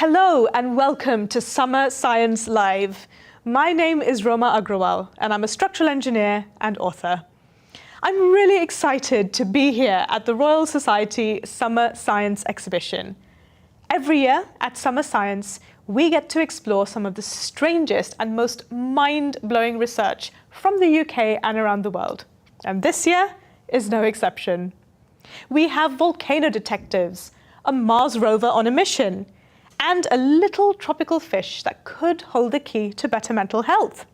Hello and welcome to Summer Science Live. My name is Roma Agrawal and I'm a structural engineer and author. I'm really excited to be here at the Royal Society Summer Science Exhibition. Every year at Summer Science, we get to explore some of the strangest and most mind-blowing research from the UK and around the world. And this year is no exception. We have volcano detectives, a Mars rover on a mission, and a little tropical fish that could hold the key to better mental health.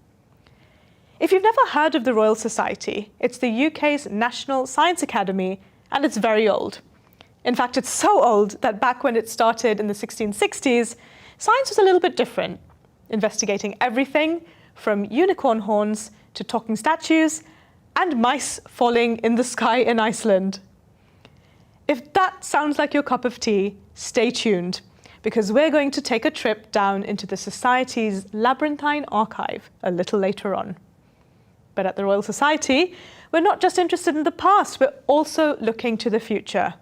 If you've never heard of the Royal Society, it's the UK's National Science Academy, and it's very old. In fact, it's so old that back when it started in the 1660s, science was a little bit different, investigating everything from unicorn horns to talking statues and mice falling in the sky in Iceland. If that sounds like your cup of tea, stay tuned, because we're going to take a trip down into the Society's labyrinthine archive a little later on. But at the Royal Society, we're not just interested in the past, we're also looking to the future.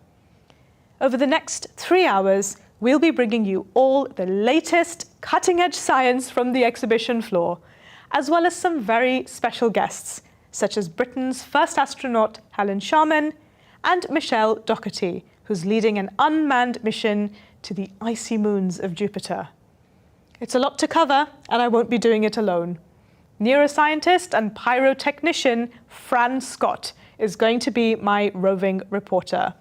Over the next 3 hours, we'll be bringing you all the latest cutting-edge science from the exhibition floor, as well as some very special guests, such as Britain's first astronaut, Helen Sharman, and Michelle Doherty, who's leading an unmanned mission to the icy moons of Jupiter. It's a lot to cover, and I won't be doing it alone. Neuroscientist and pyrotechnician Fran is going to be my roving reporter.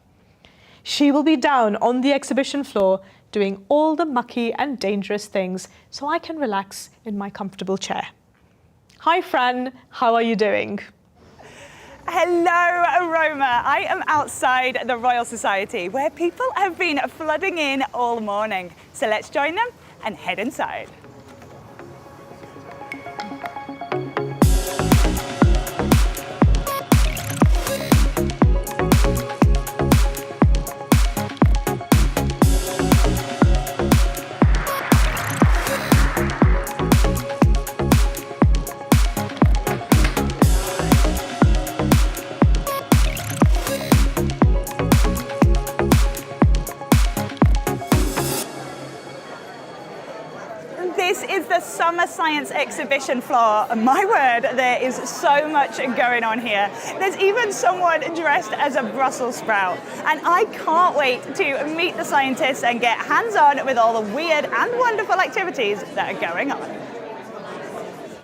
She will be down on the exhibition floor doing all the mucky and dangerous things so I can relax in my comfortable chair. Hi Fran, how are you doing? Hello, Roma. I am outside the Royal Society, where people have been flooding in all morning. So let's join them and head inside. This is the Summer Science Exhibition floor. My word, there is so much going on here. There's even someone dressed as a Brussels sprout. And I can't wait to meet the scientists and get hands-on with all the weird and wonderful activities that are going on.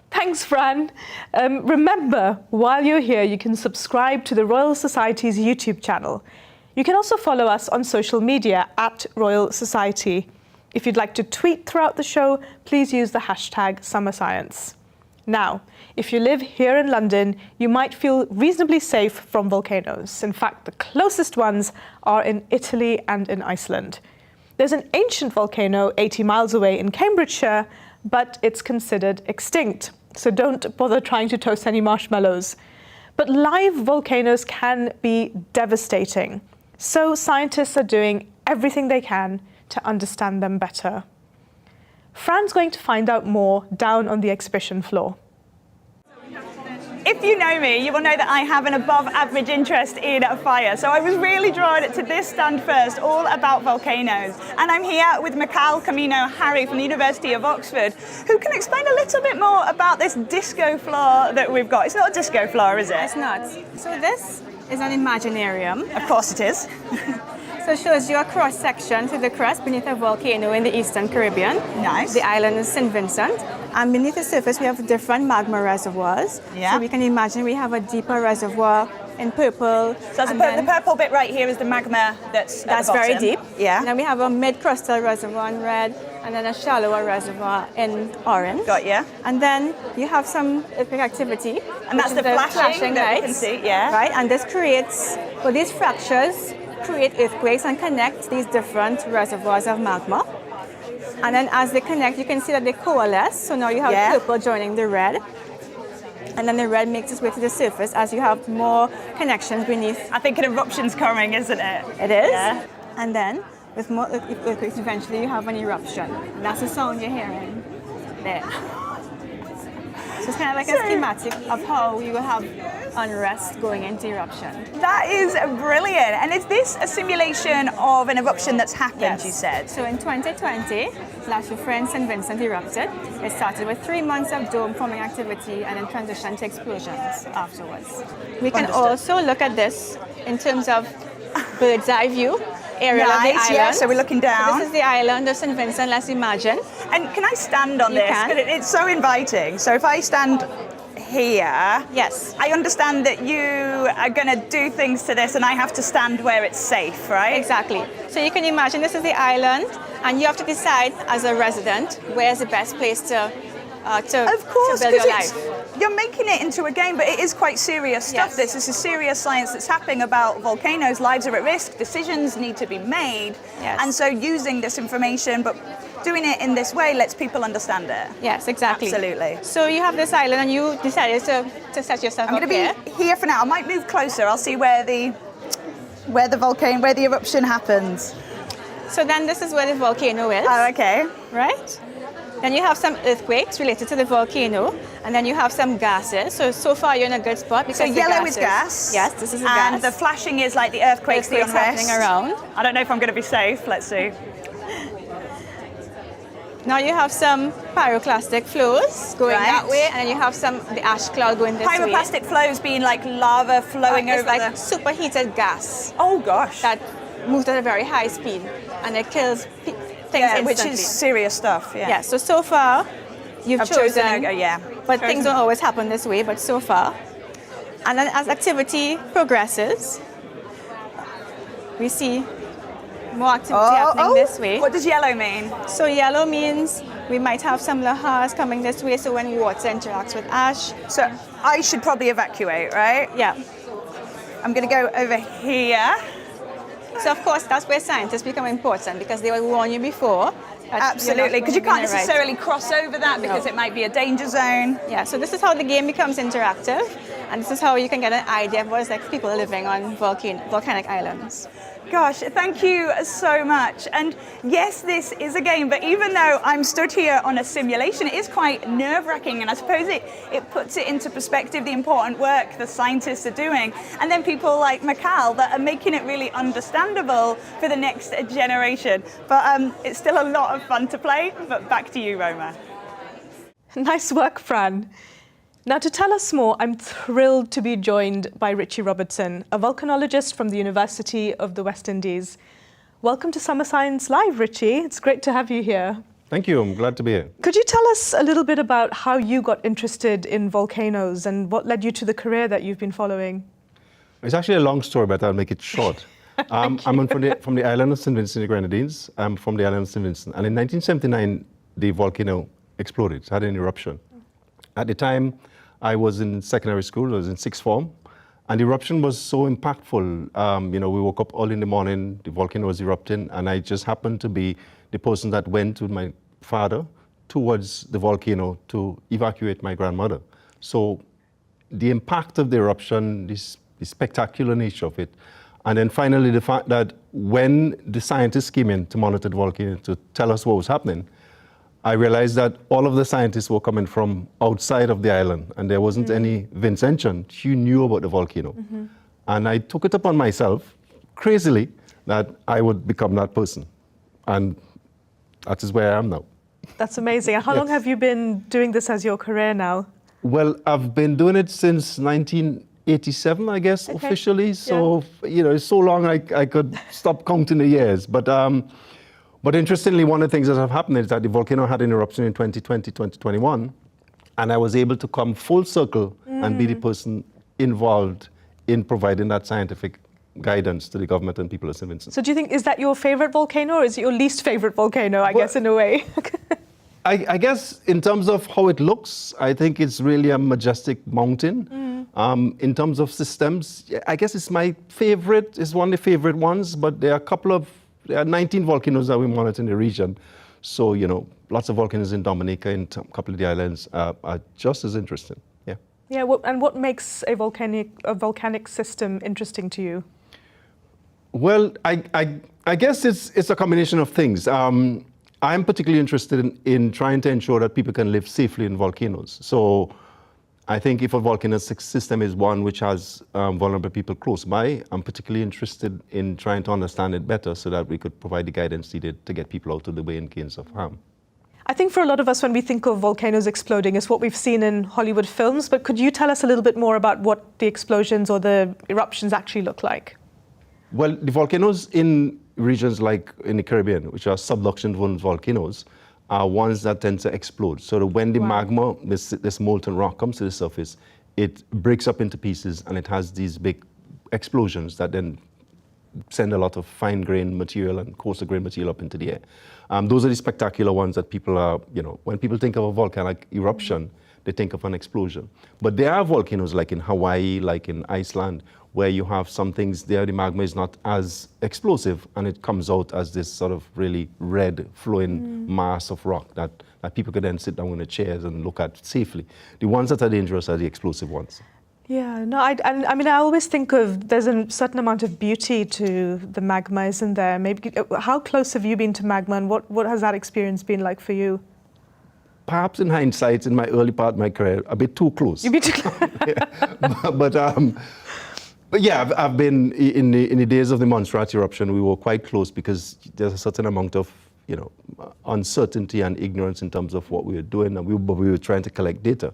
Thanks, Fran. Remember, while you're here, you can subscribe to the Royal Society's YouTube channel. You can also follow us on social media at Royal Society. If you'd like to tweet throughout the show, please use the hashtag SummerScience. Now, if you live here in London, you might feel reasonably safe from volcanoes. In fact, the closest ones are in Italy and in Iceland. There's an ancient volcano 80 miles away in Cambridgeshire, but it's considered extinct. So don't bother trying to toast any marshmallows. But live volcanoes can be devastating. So scientists are doing everything they can to understand them better. Fran's going to find out more down on the exhibition floor. If you know me, you will know that I have an above average interest in fire. So I was really drawn to this stand first, all about volcanoes. And I'm here with Mikhail Camino Harry from the University of Oxford, who can explain a little bit more about this disco floor that we've got. It's not a disco floor, is it? It's not. So this is an Imaginarium. Of course it is. So it shows you a cross-section to the crust beneath a volcano in the Eastern Caribbean. Nice. The island is St. Vincent. And beneath the surface, we have different magma reservoirs. Yeah. So we can imagine we have a deeper reservoir in purple. So the purple bit right here is the magma that's very deep. Yeah. And then we have a mid-crustal reservoir in red, and then a shallower reservoir in orange. Got you. And then you have some electric activity. And that's the flashing that you can see, yeah. Right, and this creates, well, these fractures create earthquakes and connect these different reservoirs of magma. And then as they connect, you can see that they coalesce. So now you have purple joining the red. And then the red makes its way to the surface as you have more connections beneath. I think an eruption's coming, isn't it? It is. Yeah. And then with more earthquakes, eventually you have an eruption. And that's the sound you're hearing there. So it's kind of like a schematic of how you will have unrest going into eruption. That is brilliant. And is this a simulation of an eruption that's happened, Yes. you said? So in 2020, last year, Fran St. Vincent erupted. It started with 3 months of dome forming activity and then transitioned to explosions afterwards. We can Understood. also look at this in terms of bird's eye view. Aerial of the Nice, island. yeah, so we're looking So down. this is the island of St. Vincent, let's imagine. And can I stand on You this? can. 'Cause it's so inviting. So if I stand here, Yes. I understand that you are going to do things to this and I have to stand where it's safe, right? Exactly. So you can imagine this is the island, and you have to decide as a resident where's the best place to Of course, build your because life. you're making it into a game, but it is quite serious stuff. Yes. This is serious science that's happening about volcanoes. Lives are at risk. Decisions need to be made. Yes. And so using this information, but doing it in this way lets people understand it. Yes, exactly. Absolutely. So you have this island, and you decided to set yourself I'm up going to here. be here for now. I might move closer. I'll see where the eruption happens. So then this is where the volcano is, Oh, okay. right? Then you have some earthquakes related to the volcano, and then you have some gases. So far you're in a good spot because So the yellow is gases- gas. Yes, this is a and gas. the flashing is like the earthquakes, the Earthquakes unrest. happening around. I don't know if I'm going to be safe. Let's see. Now you have some pyroclastic flows going Right. that way, and then you have the ash cloud going this way. Pyroclastic flows being like lava flowing It's over like the... superheated gas Oh, gosh. that moves at a very high speed, and it kills things Yeah, which instantly. is serious stuff. Yeah. Yeah, so far you've I've chosen, yeah. but Chosen- things don't always happen this way, but so far. And then as activity progresses, we see more activity happening this way. What does yellow mean? So yellow means we might have some lahars coming this way, so when water interacts with ash. So I should probably evacuate, right? Yeah. I'm going to go over here. So of course that's where scientists become important, because they will warn you before. that Absolutely, you're not because you moving can't in the right- necessarily cross over that because it might be a danger zone. Yeah, so this is how the game becomes interactive, and this is how you can get an idea of what it's like for people living on volcanic islands. Gosh, thank you so much. And yes, this is a game, but even though I'm stood here on a simulation, it is quite nerve-wracking, and I suppose it puts it into perspective, the important work the scientists are doing, and then people like Mikhail that are making it really understandable for the next generation. But it's still a lot of fun to play, but back to you, Roma. Nice work, Fran. Now, to tell us more, I'm thrilled to be joined by Richie Robertson, a volcanologist from the University of the West Indies. Welcome to Summer Science Live, Richie. It's great to have you here. Thank you. I'm glad to be here. Could you tell us a little bit about how you got interested in volcanoes and what led you to the career that you've been following? It's actually a long story, but I'll make it short. I'm from the island of St. Vincent and the Grenadines. I'm from the island of St. Vincent. And in 1979, the volcano exploded. It had an eruption. At the time, I was in secondary school. I was in sixth form. And the eruption was so impactful. We woke up early in the morning, the volcano was erupting, and I just happened to be the person that went with my father towards the volcano to evacuate my grandmother. So the impact of the eruption, the spectacular nature of it, and then finally the fact that when the scientists came in to monitor the volcano to tell us what was happening, I realized that all of the scientists were coming from outside of the island, and there wasn't any Vincentian who knew about the volcano. And I took it upon myself, crazily, that I would become that person. And that is where I am now. That's amazing. And how long have you been doing this as your career now? Well, I've been doing it since 1987, I guess, officially. So, it's so long I could stop counting the years. But interestingly, one of the things that have happened is that the volcano had an eruption in 2020, 2021, and I was able to come full circle and be the person involved in providing that scientific guidance to the government and people of St. Vincent. So do you think, is that your favorite volcano or is it your least favorite volcano, I guess, in a way? I guess in terms of how it looks, I think it's really a majestic mountain. In terms of systems, I guess it's my favorite, it's one of the favorite ones, but there are 19 volcanoes that we monitor in the region. So, lots of volcanoes in Dominica and a couple of the islands are just as interesting. Yeah. Yeah, and what makes a volcanic system interesting to you? Well, I guess it's a combination of things. I'm particularly interested in trying to ensure that people can live safely in volcanoes. So I think if a volcanic system is one which has vulnerable people close by, I'm particularly interested in trying to understand it better so that we could provide the guidance needed to get people out of the way in case of harm. I think for a lot of us, when we think of volcanoes exploding, it's what we've seen in Hollywood films. But could you tell us a little bit more about what the explosions or the eruptions actually look like? Well, the volcanoes in regions like in the Caribbean, which are subduction volcanoes, are ones that tend to explode. So that when the magma, this molten rock, comes to the surface, it breaks up into pieces and it has these big explosions that then send a lot of fine-grained material and coarser-grained material up into the air. Those are the spectacular ones that people are, when people think of a volcanic eruption, they think of an explosion. But there are volcanoes like in Hawaii, like in Iceland, where you have some things there, the magma is not as explosive and it comes out as this sort of really red flowing mass of rock that people could then sit down in the chairs and look at safely. The ones that are dangerous are the explosive ones. Yeah, no, I mean, I always think of there's a certain amount of beauty to the magma, isn't there? Maybe how close have you been to magma, and what has that experience been like for you? Perhaps in hindsight, in my early part of my career, a bit too close. You've been too close. But yeah, I've been in the days of the Montserrat eruption. We were quite close because there's a certain amount of uncertainty and ignorance in terms of what we were doing, and we were trying to collect data.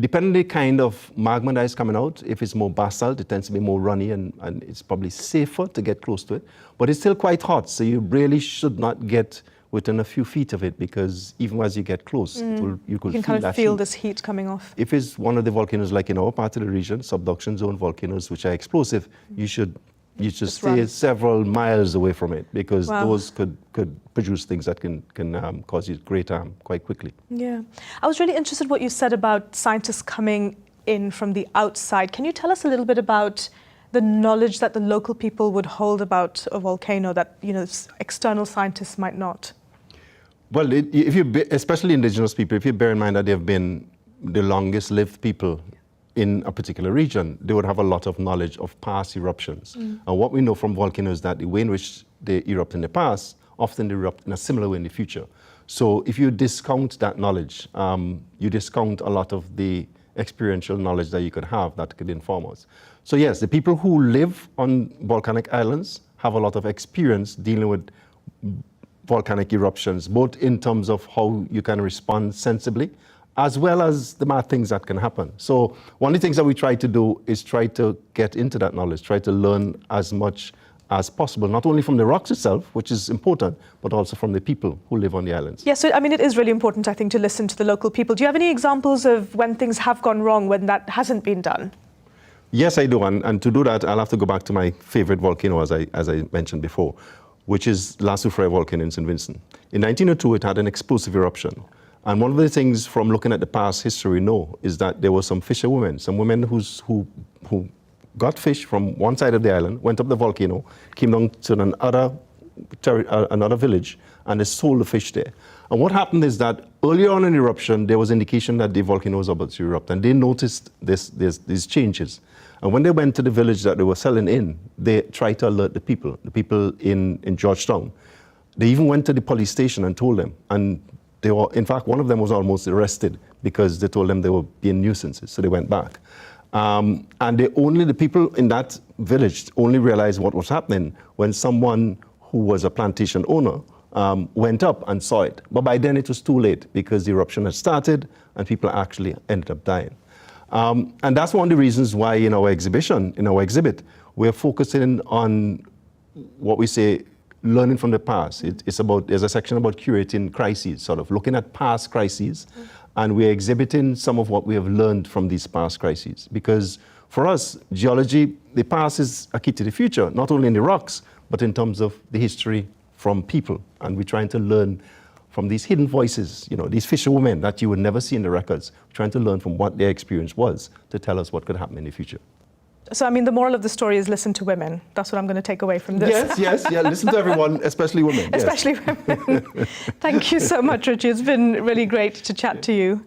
Depending on the kind of magma that is coming out, if it's more basalt, it tends to be more runny and it's probably safer to get close to it. But it's still quite hot, so you really should not get within a few feet of it because even as you get close, you can kind of feel this heat coming off. If it's one of the volcanoes like in our part of the region, subduction zone volcanoes, which are explosive, you should stay several miles away from it because those could produce things that can cause you great harm quite quickly. Yeah. I was really interested in what you said about scientists coming in from the outside. Can you tell us a little bit about the knowledge that the local people would hold about a volcano that external scientists might not? Well, especially indigenous people, if you bear in mind that they've been the longest lived people in a particular region, they would have a lot of knowledge of past eruptions. And what we know from volcanoes is that the way in which they erupt in the past, often they erupt in a similar way in the future. So if you discount that knowledge, you discount a lot of the experiential knowledge that you could have that could inform us. So yes, the people who live on volcanic islands have a lot of experience dealing with volcanic eruptions, both in terms of how you can respond sensibly, as well as the bad things that can happen. So one of the things that we try to do is try to get into that knowledge, try to learn as much as possible, not only from the rocks itself, which is important, but also from the people who live on the islands. Yeah, so I mean, it is really important, I think, to listen to the local people. Do you have any examples of when things have gone wrong, when that hasn't been done? Yes, I do, and to do that, I'll have to go back to my favorite volcano, as I mentioned before, which is La Soufrière volcano in St. Vincent. In 1902, it had an explosive eruption. And one of the things from looking at the past history we know is that there were some fisherwomen, some women who got fish from one side of the island, went up the volcano, came down to another village, and they sold the fish there. And what happened is that earlier on in the eruption, there was indication that the volcano was about to erupt, and they noticed these changes. And when they went to the village that they were selling in, they tried to alert the people in Georgetown. They even went to the police station and told them, and they were, in fact, one of them was almost arrested because they told them they were being nuisances, so they went back. And the people in that village only realized what was happening when someone who was a plantation owner went up and saw it. But by then it was too late because the eruption had started and people actually ended up dying. And that's one of the reasons why in our exhibit, we're focusing on what we say learning from the past. There's a section about curating crises, sort of looking at past crises, and we're exhibiting some of what we have learned from these past crises. Because for us, geology, the past is a key to the future, not only in the rocks, but in terms of the history from people. And we're trying to learn from these hidden voices, these fisherwomen that you would never see in the records, trying to learn from what their experience was to tell us what could happen in the future. So, I mean, the moral of the story is listen to women. That's what I'm going to take away from this. Yes, listen to everyone, especially women. Especially women. Thank you so much, Richie. It's been really great to chat to you.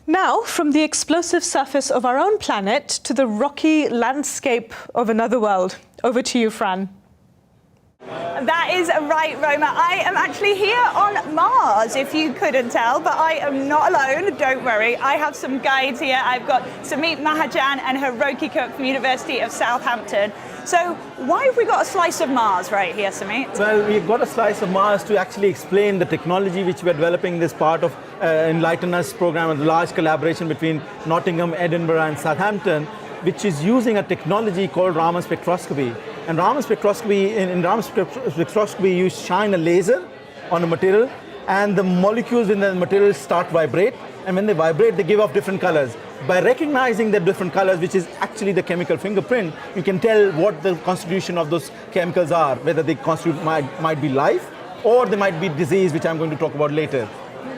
Now, from the explosive surface of our own planet to the rocky landscape of another world. Over to you, Fran. That is right, Roma. I am actually here on Mars, if you couldn't tell, but I am not alone, don't worry. I have some guides here. I've got Samit Mahajan and Hiroki Cook from University of Southampton. So why have we got a slice of Mars right here, Samit? Well, we've got a slice of Mars to actually explain the technology which we're developing this part of Enlighten Us program, a large collaboration between Nottingham, Edinburgh and Southampton, which is using a technology called Raman spectroscopy. And Raman spectroscopy, in Raman spectroscopy, you shine a laser on a material and the molecules in the material start vibrate. And when they vibrate, they give off different colors. By recognizing the different colors, which is actually the chemical fingerprint, you can tell what the constitution of those chemicals are, whether they constitute might be life or they might be disease, which I'm going to talk about later.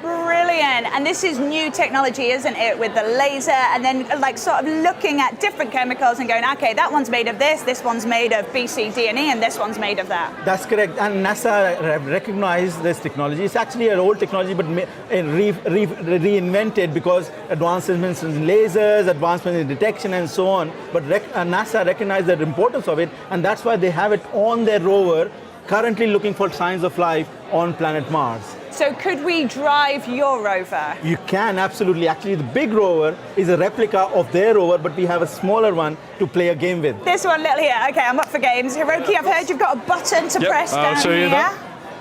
Brilliant. And this is new technology, isn't it, with the laser and then like sort of looking at different chemicals and going, okay, that one's made of this one's made of B, C, D, and E, and this one's made of that. That's correct. And NASA recognized this technology. It's actually an old technology, but reinvented because advancements in lasers, advancements in detection, and so on. But NASA recognized the importance of it, and that's why they have it on their rover, currently looking for signs of life on planet Mars. So could we drive your rover? You can, absolutely. Actually, the big rover is a replica of their rover, but we have a smaller one to play a game with. This one little here. Okay, I'm up for games. Hiroki, I've heard you've got a button to press down I'll show you here. that.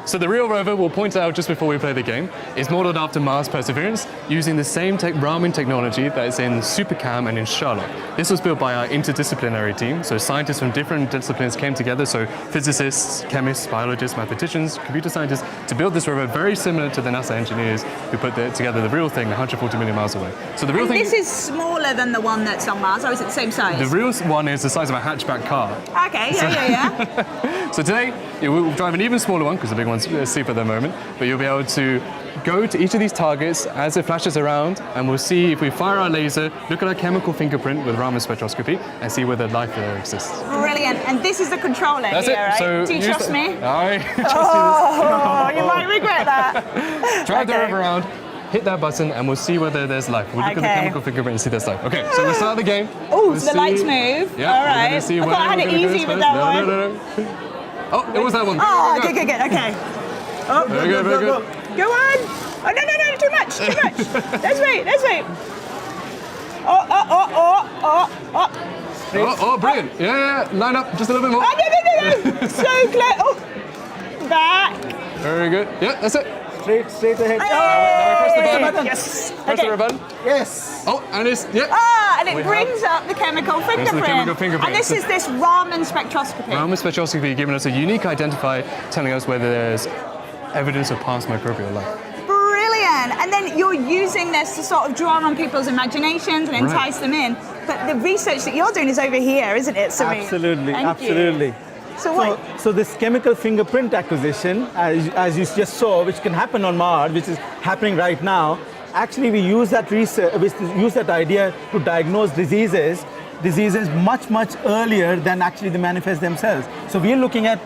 So the real rover, we'll point out just before we play the game, is modeled after Mars Perseverance using the same Raman technology that is in SuperCam and in Sherlock. This was built by our interdisciplinary team, so scientists from different disciplines came together, so physicists, chemists, biologists, mathematicians, computer scientists, to build this rover very similar to the NASA engineers who put together the real thing 140 million miles away. So the real thing. This is smaller than the one that's on Mars, or is it the same size? The real one is the size of a hatchback car. Okay, yeah. So today, we'll drive an even smaller one, because the big one's asleep at the moment, but you'll be able to go to each of these targets as it flashes around, and we'll see if we fire our laser, look at our chemical fingerprint with Raman spectroscopy, and see whether life there exists. Brilliant. And this is the controller That's here, it. right? So do you trust me? I trust Oh, you might regret that. you. Drive the rover around, hit that button, and we'll see whether there's life. We'll look at the chemical fingerprint and see there's life. Okay, so we'll start the game. Oh, we'll so the lights move. Yeah, all right. I thought I had it easy with that one. No. Oh, it was that one. Oh, good. Okay. Oh, Very good. Go on. Oh, no, too much. Let's wait. Oh, brilliant. Yeah. Line up just a little bit more. Oh, no. So close. Oh, back. Very good. Yeah, that's it. Straight ahead. Now press the button. Yes. Press the button. Yes. Oh, and it's, yeah. And it brings up the chemical fingerprint. the chemical fingerprint. And this is this Raman spectroscopy. Raman spectroscopy giving us a unique identifier telling us whether there's evidence of past microbial life. Brilliant. And then you're using this to sort of draw on people's imaginations and entice them in. But the research that you're doing is over here, isn't it, Samit? Absolutely. Thank you. So this chemical fingerprint acquisition, as you just saw, which can happen on Mars, which is happening right now, actually we use that idea to diagnose diseases much earlier than actually they manifest themselves. So we are looking at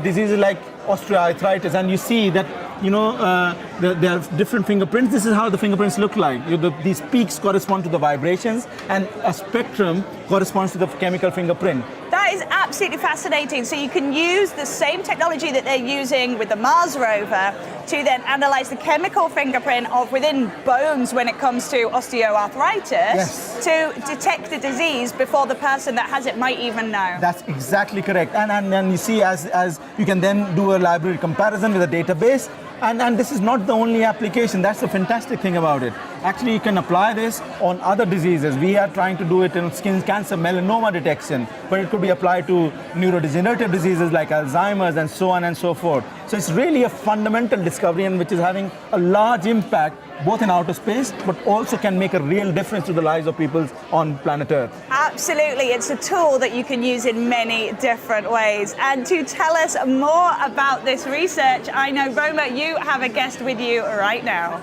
diseases like osteoarthritis, and you see that there are different fingerprints. This is how the fingerprints look like. These peaks correspond to the vibrations, and a spectrum corresponds to the chemical fingerprint. That is absolutely fascinating. So you can use the same technology that they're using with the Mars rover to then analyze the chemical fingerprint of within bones when it comes to osteoarthritis to detect the disease before the person that has it might even know. That's exactly correct. And you see, as you can then do a library comparison with a database. And this is not the only application. That's the fantastic thing about it. Actually, you can apply this on other diseases. We are trying to do it in skin cancer, melanoma detection, but it could be applied to neurodegenerative diseases like Alzheimer's and so on and so forth. So it's really a fundamental discovery, and which is having a large impact both in outer space, but also can make a real difference to the lives of people on planet Earth. Absolutely. It's a tool that you can use in many different ways. And to tell us more about this research, I know, Roma, you have a guest with you right now.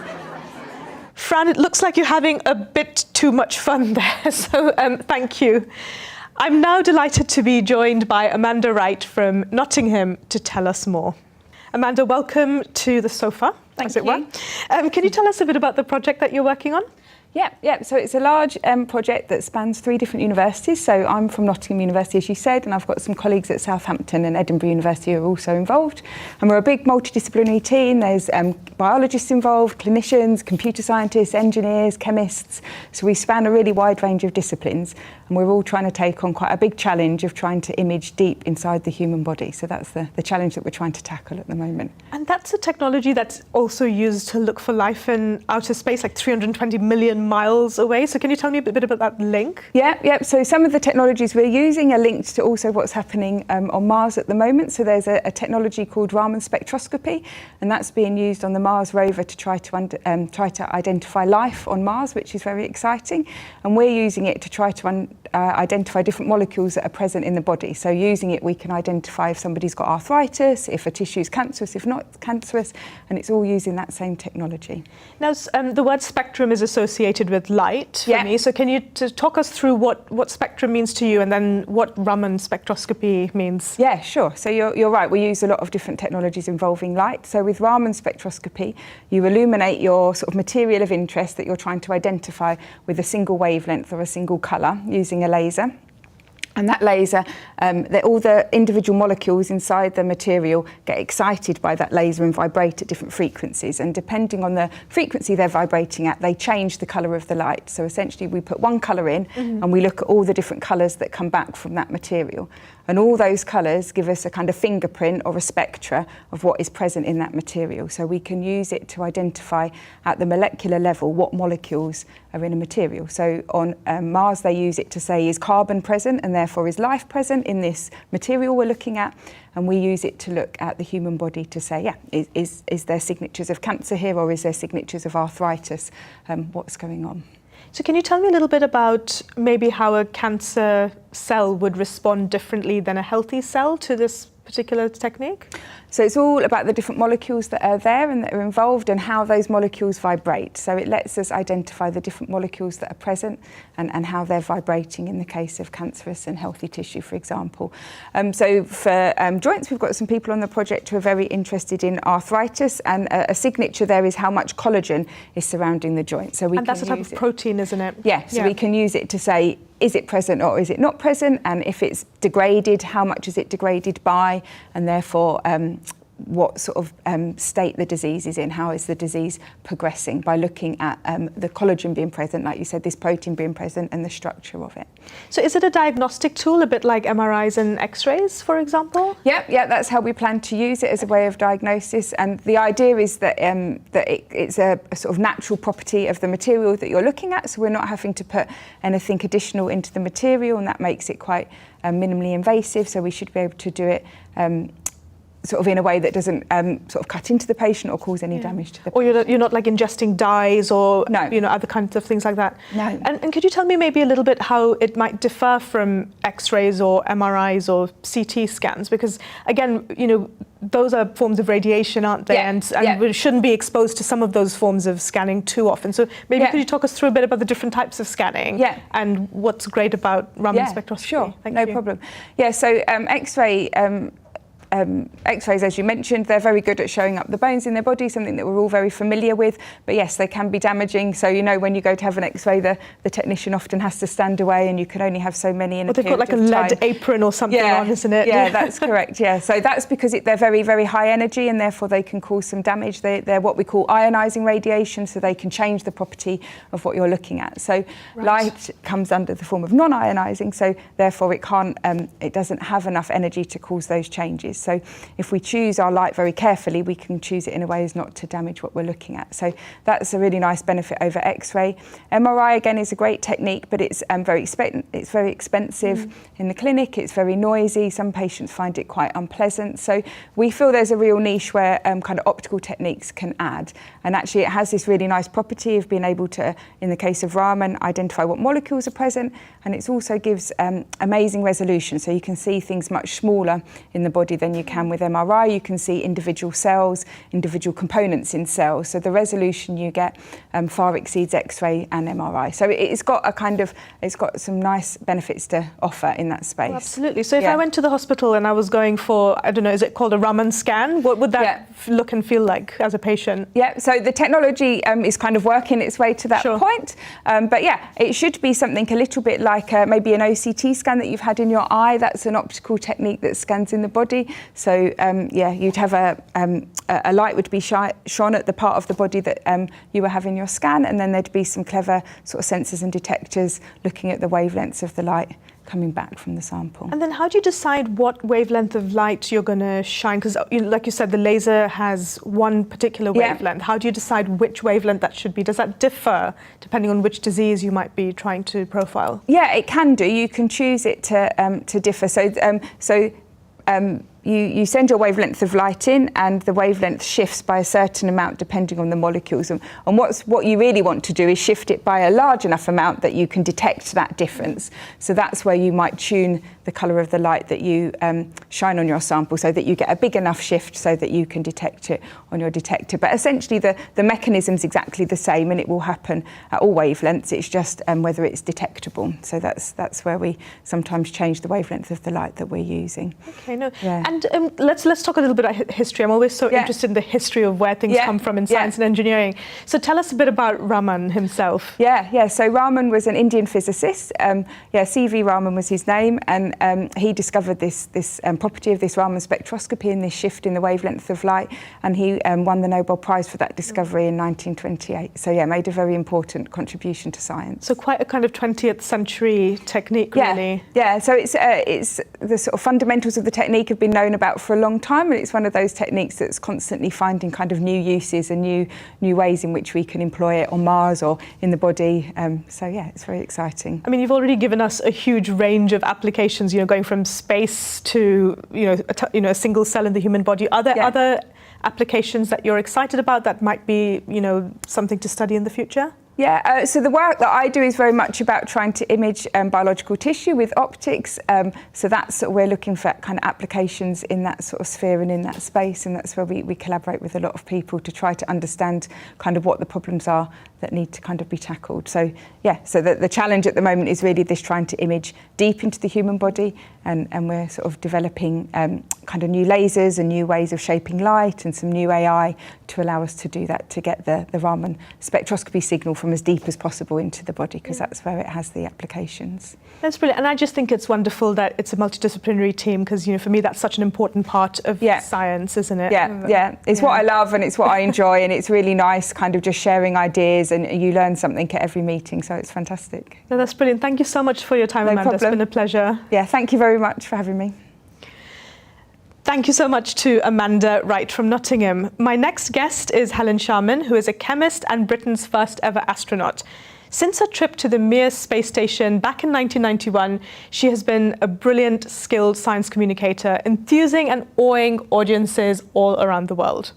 Fran, it looks like you're having a bit too much fun there, so thank you. I'm now delighted to be joined by Amanda Wright from Nottingham to tell us more. Amanda, welcome to the sofa, as it were. Can you tell us a bit about the project that you're working on? Yeah. So it's a large project that spans 3 different universities. So I'm from Nottingham University, as you said, and I've got some colleagues at Southampton and Edinburgh University who are also involved. And we're a big multidisciplinary team. There's biologists involved, clinicians, computer scientists, engineers, chemists. So we span a really wide range of disciplines, and we're all trying to take on quite a big challenge of trying to image deep inside the human body. So that's the challenge that we're trying to tackle at the moment. And that's a technology that's also used to look for life in outer space, like 320 million miles away. So can you tell me a bit about that link? Yeah. So some of the technologies we're using are linked to also what's happening on Mars at the moment. So there's a technology called Raman spectroscopy, and that's being used on the Mars rover to try to identify life on Mars, which is very exciting. And we're using it to try to identify different molecules that are present in the body. So using it, we can identify if somebody's got arthritis, if a tissue is cancerous, if not cancerous, and it's all using that same technology. Now, the word spectrum is associated with light for me. So can you talk us through what spectrum means to you, and then what Raman spectroscopy means? Yeah, sure. So you're right. We use a lot of different technologies involving light. So with Raman spectroscopy, you illuminate your sort of material of interest that you're trying to identify with a single wavelength or a single colour using a laser. And that laser, all the individual molecules inside the material get excited by that laser and vibrate at different frequencies. And depending on the frequency they're vibrating at, they change the colour of the light. So essentially we put one colour in and we look at all the different colours that come back from that material. And all those colours give us a kind of fingerprint or a spectra of what is present in that material. So we can use it to identify at the molecular level what molecules are in a material. So on Mars, they use it to say, is carbon present, and therefore is life present in this material we're looking at? And we use it to look at the human body to say, is there signatures of cancer here, or is there signatures of arthritis? What's going on? So can you tell me a little bit about maybe how a cancer cell would respond differently than a healthy cell to this particular technique? So it's all about the different molecules that are there and that are involved, and how those molecules vibrate. So it lets us identify the different molecules that are present and how they're vibrating in the case of cancerous and healthy tissue, for example. So for joints, we've got some people on the project who are very interested in arthritis, and a signature there is how much collagen is surrounding the joint. So we and that's a type of protein, isn't it? Yeah, so we can use it to say, is it present or is it not present? And if it's degraded, how much is it degraded by? And therefore, what sort of state the disease is in, how is the disease progressing, by looking at the collagen being present, like you said, this protein being present, and the structure of it. So is it a diagnostic tool, a bit like MRIs and X-rays, for example? Yeah, that's how we plan to use it, as a way of diagnosis. And the idea is that it's a sort of natural property of the material that you're looking at, so we're not having to put anything additional into the material, and that makes it quite minimally invasive, so we should be able to do it sort of in a way that doesn't sort of cut into the patient or cause any damage to the patient. Or you're not like ingesting dyes or other kinds of things like that. No. And could you tell me maybe a little bit how it might differ from X-rays or MRIs or CT scans? Because again, those are forms of radiation, aren't they? And we shouldn't be exposed to some of those forms of scanning too often. So maybe could you talk us through a bit about the different types of scanning and what's great about Raman spectroscopy? Sure, no problem. Yeah, so X-rays, as you mentioned, they're very good at showing up the bones in their body, something that we're all very familiar with. But yes, they can be damaging. So, when you go to have an X-ray, the technician often has to stand away, and you can only have so many in a period of time. They've got like a lead apron or something on, isn't it? Yeah, that's correct, yeah. So that's because they're very, very high energy, and therefore they can cause some damage. They're what we call ionizing radiation, so they can change the property of what you're looking at. So light comes under the form of non-ionizing, so therefore it doesn't have enough energy to cause those changes. So if we choose our light very carefully, we can choose it in a way as not to damage what we're looking at. So that's a really nice benefit over X-ray. MRI, again, is a great technique, but it's very expensive in the clinic. It's very noisy. Some patients find it quite unpleasant. So we feel there's a real niche where kind of optical techniques can add. And actually, it has this really nice property of being able to, in the case of Raman, identify what molecules are present. And it also gives amazing resolution. So you can see things much smaller in the body than than you can with MRI. You can see individual cells, individual components in cells. So the resolution you get far exceeds X-ray and MRI. So it's got some nice benefits to offer in that space. Well, absolutely. So if I went to the hospital and I was going for, I don't know, is it called a Raman scan? What would that look and feel like as a patient? Yeah, so the technology is kind of working its way to that point. But yeah, it should be something a little bit like maybe an OCT scan that you've had in your eye. That's an optical technique that scans in the body. So you'd have a light would be shone at the part of the body that you were having your scan, and then there'd be some clever sort of sensors and detectors looking at the wavelengths of the light coming back from the sample. And then how do you decide what wavelength of light you're going to shine? Because like you said, the laser has one particular wavelength. How do you decide which wavelength that should be? Does that differ depending on which disease you might be trying to profile? Yeah, it can do. You can choose it to differ. You send your wavelength of light in, and the wavelength shifts by a certain amount depending on the molecules. And what you really want to do is shift it by a large enough amount that you can detect that difference. So that's where you might tune the colour of the light that you shine on your sample, so that you get a big enough shift so that you can detect it on your detector. But essentially the mechanism's exactly the same, and it will happen at all wavelengths. It's just whether it's detectable. So that's where we sometimes change the wavelength of the light that we're using. Okay, no. Yeah. And let's talk a little bit about history. I'm always so interested in the history of where things come from in science and engineering. So tell us a bit about Raman himself. Yeah. So Raman was an Indian physicist. C.V. Raman was his name, and he discovered this property of this Raman spectroscopy and this shift in the wavelength of light, and he won the Nobel Prize for that discovery in 1928. So made a very important contribution to science. So quite a kind of 20th century technique, really. Yeah. So it's the sort of fundamentals of the technique have been known about for a long time, and it's one of those techniques that's constantly finding kind of new uses and new ways in which we can employ it on Mars or in the body. It's very exciting. I mean, you've already given us a huge range of applications, going from space to a single cell in the human body. Are there other applications that you're excited about that might be something to study in the future? Yeah, so the work that I do is very much about trying to image biological tissue with optics. So that's we're looking for kind of applications in that sort of sphere and in that space, and that's where we collaborate with a lot of people to try to understand kind of what the problems are that need to kind of be tackled. So the challenge at the moment is really this trying to image deep into the human body, and we're sort of developing kind of new lasers and new ways of shaping light and some new AI to allow us to do that, to get the Raman spectroscopy signal from as deep as possible into the body, because that's where it has the applications. That's brilliant. And I just think it's wonderful that it's a multidisciplinary team, because for me that's such an important part of science, isn't it? It's what I love and it's what I enjoy, and it's really nice kind of just sharing ideas, and you learn something at every meeting, so it's fantastic. No, that's brilliant. Thank you so much for your time, Amanda. It's been a pleasure. Yeah, thank you very much for having me. Thank you so much to Amanda Wright from Nottingham. My next guest is Helen Sharman, who is a chemist and Britain's first ever astronaut. Since her trip to the Mir space station back in 1991, she has been a brilliant, skilled science communicator, enthusing and awing audiences all around the world.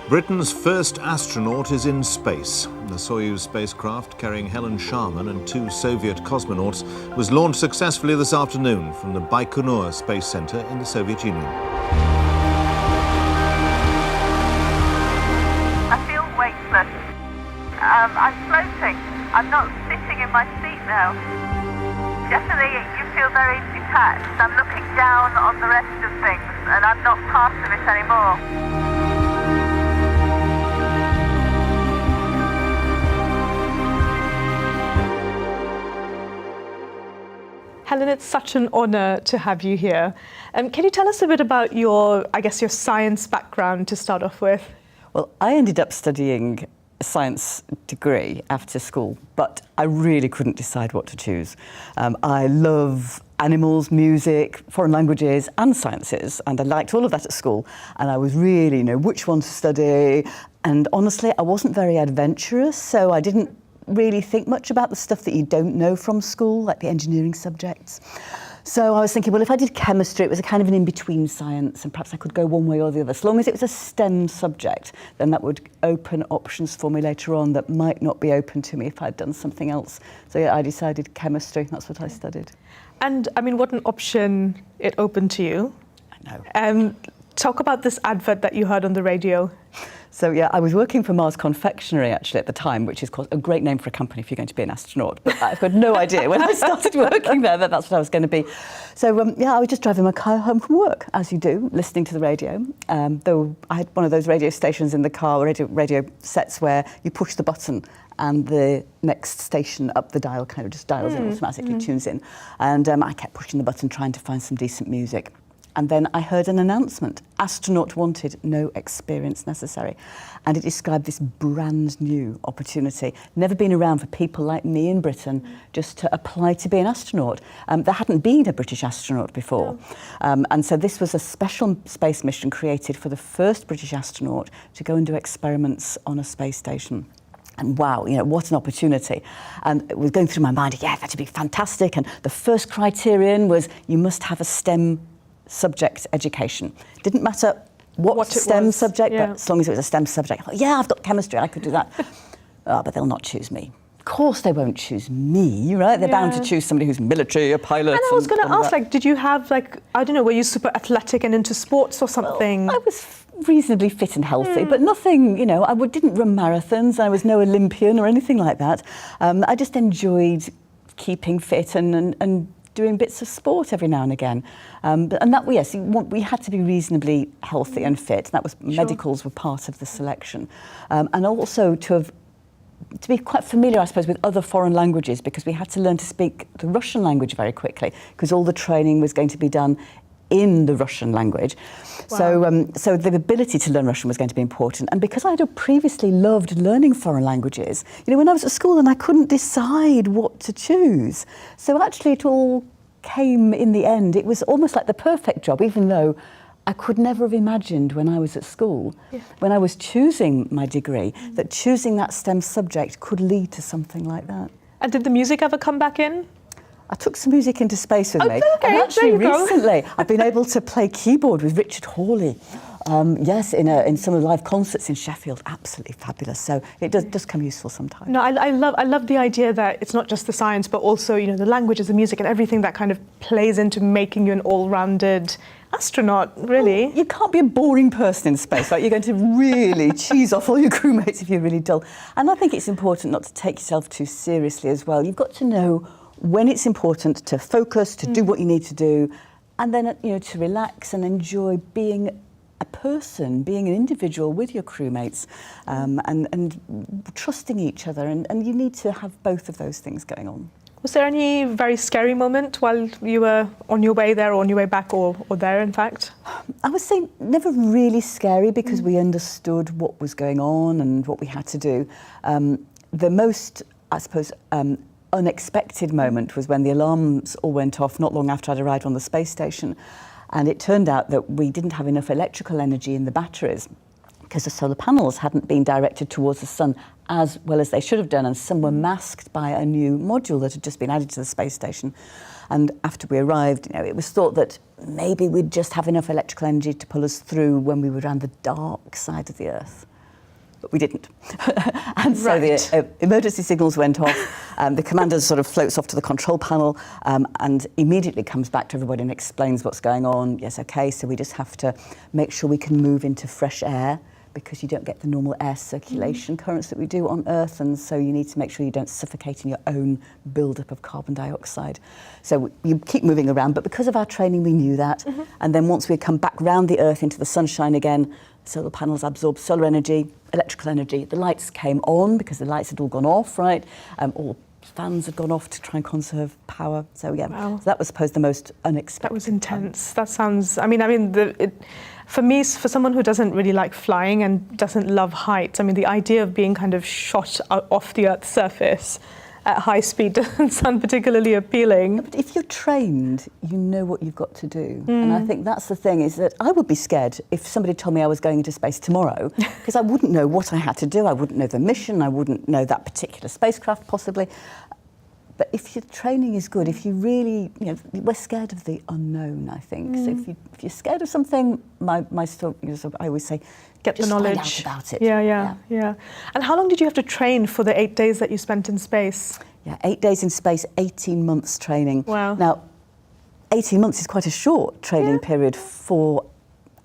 Britain's first astronaut is in space. The Soyuz spacecraft carrying Helen Sharman and 2 Soviet cosmonauts was launched successfully this afternoon from the Baikonur Space Center in the Soviet Union. I feel weightless. I'm floating. I'm not sitting in my seat now. Definitely you feel very detached. I'm looking down on the rest of things, and I'm not part of it anymore. Helen, it's such an honour to have you here. Can you tell us a bit about your science background to start off with? Well, I ended up studying a science degree after school, but I really couldn't decide what to choose. I love animals, music, foreign languages and sciences, and I liked all of that at school, and I was really, which one to study, and honestly I wasn't very adventurous, so I didn't really think much about the stuff that you don't know from school, like the engineering subjects. So I was thinking, well, if I did chemistry, it was a kind of an in-between science, and perhaps I could go one way or the other. As long as it was a STEM subject, then that would open options for me later on that might not be open to me if I'd done something else. So yeah, I decided chemistry. That's what I studied. And I mean, what an option it opened to you. I know. Talk about this advert that you heard on the radio. So yeah, I was working for Mars Confectionery actually at the time, which is a great name for a company if you're going to be an astronaut. But I've got no idea when I started working there that that's what I was going to be. So yeah, I was just driving my car home from work, as you do, listening to the radio. Though I had one of those radio stations in the car, radio sets where you push the button and the next station up the dial kind of just dials in, automatically tunes in. And I kept pushing the button, trying to find some decent music. And then I heard an announcement, astronaut wanted, no experience necessary. And it described this brand new opportunity, never been around for people like me in Britain, just to apply to be an astronaut. There hadn't been a British astronaut before. No. And so this was a special space mission created for the first British astronaut to go and do experiments on a space station. And wow, you know, what an opportunity. And it was going through my mind, yeah, that'd be fantastic. And the first criterion was you must have a STEM subject education. Didn't matter what STEM subject, but as long as it was a STEM subject, I thought, yeah, I've got chemistry, I could do that. But they'll not choose me. Of course they won't choose me, right? They're bound to choose somebody who's military, a pilot. And I was going to ask, like, did you have, like, I don't know, were you super athletic and into sports or something? Well, I was reasonably fit and healthy, but nothing, you know, I didn't run marathons, I was no Olympian or anything like that. I just enjoyed keeping fit and doing bits of sport every now and again. And that, yes, we had to be reasonably healthy and fit. That was, medicals were part of the selection. And also to be quite familiar, I suppose, with other foreign languages, because we had to learn to speak the Russian language very quickly, because all the training was going to be done in the Russian language. Wow. So the ability to learn Russian was going to be important. And because I'd previously loved learning foreign languages, you know, when I was at school and I couldn't decide what to choose. So actually it all came in the end. It was almost like the perfect job, even though I could never have imagined when I was at school, when I was choosing my degree, that choosing that STEM subject could lead to something like that. And did the music ever come back in? I took some music into space with me. And actually recently I've been able to play keyboard with Richard Hawley. Yes, in some of the live concerts in Sheffield. Absolutely fabulous. So it does come useful sometimes. No, I love the idea that it's not just the science, but also, you know, the languages, the music, and everything that kind of plays into making you an all-rounded astronaut, really. Well, you can't be a boring person in space, right? You're going to really cheese off all your crewmates if you're really dull. And I think it's important not to take yourself too seriously as well. You've got to know when it's important to focus, to do what you need to do, and then, you know, to relax and enjoy being a person, being an individual with your crewmates, and trusting each other. And you need to have both of those things going on. Was there any very scary moment while you were on your way there or on your way back or there, in fact? I would say never really scary, because we understood what was going on and what we had to do. The most, I suppose, unexpected moment was when the alarms all went off not long after I'd arrived on the space station. And it turned out that we didn't have enough electrical energy in the batteries, because the solar panels hadn't been directed towards the sun as well as they should have done, and some were masked by a new module that had just been added to the space station. And after we arrived, you know, it was thought that maybe we'd just have enough electrical energy to pull us through when we were around the dark side of the Earth. But we didn't. And so the emergency signals went off. The commander sort of floats off to the control panel and immediately comes back to everybody and explains what's going on. Yes, okay, so we just have to make sure we can move into fresh air, because you don't get the normal air circulation currents that we do on Earth, and so you need to make sure you don't suffocate in your own buildup of carbon dioxide. So you keep moving around, but because of our training we knew that. And then once we come back round the Earth into the sunshine again, solar panels absorb solar energy, electrical energy. The lights came on because the lights had all gone off, right? All fans had gone off to try and conserve power. So yeah, so that was, I suppose, the most unexpected. That was intense. That sounds, for me, for someone who doesn't really like flying and doesn't love heights, I mean, the idea of being kind of shot off the Earth's surface at high speed doesn't sound particularly appealing. But if you're trained, you know what you've got to do. And I think that's the thing, is that I would be scared if somebody told me I was going into space tomorrow, because I wouldn't know what I had to do. I wouldn't know the mission. I wouldn't know that particular spacecraft, possibly. But if your training is good, if you really, we're scared of the unknown, I think. So if you're scared of something, my story, I always say, get just the knowledge. Find out about it. Yeah. And how long did you have to train for the 8 days that you spent in space? Yeah, 8 days in space, 18 months training. Wow. Now, 18 months is quite a short training period for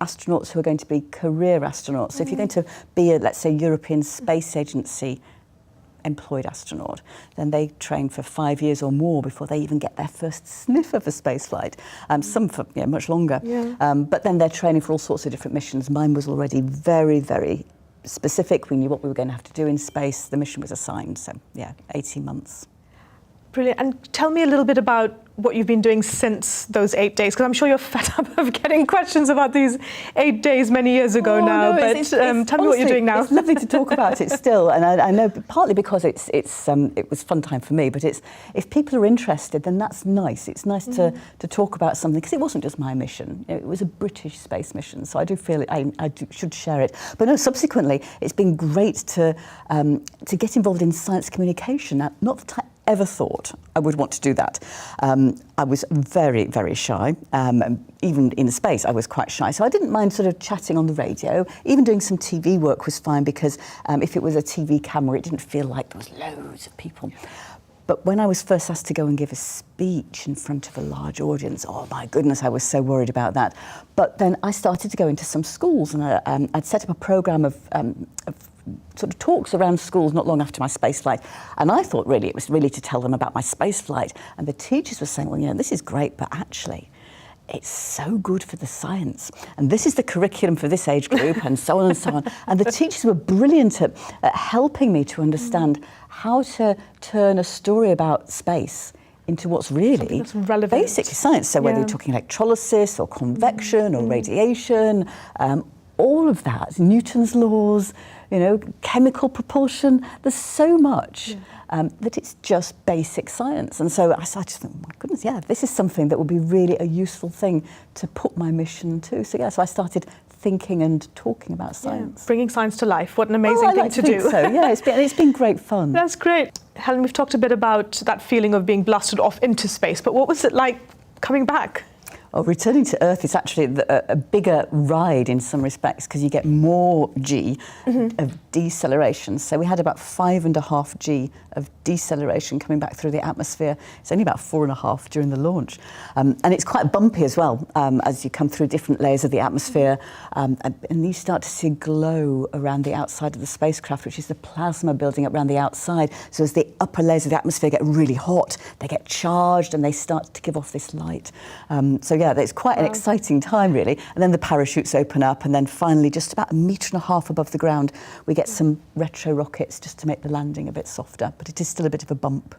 astronauts who are going to be career astronauts. So if you're going to be a, let's say, European Space Agency employed astronaut, then they train for 5 years or more before they even get their first sniff of a space flight. Some for much longer. Yeah. But then they're training for all sorts of different missions. Mine was already very, very specific. We knew what we were going to have to do in space. The mission was assigned. So, 18 months. Brilliant. And tell me a little bit about what you've been doing since those 8 days, because I'm sure you're fed up of getting questions about these 8 days many years ago now. No, but tell me what you're doing now. It's lovely to talk about it still, and I know partly because it was fun time for me. But if people are interested, then that's nice. It's nice to talk about something, because it wasn't just my mission. It was a British space mission, so I do feel I should share it. But no, subsequently, it's been great to get involved in science communication. Now, not that I ever thought I would want to do that. I was very, very shy. Even in space, I was quite shy. So I didn't mind sort of chatting on the radio. Even doing some TV work was fine, because if it was a TV camera, it didn't feel like there was loads of people. But when I was first asked to go and give a speech in front of a large audience, oh my goodness, I was so worried about that. But then I started to go into some schools, and I'd set up a programme of sort of talks around schools not long after my space flight. And I thought really it was really to tell them about my space flight. And the teachers were saying, well, this is great, but actually it's so good for the science. And this is the curriculum for this age group, and so on and so on. And the teachers were brilliant at helping me to understand how to turn a story about space into what's really basically science. So whether you're talking electrolysis or convection or radiation, all of that, Newton's laws, chemical propulsion, there's so much that it's just basic science. And so I started to think, my goodness, this is something that would be really a useful thing to put my mission to. So so I started thinking and talking about science. Bringing science to life, what an amazing thing to do. So it's been great fun. That's great. Helen, we've talked a bit about that feeling of being blasted off into space, but what was it like coming back? Oh, returning to Earth is actually a bigger ride in some respects, because you get more G of deceleration. So we had about 5.5 G of deceleration coming back through the atmosphere. It's only about 4.5 during the launch. And it's quite bumpy as well as you come through different layers of the atmosphere. And you start to see a glow around the outside of the spacecraft, which is the plasma building up around the outside. So as the upper layers of the atmosphere get really hot, they get charged and they start to give off this light. It's quite an exciting time, really. And then the parachutes open up, and then finally, just about 1.5 meters above the ground, we get some retro rockets just to make the landing a bit softer. But it is still a bit of a bump.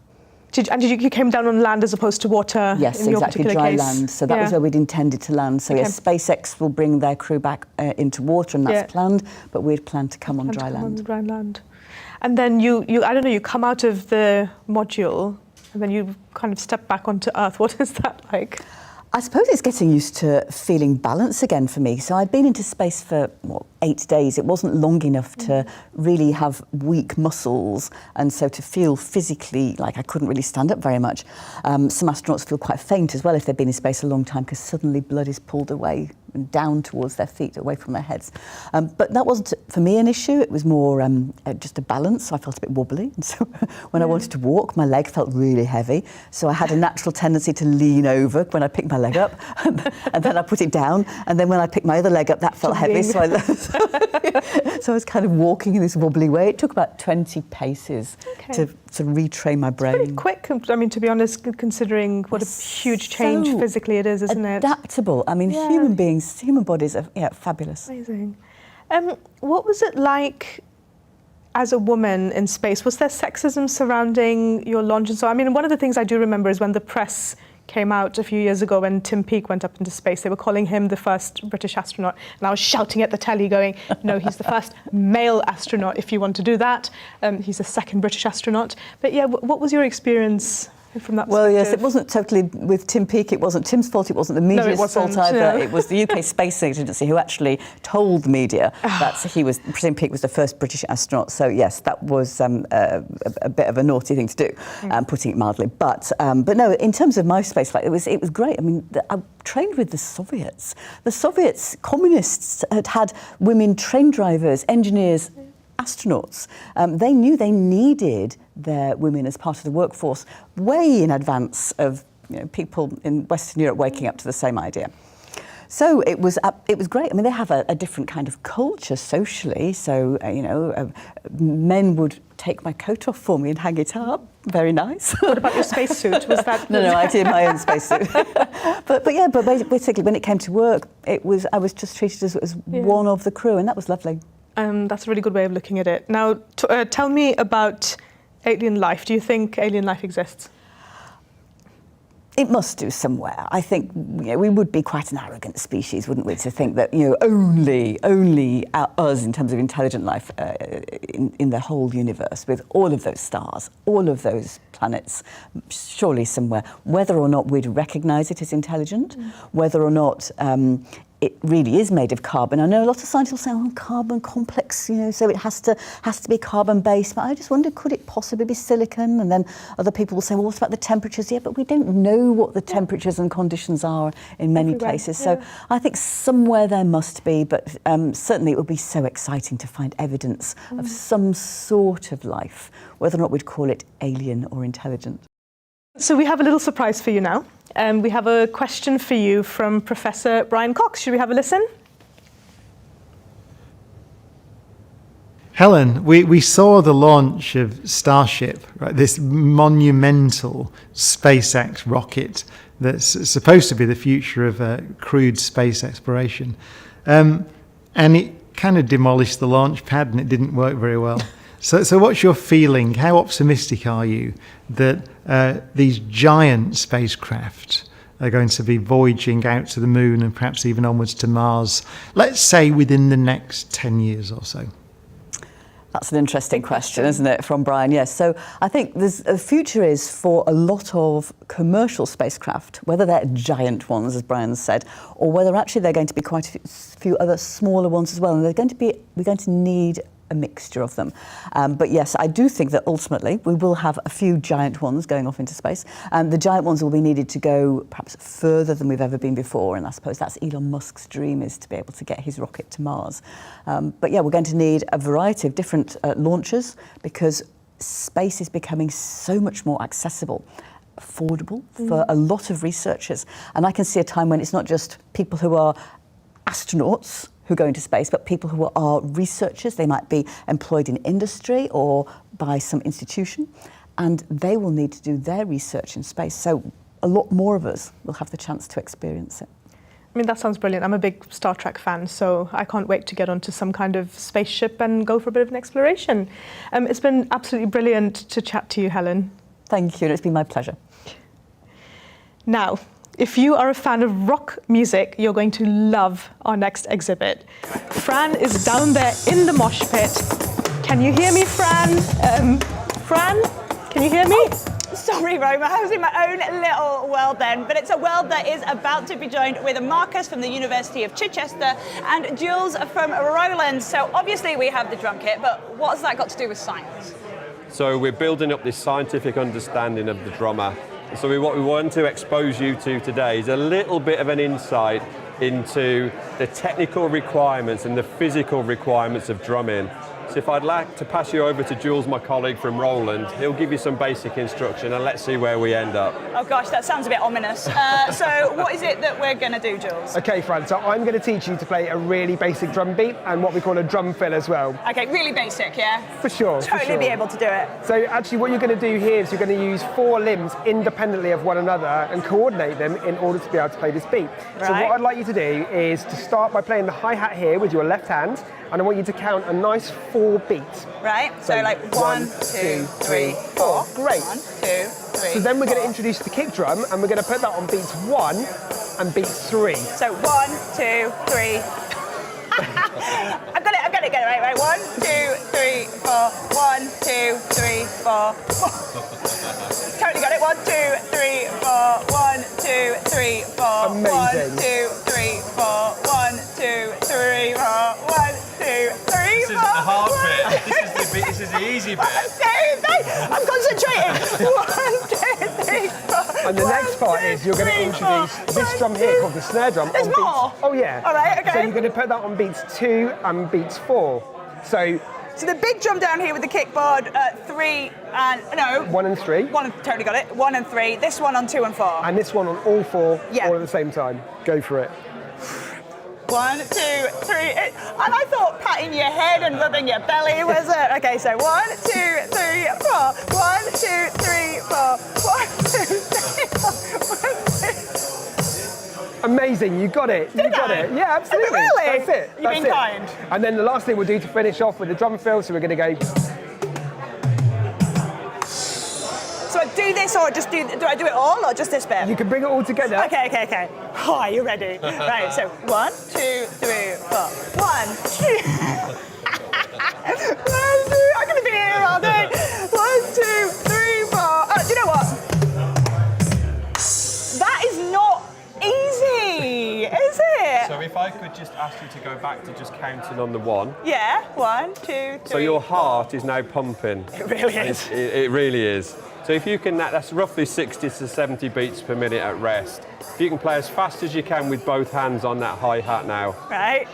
You came down on land as opposed to water? Yes, in your exactly, particular dry case? land. So that was where we'd intended to land. So SpaceX will bring their crew back into water, and that's planned. But we'd planned to come on dry land. And then you come out of the module, and then you kind of step back onto Earth. What is that like? I suppose it's getting used to feeling balance again for me. So I'd been into space for 8 days. It wasn't long enough to really have weak muscles, and so to feel physically like I couldn't really stand up very much. Some astronauts feel quite faint as well if they've been in space a long time, because suddenly blood is pulled away and down towards their feet, away from their heads. But that wasn't, for me, an issue. It was more just a balance. So I felt a bit wobbly. And so when I wanted to walk, my leg felt really heavy. So I had a natural tendency to lean over when I picked my leg up, and then I put it down. And then when I picked my other leg up, that felt heavy. So I was kind of walking in this wobbly way. It took about 20 paces to retrain my brain. It's pretty quick, I mean, to be honest, considering what a huge change physically it is, isn't it? Adaptable. I mean, human bodies are fabulous. Amazing. What was it like as a woman in space? Was there sexism surrounding your launch? And so, I mean, one of the things I do remember is when the press came out a few years ago when Tim Peake went up into space. They were calling him the first British astronaut, and I was shouting at the telly going, no, he's the first male astronaut if you want to do that. He's the second British astronaut. But yeah, what was your experience from that Well, yes, it perspective? wasn't totally with Tim Peake. It wasn't Tim's fault. It wasn't the media's wasn't, fault either. no. It was the UK Space Agency who actually told the media that Tim Peake was the first British astronaut. So yes, that was a bit of a naughty thing to do, putting it mildly. But no, in terms of my space flight, it was great. I mean, I trained with the Soviets. The Soviets, communists, had women train drivers, engineers, astronauts. They knew they needed their women as part of the workforce way in advance of people in Western Europe waking up to the same idea. So it was great. I mean, they have a different kind of culture socially. So, men would take my coat off for me and hang it up. Very nice. What about your spacesuit? Was that... No, I did my own spacesuit. but basically, when it came to work, I was just treated as one of the crew, and that was lovely. That's a really good way of looking at it. Now, tell me about alien life. Do you think alien life exists? It must do somewhere. I think we would be quite an arrogant species, wouldn't we, to think that only us in terms of intelligent life in the whole universe, with all of those stars, all of those planets, surely somewhere. Whether or not we'd recognise it as intelligent, whether or not it really is made of carbon. I know a lot of scientists will say, "Oh, carbon complex," so it has to be carbon-based. But I just wonder, could it possibly be silicon? And then other people will say, "Well, what about the temperatures?" Yeah, but we don't know what the temperatures and conditions are in many places. So I think somewhere there must be, but certainly it would be so exciting to find evidence of some sort of life, whether or not we'd call it alien or intelligent. So we have a little surprise for you now. We have a question for you from Professor Brian Cox. Should we have a listen? Helen, we saw the launch of Starship, right? This monumental SpaceX rocket that's supposed to be the future of crewed space exploration. And it kind of demolished the launch pad and it didn't work very well. So what's your feeling? How optimistic are you that these giant spacecraft are going to be voyaging out to the moon and perhaps even onwards to Mars, let's say within the next 10 years or so? That's an interesting question, isn't it, from Brian? Yes. So I think the future is for a lot of commercial spacecraft, whether they're giant ones, as Brian said, or whether actually they're going to be quite a few other smaller ones as well. And we're going to need a mixture of them. But yes, I do think that ultimately we will have a few giant ones going off into space. The giant ones will be needed to go perhaps further than we've ever been before. And I suppose that's Elon Musk's dream, is to be able to get his rocket to Mars. But yeah, we're going to need a variety of different launchers, because space is becoming so much more accessible, affordable for a lot of researchers. And I can see a time when it's not just people who are astronauts who go into space, but people who are researchers. They might be employed in industry or by some institution, and they will need to do their research in space. So a lot more of us will have the chance to experience it. I mean, that sounds brilliant. I'm a big Star Trek fan, so I can't wait to get onto some kind of spaceship and go for a bit of an exploration. It's been absolutely brilliant to chat to you, Helen. Thank you, it's been my pleasure. Now, if you are a fan of rock music, you're going to love our next exhibit. Fran is down there in the mosh pit. Can you hear me, Fran? Fran, can you hear me? Sorry, Roma, I was in my own little world then, but it's a world that is about to be joined with Marcus from the University of Chichester and Jules from Roland. So obviously we have the drum kit, but what has that got to do with science? So we're building up this scientific understanding of the drummer. So what we want to expose you to today is a little bit of an insight into the technical requirements and the physical requirements of drumming. So if I'd like to pass you over to Jules, my colleague from Roland, he'll give you some basic instruction and let's see where we end up. Oh gosh, that sounds a bit ominous. So what is it that we're going to do, Jules? Okay, Fran, so I'm going to teach you to play a really basic drum beat and what we call a drum fill as well. Okay, really basic, yeah? For sure. Totally be able to do it. So actually what you're going to do here is you're going to use 4 limbs independently of one another and coordinate them in order to be able to play this beat. Right. So what I'd like you to do is to start by playing the hi-hat here with your left hand, and I want you to count a nice 4 beats. Right, so like 1, 2, 3, 4. Great. 1, 2, 3. So then we're going to introduce the kick drum, and we're going to put that on beats 1 and beat 3. So 1, 2, 3. I've got it, right? 1, 2, 3, 4. 1, 2, 3, 4. totally got it. 1, 2, 3, 4. 1, 2, 3, 4. Amazing. 1, 2, 3, 4. 1, 2, 3, 4. 1, 2, 3, 4. This is the hard bit. This is the easy bit. I'm concentrating. 1, 2, 3, 4. And the next part is you're going to introduce this drum here called the snare drum. There's on more? beats. Oh yeah. All right, okay. So you're going to put that on beats 2 and beats 4. So the big drum down here with the kickboard, 3 and, no. 1 and 3. Totally got it. 1 and 3. This one on 2 and 4. And this one on all 4, Yeah. all at the same time. Go for it. 1, 2, 3. And I thought patting your head and rubbing your belly was it. Okay, so 1, 2, 3, 4. 1, 2, 3, 4. 1, 2, 3, 4. 1, 2. Amazing, you got it. You got it. Yeah, absolutely. Really? That's it. You've That's been it. kind. And then the last thing we'll do to finish off with the drum fill, so we're going to go. So I do this or just do I do it all or just this bit? You can bring it all together. Okay. Oh, are you ready? Right, so 1, 2, 3, 4. 1, 2. 1, 2. I'm going to be here all day. 1, 2, 3, 4. Do you know what? That is not easy, is it? So if I could just ask you to go back to just counting on the 1. Yeah, 1, 2, 3. So your heart is now pumping. It really is. It really is. So if you can, that's roughly 60 to 70 beats per minute at rest. If you can play as fast as you can with both hands on that hi-hat now. Right.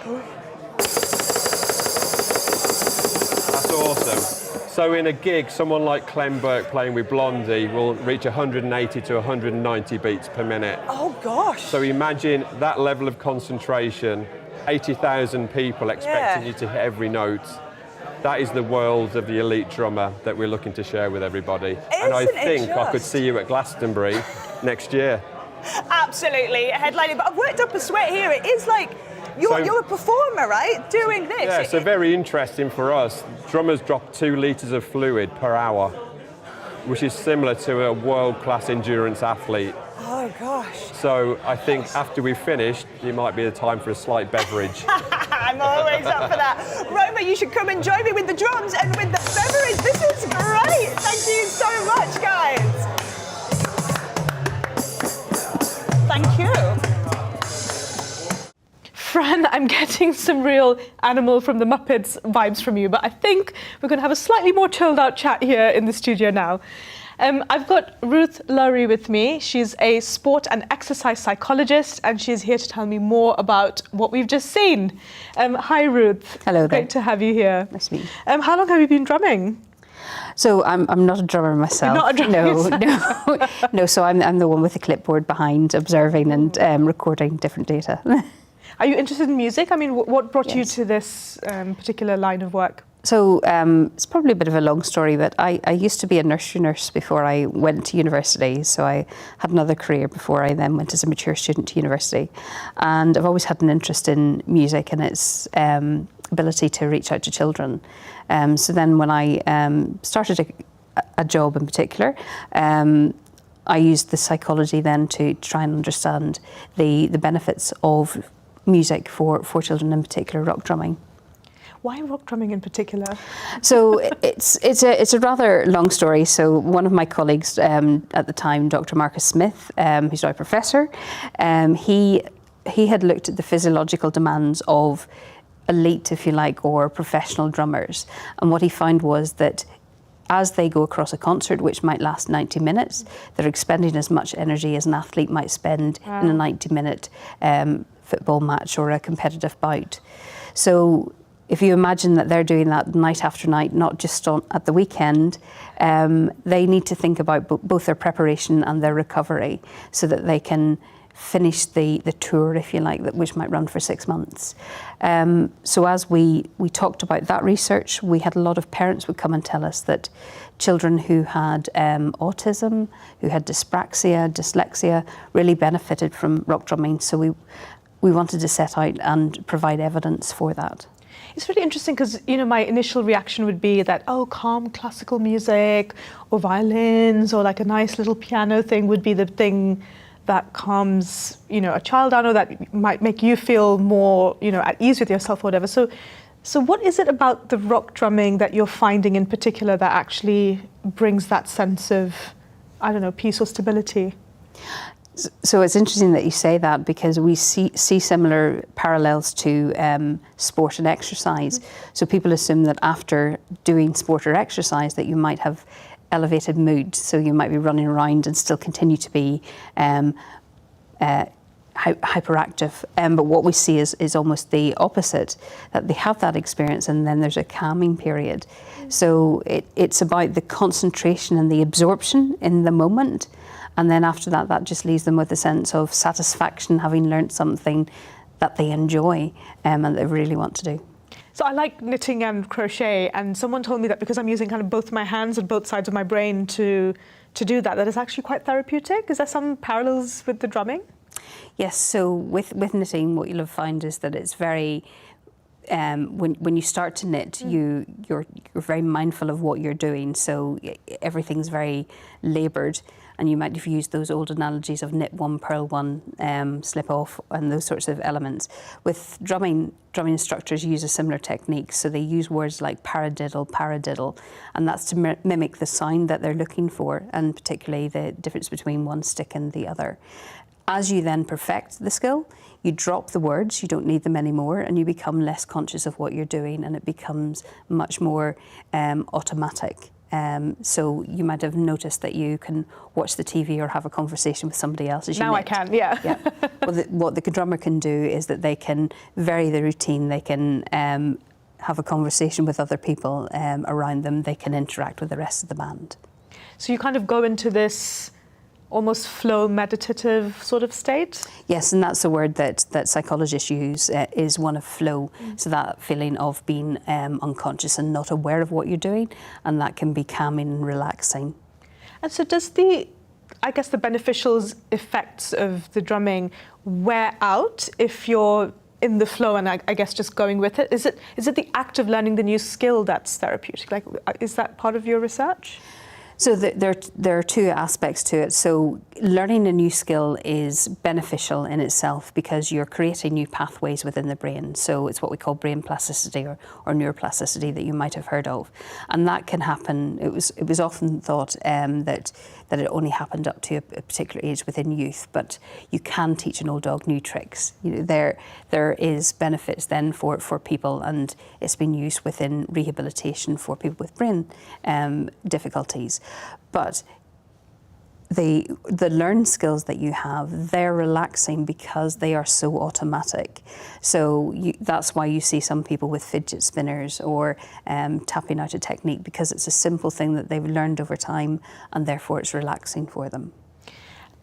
That's awesome. So in a gig, someone like Clem Burke playing with Blondie will reach 180 to 190 beats per minute. Oh gosh. So imagine that level of concentration, 80,000 people expecting you to hit every note. That is the world of the elite drummer that we're looking to share with everybody. And I think I could see you at Glastonbury next year. Absolutely, headlining. But I've worked up a sweat here. It is like you're a performer, right? Doing this. Yeah, so very interesting for us. Drummers drop 2 litres of fluid per hour, which is similar to a world-class endurance athlete. Oh gosh. So I think after we've finished, it might be the time for a slight beverage. I'm always up for that. Roma, you should come and join me with the drums and with the beverage. This is great. Thank you so much, guys. Thank you. Fran, I'm getting some real Animal from the Muppets vibes from you, but I think we're going to have a slightly more chilled out chat here in the studio now. I've got Ruth Lurie with me. She's a sport and exercise psychologist, and she's here to tell me more about what we've just seen. Hi, Ruth. Hello there. Great to have you here. Nice to meet you. How long have you been drumming? So I'm not a drummer myself. You're not a drummer yourself. No. So I'm the one with the clipboard behind, observing and recording different data. Are you interested in music? I mean, what brought you to this particular line of work? So it's probably a bit of a long story, but I used to be a nursery nurse before I went to university. So I had another career before I then went as a mature student to university. And I've always had an interest in music and its ability to reach out to children. So then when I started a job in particular, I used the psychology then to try and understand the benefits of music for children, in particular rock drumming. Why rock drumming in particular? So it's a rather long story. So one of my colleagues at the time, Dr. Marcus Smith, who's now a professor, he had looked at the physiological demands of elite, if you like, or professional drummers. And what he found was that as they go across a concert, which might last 90 minutes, they're expending as much energy as an athlete might spend in a 90-minute football match or a competitive bout. So if you imagine that they're doing that night after night, not just at the weekend, they need to think about both their preparation and their recovery so that they can finish the tour, if you like, which might run for 6 months. So as we talked about that research, we had a lot of parents would come and tell us that children who had autism, who had dyspraxia, dyslexia, really benefited from rock drumming. So we wanted to set out and provide evidence for that. It's really interesting because, my initial reaction would be that, calm classical music or violins or like a nice little piano thing would be the thing that calms, a child down or that might make you feel more, at ease with yourself or whatever. So what is it about the rock drumming that you're finding in particular that actually brings that sense of I don't know, peace or stability? So it's interesting that you say that, because we see similar parallels to sport and exercise. So people assume that after doing sport or exercise that you might have elevated mood, so you might be running around and still continue to be hyperactive. But what we see is almost the opposite, that they have that experience and then there's a calming period. So it's about the concentration and the absorption in the moment. And then after that, that just leaves them with a sense of satisfaction, having learnt something that they enjoy and they really want to do. So I like knitting and crochet, and someone told me that because I'm using kind of both my hands and both sides of my brain to do that it's actually quite therapeutic. Is there some parallels with the drumming? Yes, so with knitting, what you'll find is that it's very, when you start to knit, you're very mindful of what you're doing, so everything's very laboured. And you might have used those old analogies of knit one, purl one, slip off, and those sorts of elements. With drumming instructors use a similar technique. So they use words like paradiddle, and that's to mimic the sound that they're looking for, and particularly the difference between one stick and the other. As you then perfect the skill, you drop the words, you don't need them anymore, and you become less conscious of what you're doing, and it becomes much more automatic. So you might have noticed that you can watch the TV or have a conversation with somebody else as you knit. I can, yeah. Well, what the drummer can do is that they can vary the routine. They can have a conversation with other people around them. They can interact with the rest of the band. So you kind of go into this almost flow meditative sort of state? Yes, and that's the word that psychologists use, is one of flow. So that feeling of being unconscious and not aware of what you're doing, and that can be calming and relaxing. And so does the beneficial effects of the drumming wear out if you're in the flow and I guess just going with it? Is it the act of learning the new skill that's therapeutic? Like, is that part of your research? So there are two aspects to it. So learning a new skill is beneficial in itself because you're creating new pathways within the brain. So it's what we call brain plasticity or neuroplasticity that you might have heard of. And that can happen. It was often thought that it only happened up to a particular age within youth, but you can teach an old dog new tricks. You know, there is benefits then for people, and it's been used within rehabilitation for people with brain difficulties. But the learned skills that you have, they're relaxing because they are so automatic. So that's why you see some people with fidget spinners or tapping out a technique, because it's a simple thing that they've learned over time, and therefore it's relaxing for them.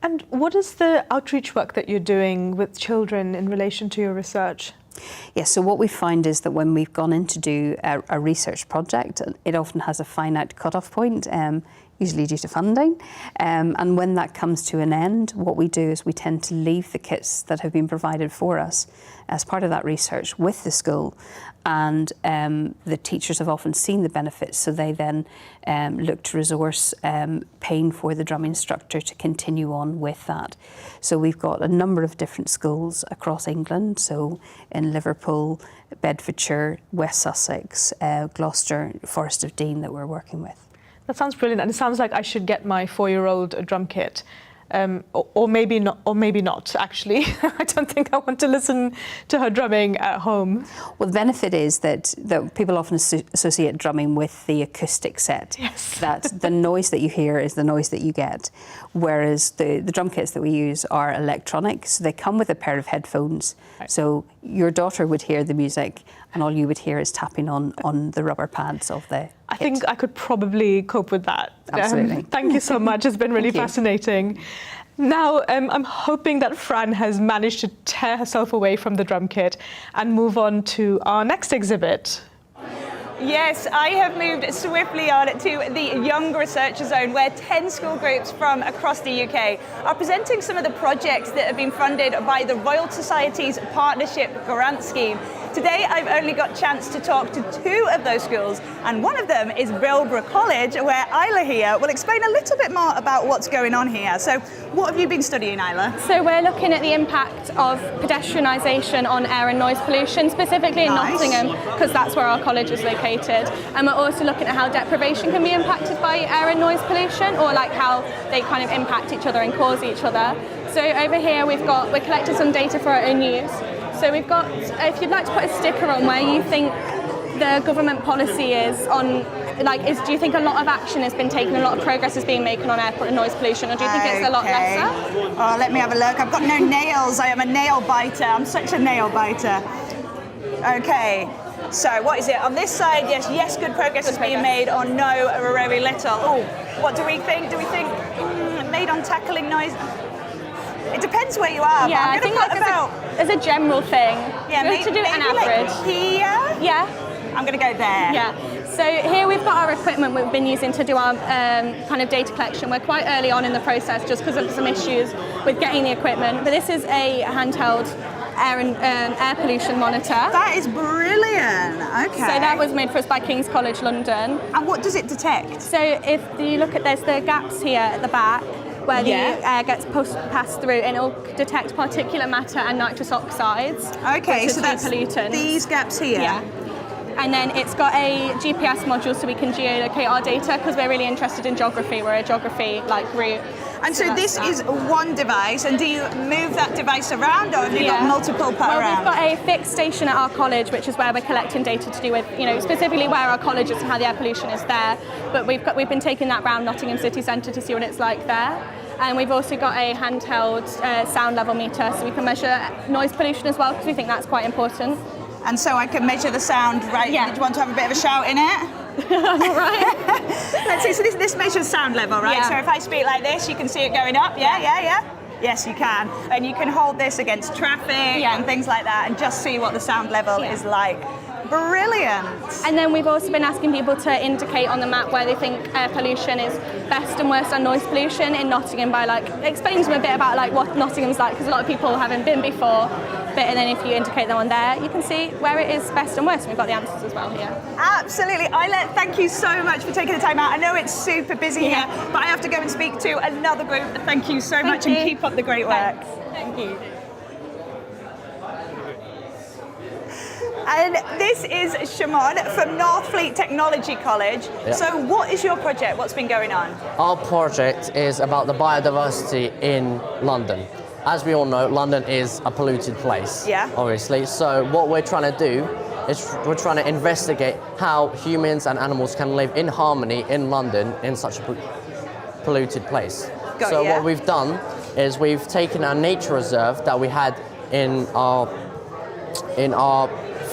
And what is the outreach work that you're doing with children in relation to your research? Yes, so what we find is that when we've gone in to do a research project, it often has a finite cut-off point, usually due to funding. And when that comes to an end, what we do is we tend to leave the kits that have been provided for us as part of that research with the school. And the teachers have often seen the benefits, so they then look to resource paying for the drum instructor to continue on with that. So we've got a number of different schools across England, so in Liverpool, Bedfordshire, West Sussex, Gloucester, Forest of Dean that we're working with. That sounds brilliant, and it sounds like I should get my 4-year-old a drum kit. Or maybe not, actually. I don't think I want to listen to her drumming at home. Well, the benefit is that people often associate drumming with the acoustic set. Yes. That the noise that you hear is the noise that you get, whereas the drum kits that we use are electronic, so they come with a pair of headphones. Right. So your daughter would hear the music, and all you would hear is tapping on the rubber pads of the I think I could probably cope with that. Absolutely. Thank you so much. It's been really fascinating. Now, I'm hoping that Fran has managed to tear herself away from the drum kit and move on to our next exhibit. Yes, I have moved swiftly on to the Young Researcher Zone, where 10 school groups from across the UK are presenting some of the projects that have been funded by the Royal Society's Partnership Grant Scheme. Today I've only got a chance to talk to 2 of those schools, and one of them is Bilborough College, where Isla here will explain a little bit more about what's going on here. So what have you been studying, Isla? So we're looking at the impact of pedestrianisation on air and noise pollution, specifically in Nottingham, because that's where our college is located. And we're also looking at how deprivation can be impacted by air and noise pollution, or like how they kind of impact each other and cause each other. So over here we're collecting some data for our own use. So we've got, if you'd like to put a sticker on where you think the government policy is on, do you think a lot of action has been taken, a lot of progress is being made on air and noise pollution, or do you think it's a lot lesser? Oh, let me have a look. I've got no nails. I am a nail biter. I'm such a nail biter. Okay. So what is it? On this side, yes, good progress is being made, or no, or very little. Oh, what do we think? Do we think made on tackling noise? It depends where you are. Yeah, I think as a general thing. Yeah, maybe to do an average. Like here? Yeah. I'm going to go there. Yeah. So here we've got our equipment we've been using to do our kind of data collection. We're quite early on in the process just because of some issues with getting the equipment. But this is a handheld air pollution monitor. That is brilliant. Okay. So that was made for us by King's College London. And what does it detect? So if you look at, there's the gaps here at the back where the air gets passed through, and it'll detect particulate matter and nitrous oxides. Okay, so that's pollutants. These gaps here. Yeah. And then it's got a GPS module so we can geolocate our data, because we're really interested in geography. We're a geography group. And so this is one device, and do you move that device around, or have you got multiple put around? We've got a fixed station at our college, which is where we're collecting data to do with, specifically where our college is and how the air pollution is there. But we've been taking that round Nottingham City Centre to see what it's like there. And we've also got a handheld sound level meter, so we can measure noise pollution as well, because we think that's quite important. And so I can measure the sound, right? Yeah. Do you want to have a bit of a shout in it? All right. Let's see, so this measures sound level, right? Yeah. So if I speak like this, you can see it going up, yeah? Yes, you can. And you can hold this against traffic and things like that, and just see what the sound level is like. Brilliant. And then we've also been asking people to indicate on the map where they think air pollution is best and worst on noise pollution in Nottingham by explaining to them a bit about what Nottingham's like, because a lot of people haven't been before. And then if you indicate them on there, you can see where it is best and worst. And we've got the answers as well here. Absolutely. Isla, thank you so much for taking the time out. I know it's super busy here, but I have to go and speak to another group. Thank you so much, and keep up the great work. Thank you. And this is Sharman from Northfleet Technology College. Yeah. So what is your project? What's been going on? Our project is about the biodiversity in London. As we all know, London is a polluted place, obviously. So what we're trying to do is we're trying to investigate how humans and animals can live in harmony in London in such a polluted place. What we've done is we've taken a nature reserve that we had in our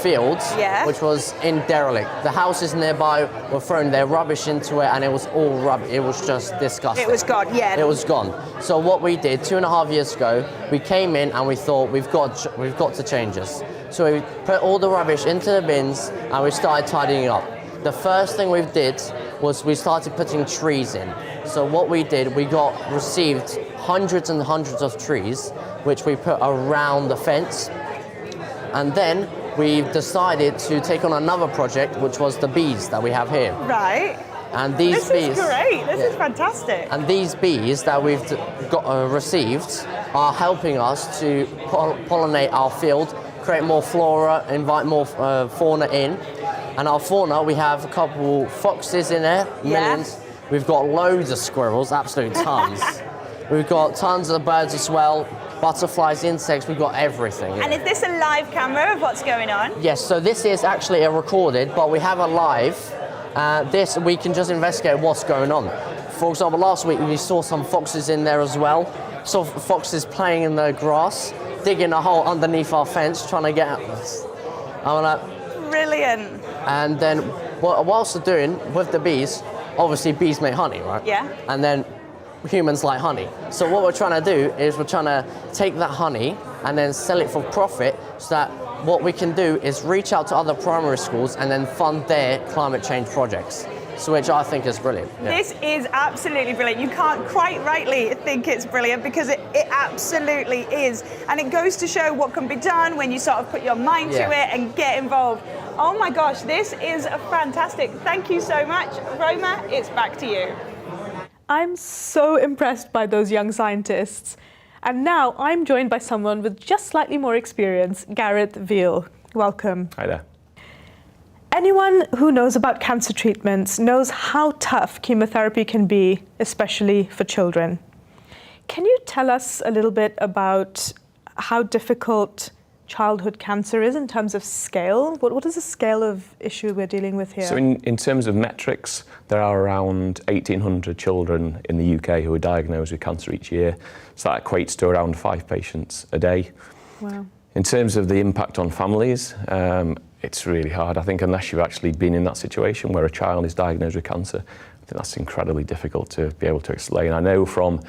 fields, which was in derelict. The houses nearby were throwing their rubbish into it, and it was all rubbish. It was just disgusting. It was gone, It was gone. So what we did 2.5 years ago, we came in and we thought we've got to change this. So we put all the rubbish into the bins and we started tidying up. The first thing we did was we started putting trees in. So what we did, we received hundreds and hundreds of trees, which we put around the fence, and then we decided to take on another project, which was the bees that we have here. Right. And these bees. This is great. This is fantastic. And these bees that we've received are helping us to pollinate our field, create more flora, invite more fauna in. And our fauna, we have a couple foxes in there, millions. We've got loads of squirrels, absolute tons. We've got tons of birds as well. Butterflies, insects, we've got everything. And is this a live camera of what's going on? Yes, so this is actually a recorded, but we have a live. This, we can just investigate what's going on. For example, last week we saw some foxes in there as well. Saw foxes playing in the grass, digging a hole underneath our fence, trying to get out. Brilliant. And then, whilst they're doing, with the bees, obviously bees make honey, right? Yeah. And then humans like honey. So what we're trying to do is we're trying to take that honey and then sell it for profit, so that what we can do is reach out to other primary schools and then fund their climate change projects. So which I think is brilliant. Yeah. This is absolutely brilliant. You can't quite rightly think it's brilliant because it absolutely is. And it goes to show what can be done when you sort of put your mind to it and get involved. Oh my gosh, this is fantastic. Thank you so much. Roma, it's back to you. I'm so impressed by those young scientists. And now I'm joined by someone with just slightly more experience, Gareth Veal. Welcome. Hi there. Anyone who knows about cancer treatments knows how tough chemotherapy can be, especially for children. Can you tell us a little bit about how difficult childhood cancer is in terms of scale? What is the scale of issue we're dealing with here? So in terms of metrics, there are around 1,800 children in the UK who are diagnosed with cancer each year. So that equates to around 5 patients a day. Wow. In terms of the impact on families, it's really hard. I think unless you've actually been in that situation where a child is diagnosed with cancer, I think that's incredibly difficult to be able to explain. I know from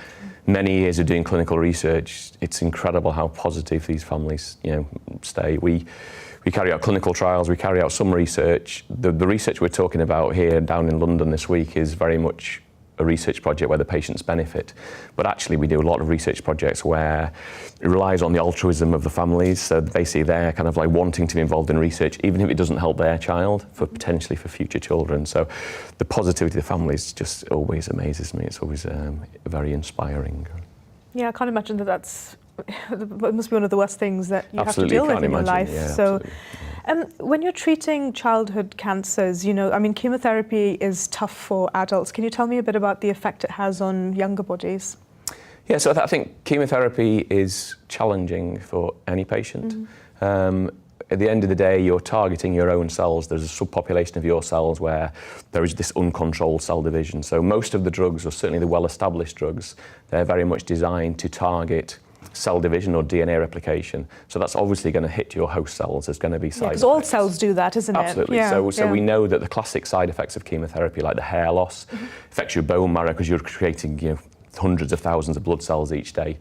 many years of doing clinical research, it's incredible how positive these families, stay. We carry out clinical trials, we carry out some research. The research we're talking about here down in London this week is very much a research project where the patients benefit. But actually we do a lot of research projects where it relies on the altruism of the families. So basically they're kind of like wanting to be involved in research, even if it doesn't help their child, potentially for future children. So the positivity of the families just always amazes me. It's always very inspiring. Yeah, I can't imagine that's it must be one of the worst things that you Absolutely have to deal with in your imagine. life. Yeah, so, when you're treating childhood cancers, chemotherapy is tough for adults. Can you tell me a bit about the effect it has on younger bodies? Yeah, so I think chemotherapy is challenging for any patient. At the end of the day, you're targeting your own cells. There's a subpopulation of your cells where there is this uncontrolled cell division. So most of the drugs, or certainly the well-established drugs, they're very much designed to target cell division or DNA replication. So that's obviously going to hit your host cells. There's going to be side effects. Because all cells do that, isn't it? Absolutely. So we know that the classic side effects of chemotherapy, like the hair loss, affects your bone marrow because you're creating hundreds of thousands of blood cells each day.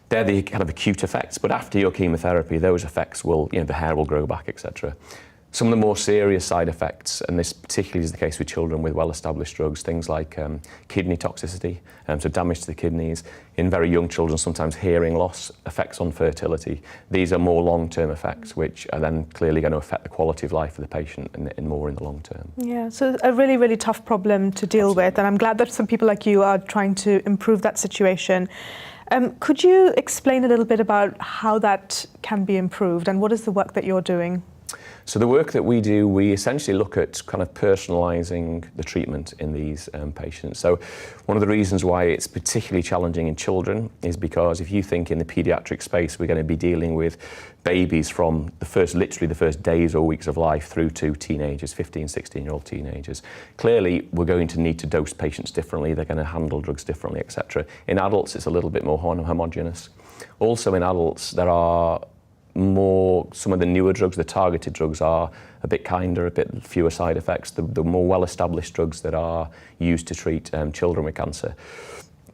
They're the kind of acute effects, but after your chemotherapy, those effects will, the hair will grow back, etc. Some of the more serious side effects, and this particularly is the case with children with well-established drugs, things like kidney toxicity, so damage to the kidneys. In very young children, sometimes hearing loss, effects on fertility. These are more long-term effects, which are then clearly going to affect the quality of life for the patient in more in the long term. Yeah, so a really, really tough problem to deal with, and I'm glad that some people like you are trying to improve that situation. Could you explain a little bit about how that can be improved, and what is the work that you're doing? So the work that we do, we essentially look at kind of personalising the treatment in these patients. So one of the reasons why it's particularly challenging in children is because if you think in the paediatric space, we're going to be dealing with babies from literally the first days or weeks of life through to teenagers, 15, 16-year-old teenagers. Clearly, we're going to need to dose patients differently. They're going to handle drugs differently, etc. In adults, it's a little bit more homogeneous. Also in adults, there are some of the newer drugs, the targeted drugs, are a bit kinder, a bit fewer side effects. The more well-established drugs that are used to treat children with cancer,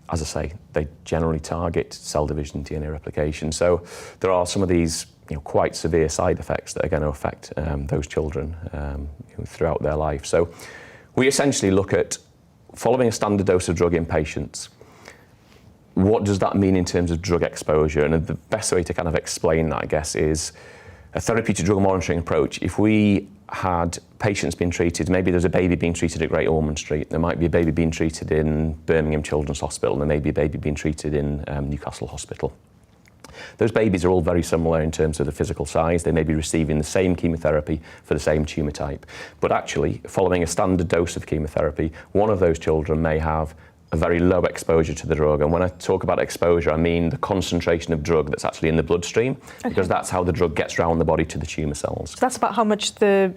as I say, they generally target cell division, DNA replication. So there are some of these quite severe side effects that are going to affect those children throughout their life. So we essentially look at following a standard dose of drug in patients. What does that mean in terms of drug exposure? And the best way to kind of explain that, I guess, is a therapeutic drug monitoring approach. If we had patients being treated, maybe there's a baby being treated at Great Ormond Street, there might be a baby being treated in Birmingham Children's Hospital, and there may be a baby being treated in Newcastle Hospital. Those babies are all very similar in terms of the physical size. They may be receiving the same chemotherapy for the same tumour type. But actually, following a standard dose of chemotherapy, one of those children may have a very low exposure to the drug. And when I talk about exposure, I mean the concentration of drug that's actually in the bloodstream, because that's how the drug gets around the body to the tumour cells. So that's about how much the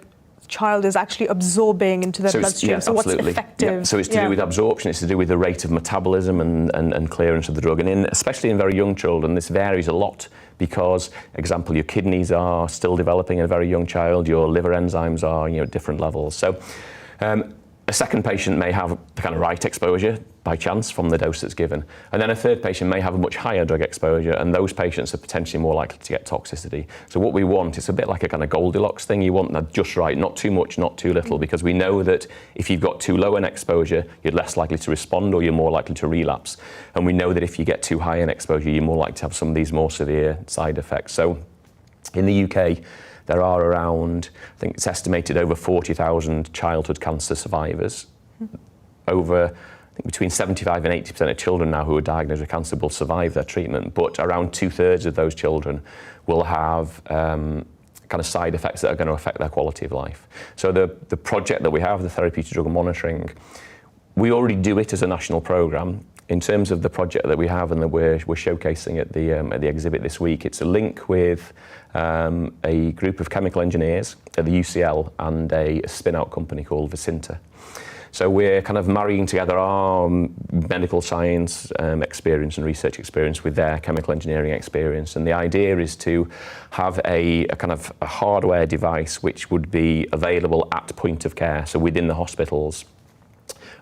child is actually absorbing into their bloodstream. Yes, so absolutely. What's effective? Yep. So it's to do with absorption, it's to do with the rate of metabolism and clearance of the drug. And especially in very young children, this varies a lot because, example, your kidneys are still developing in a very young child, your liver enzymes are at different levels. So A second patient may have the kind of right exposure by chance from the dose that's given. And then a third patient may have a much higher drug exposure, and those patients are potentially more likely to get toxicity. So what we want is a bit like a kind of Goldilocks thing. You want that just right, not too much, not too little, because we know that if you've got too low an exposure, you're less likely to respond or you're more likely to relapse. And we know that if you get too high an exposure, you're more likely to have some of these more severe side effects. So in the UK, there are around, I think it's estimated over 40,000 childhood cancer survivors. Over, I think between 75 and 80% of children now who are diagnosed with cancer will survive their treatment, but around 2/3 of those children will have kind of side effects that are going to affect their quality of life. So the project that we have, the therapeutic drug monitoring, we already do it as a national programme. In terms of the project that we have and that we're showcasing at the exhibit this week, it's a link with a group of chemical engineers at the UCL and a spin-out company called Vicinta. So we're kind of marrying together our medical science experience and research experience with their chemical engineering experience. And the idea is to have a kind of a hardware device which would be available at point of care, so within the hospitals.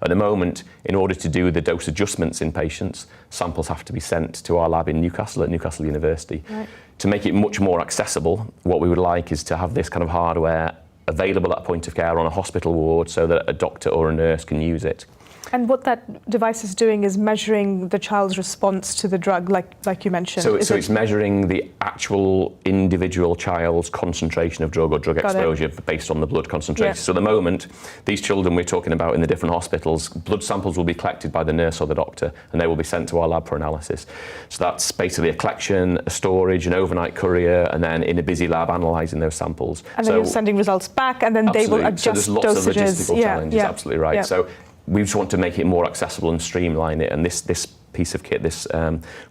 At the moment, in order to do the dose adjustments in patients, samples have to be sent to our lab in Newcastle, at Newcastle University. Right. To make it much more accessible, what we would like is to have this kind of hardware available at point of care on a hospital ward so that a doctor or a nurse can use it. And what that device is doing is measuring the child's response to the drug, like you mentioned. So it's measuring the actual individual child's concentration of drug or drug exposure based on the blood concentration. Yeah. So at the moment, these children we're talking about in the different hospitals, blood samples will be collected by the nurse or the doctor, and they will be sent to our lab for analysis. So that's basically a collection, a storage, an overnight courier, and then in a busy lab analysing those samples. And then you're sending results back, and then they will adjust so there's lots dosages. of logistical challenges, absolutely right. Yeah. So we just want to make it more accessible and streamline it, and this piece of kit, this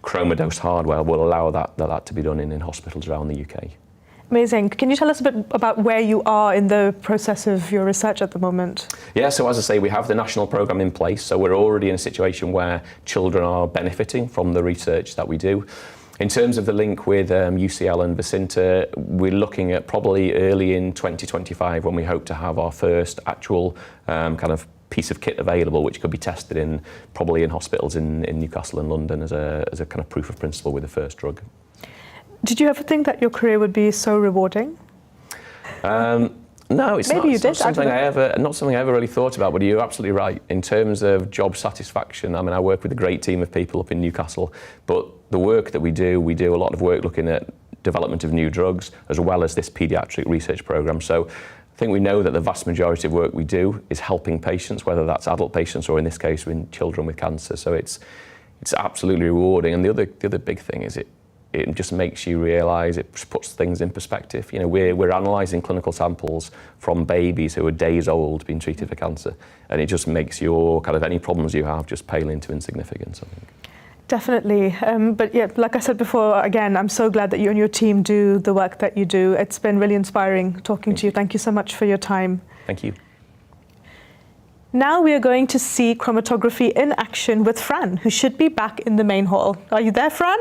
ChromaDose hardware, will allow that to be done in hospitals around the UK. Amazing. Can you tell us a bit about where you are in the process of your research at the moment? Yeah, so as I say, we have the national programme in place, so we're already in a situation where children are benefiting from the research that we do. In terms of the link with UCL and Vicinta, we're looking at probably early in 2025 when we hope to have our first actual kind of piece of kit available, which could be tested probably in hospitals in Newcastle and London as a kind of proof of principle with the first drug. Did you ever think that your career would be so rewarding? No, it's Maybe not something I ever really thought about, but you're absolutely right. In terms of job satisfaction, I mean, I work with a great team of people up in Newcastle, but the work that we do a lot of work looking at development of new drugs, as well as this paediatric research programme. So I think we know that the vast majority of work we do is helping patients, whether that's adult patients or in this case in children with cancer. So it's absolutely rewarding. And the other big thing is it just makes you realise, it puts things in perspective. You know, we're analysing clinical samples from babies who are days old being treated for cancer, and it just makes your kind of any problems you have just pale into insignificance, I think. Definitely. But yeah, like I said before, again, I'm so glad that you and your team do the work that you do. It's been really inspiring talking to you. Thank you so much for your time. Thank you. Now we are going to see chromatography in action with Fran, who should be back in the main hall. Are you there, Fran?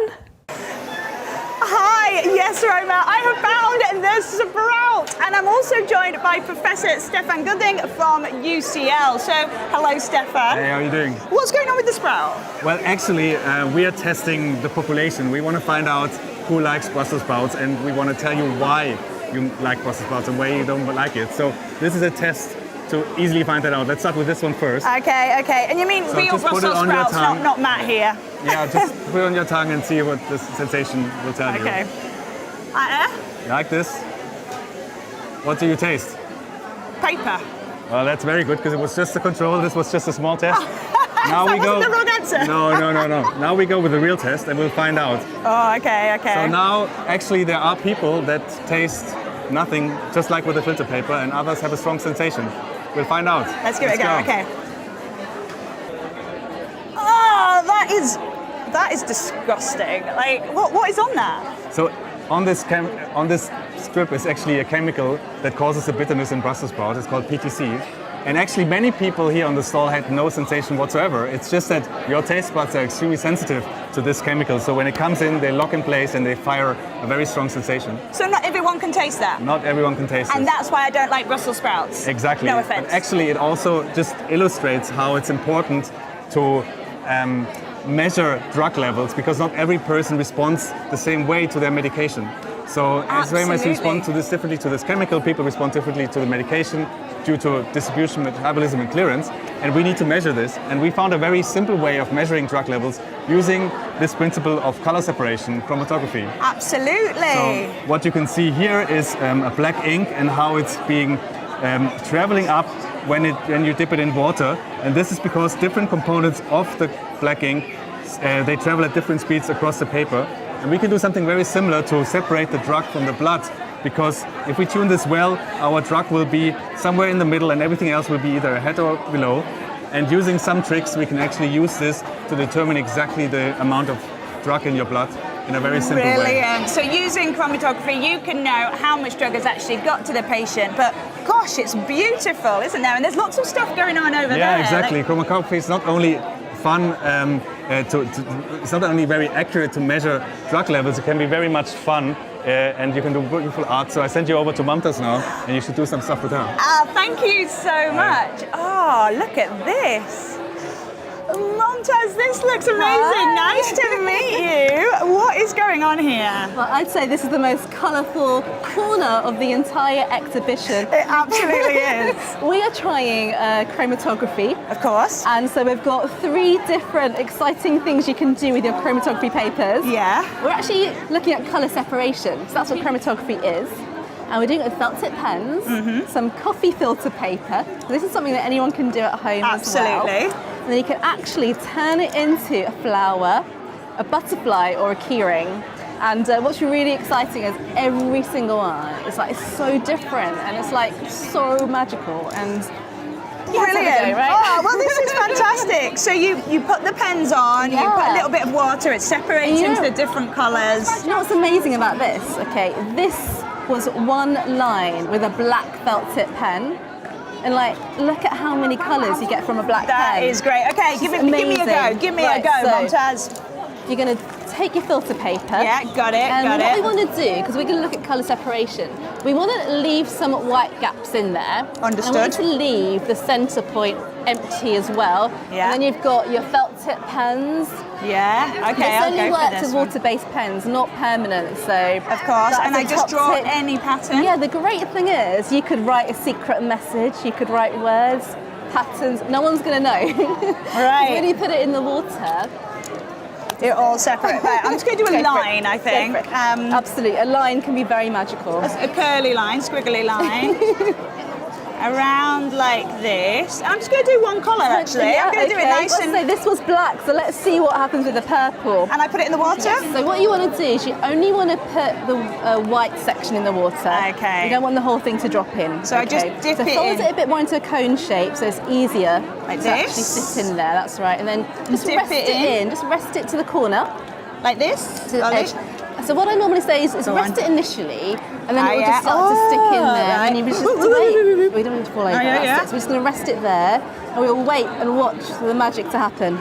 Hi, yes, Roma, I have found the sprout, and I'm also joined by Professor Stefan Gooding from UCL. So, hello, Stefan. Hey, how are you doing? What's going on with the sprout? Well, actually, we are testing the population. We want to find out who likes Brussels sprouts, and we want to tell you why you like Brussels sprouts and why you don't like it. So, this is a test to easily find that out. Let's start with this one first. Okay. And you mean real Brussels sprouts, not Matt here? Yeah, just put it on your tongue and see what the sensation will tell you. Okay. You like this? What do you taste? Paper. Well, that's very good, because it was just a control. This was just a small test. Now so we go. Wasn't the wrong answer? No. Now we go with the real test, and we'll find out. Oh, okay. So now, actually, there are people that taste nothing, just like with the filter paper, and others have a strong sensation. We'll find out. Let's give it a go. Okay. Oh, that is disgusting. Like, what is on that? So on this strip is actually a chemical that causes a bitterness in Brussels sprouts. It's called PTC. And actually many people here on the stall had no sensation whatsoever. It's just that your taste buds are extremely sensitive to this chemical. So when it comes in, they lock in place and they fire a very strong sensation. So not everyone can taste that? Not everyone can taste it. And that's why I don't like Brussels sprouts? Exactly. No offense. But actually, it also just illustrates how it's important to measure drug levels, because not every person responds the same way to their medication. So it's very much respond to this differently to this chemical. People respond differently to the medication due to distribution, metabolism, and clearance. And we need to measure this. And we found a very simple way of measuring drug levels using this principle of color separation, chromatography. Absolutely. So what you can see here is a black ink and how it's being traveling up when you dip it in water. And this is because different components of the black ink, they travel at different speeds across the paper. And we can do something very similar to separate the drug from the blood, because if we tune this well, our drug will be somewhere in the middle and everything else will be either ahead or below. And using some tricks, we can actually use this to determine exactly the amount of drug in your blood in a very simple way. Brilliant. So using chromatography, you can know how much drug has actually got to the patient, but gosh, it's beautiful, isn't there? And there's lots of stuff going on over there. Yeah, exactly. Chromatography is not only fun, it's not only very accurate to measure drug levels, it can be very much fun, and you can do beautiful art. So I send you over to Mumtaz now, and you should do some stuff with her. Thank you so much. Oh, look at this. Mumtaz, this looks amazing. Hi. Nice to meet you. What is going on here? Well, I'd say this is the most colourful corner of the entire exhibition. It absolutely is. We are trying chromatography. Of course. And so we've got 3 different exciting things you can do with your chromatography papers. Yeah. We're actually looking at colour separation. So that's what chromatography is. And we're doing it with felt tip pens, some coffee filter paper. This is something that anyone can do at home as well. Absolutely. And then you can actually turn it into a flower, a butterfly, or a keyring. And what's really exciting is every single one is like, it's so different and it's like so magical. And brilliant. Right? Oh, well, this is fantastic. So you put the pens on, you put a little bit of water, it separates into the different colours. You know what's amazing about this? Okay, this was one line with a black felt tip pen. And like, look at how many colours you get from a black pen. That is great. Okay, give me a go. Give me a go, Mumtaz. You're going to take your filter paper. Yeah, got it, and what we want to do, because we're going to look at colour separation, we want to leave some white gaps in there. Understood. And we want to leave the centre point empty as well. Yeah. And then you've got your felt tip pens. Yeah, okay, This I'll only go for works this with water-based pens, not permanent, so... Of course, and I just draw any pattern? Yeah, the great thing is you could write a secret message, you could write words, patterns, no one's going to know. Right. When you put it in the water... It all separate. Right, I'm just going to do a line, I think. Absolutely, a line can be very magical. A curly line, squiggly line. Around like this. I'm just going to do one colour actually. I'm going to do it nice and... So this was black, so let's see what happens with the purple. And I put it in the water? So what you want to do is you only want to put the white section in the water. Okay. You don't want the whole thing to drop in. So I just dip so it fold in. it a bit more into a cone shape so it's easier like to this? actually sit in there. That's right. And then just dip rest it it in. Just rest it to the corner. Like this? To the edge. So what I normally say is rest it initially, and then it will just start to stick in there. Right. And you just wait. We don't need to fall over. Yeah. So we're just going to rest it there, and we'll wait and watch for the magic to happen.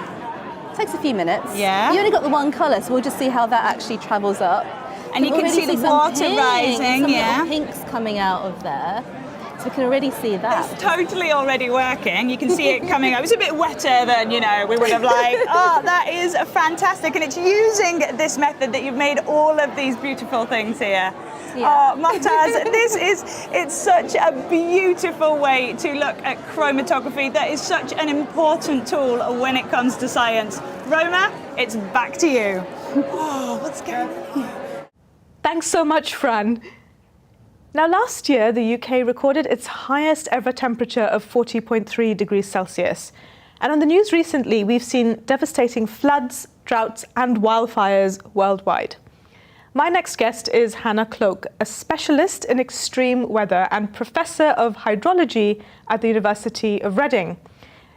It takes a few minutes. Yeah. You only got the one colour, so we'll just see how that actually travels up. And you can see the water rising, some yeah. little pinks coming out of there. So we can already see that. It's totally already working. You can see it coming up. It's a bit wetter than, we would have liked. Oh, that is fantastic. And it's using this method that you've made all of these beautiful things here. Yeah. Oh, Mumtaz, it's such a beautiful way to look at chromatography. That is such an important tool when it comes to science. Roma, it's back to you. Oh, what's going on? Thanks so much, Fran. Now, last year, the UK recorded its highest ever temperature of 40.3 degrees Celsius. And on the news recently, we've seen devastating floods, droughts, and wildfires worldwide. My next guest is Hannah Cloke, a specialist in extreme weather and professor of hydrology at the University of Reading.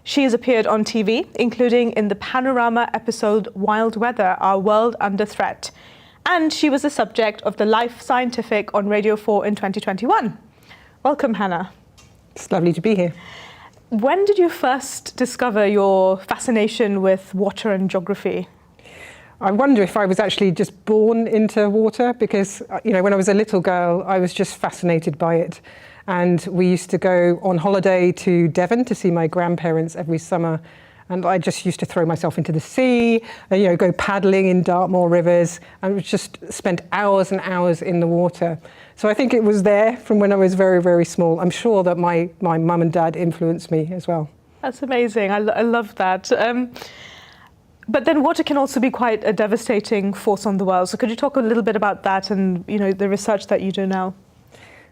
She has appeared on TV, including in the Panorama episode Wild Weather, Our World Under Threat. And she was the subject of the Life Scientific on Radio 4 in 2021. Welcome, Hannah. It's lovely to be here. When did you first discover your fascination with water and geography? I wonder if I was actually just born into water because, when I was a little girl, I was just fascinated by it. And we used to go on holiday to Devon to see my grandparents every summer. And I just used to throw myself into the sea, go paddling in Dartmoor rivers, and just spent hours and hours in the water. So I think it was there from when I was very, very small. I'm sure that my mum and dad influenced me as well. That's amazing. I love that. But then water can also be quite a devastating force on the world. So could you talk a little bit about that and the research that you do now?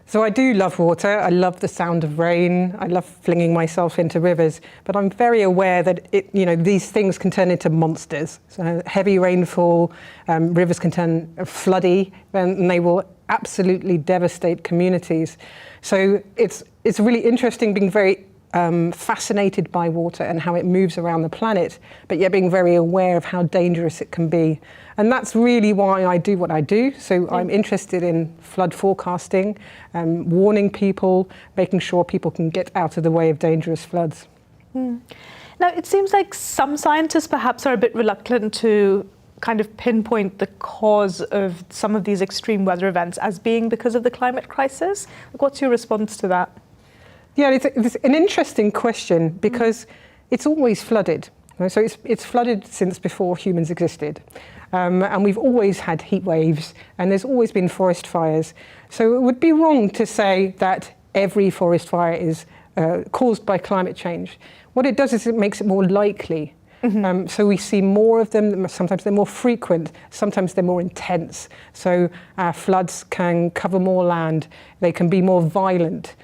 So I do love water. I love the sound of rain. I love flinging myself into rivers. But I'm very aware that these things can turn into monsters. So heavy rainfall, rivers can turn floody, and they will absolutely devastate communities. So it's really interesting being very fascinated by water and how it moves around the planet, but yet being very aware of how dangerous it can be. And that's really why I do what I do. So I'm interested in flood forecasting, warning people, making sure people can get out of the way of dangerous floods. Now, it seems like some scientists perhaps are a bit reluctant to kind of pinpoint the cause of some of these extreme weather events as being because of the climate crisis. What's your response to that? Yeah, it's an interesting question because it's always flooded. So it's flooded since before humans existed. And we've always had heat waves, and there's always been forest fires. So it would be wrong to say that every forest fire is caused by climate change. What it does is it makes it more likely. So we see more of them. Sometimes they're more frequent, sometimes they're more intense. So floods can cover more land, they can be more violent.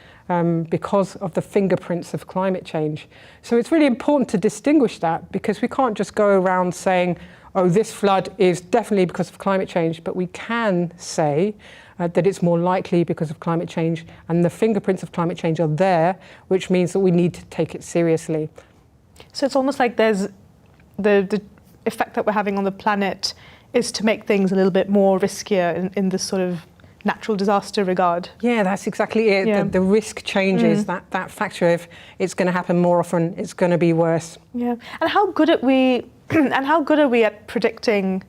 Because of the fingerprints of climate change. So it's really important to distinguish that because we can't just go around saying, oh, this flood is definitely because of climate change, but we can say that it's more likely because of climate change, and the fingerprints of climate change are there, which means that we need to take it seriously. So it's almost like there's the effect that we're having on the planet is to make things a little bit more riskier in this sort of natural disaster regard. Yeah, that's exactly it. Yeah. The risk changes, that factor of it's going to happen more often, it's going to be worse. Yeah, and how good are we at predicting,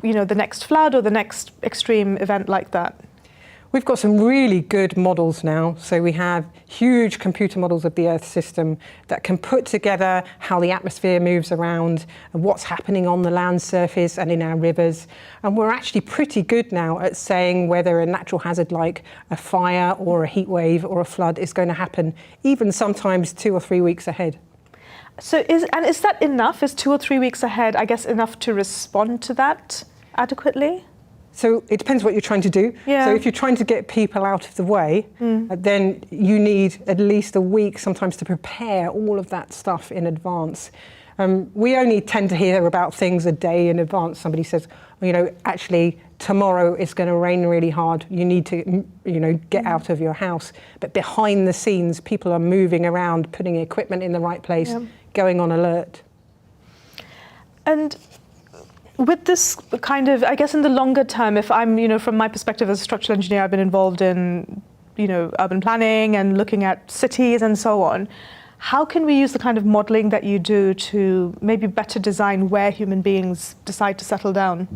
the next flood or the next extreme event like that? We've got some really good models now. So we have huge computer models of the Earth system that can put together how the atmosphere moves around and what's happening on the land surface and in our rivers. And we're actually pretty good now at saying whether a natural hazard like a fire or a heat wave or a flood is going to happen, even sometimes 2 or 3 weeks ahead. So is that enough? Is 2 or 3 weeks ahead, I guess, enough to respond to that adequately? So it depends what you're trying to do. Yeah. So if you're trying to get people out of the way, then you need at least a week sometimes to prepare all of that stuff in advance. We only tend to hear about things a day in advance. Somebody says, actually tomorrow it's going to rain really hard. You need to, get out of your house. But behind the scenes, people are moving around, putting equipment in the right place, going on alert. And with this kind of, I guess in the longer term, if I'm, from my perspective as a structural engineer, I've been involved in, urban planning and looking at cities and so on. How can we use the kind of modeling that you do to maybe better design where human beings decide to settle down?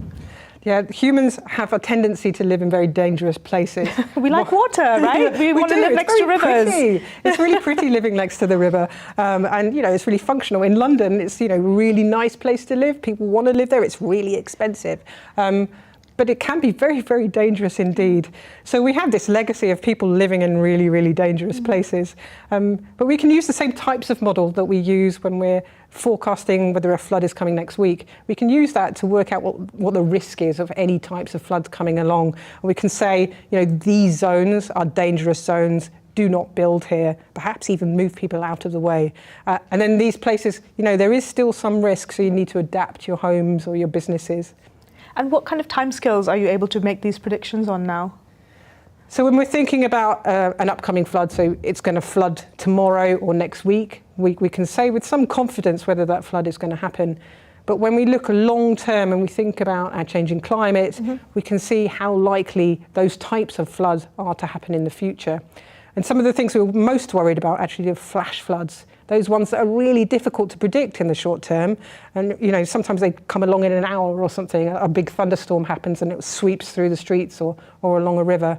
Yeah, humans have a tendency to live in very dangerous places. We like water, right? Yeah, we want to live next to rivers. Pretty. It's really pretty living next to the river. And, it's really functional. In London, it's, a really nice place to live. People want to live there. It's really expensive. But it can be very, very dangerous indeed. So we have this legacy of people living in really, really dangerous places. But we can use the same types of model that we use when we're forecasting whether a flood is coming next week. We can use that to work out what the risk is of any types of floods coming along. And we can say, these zones are dangerous zones. Do not build here, perhaps even move people out of the way. And then these places, there is still some risk, so you need to adapt your homes or your businesses. And what kind of timescales are you able to make these predictions on now? So when we're thinking about an upcoming flood, so it's going to flood tomorrow or next week, we can say with some confidence whether that flood is going to happen. But when we look long term and we think about our changing climate, we can see how likely those types of floods are to happen in the future. And some of the things we're most worried about actually are flash floods, those ones that are really difficult to predict in the short term. And sometimes they come along in an hour or something, a big thunderstorm happens and it sweeps through the streets or along a river.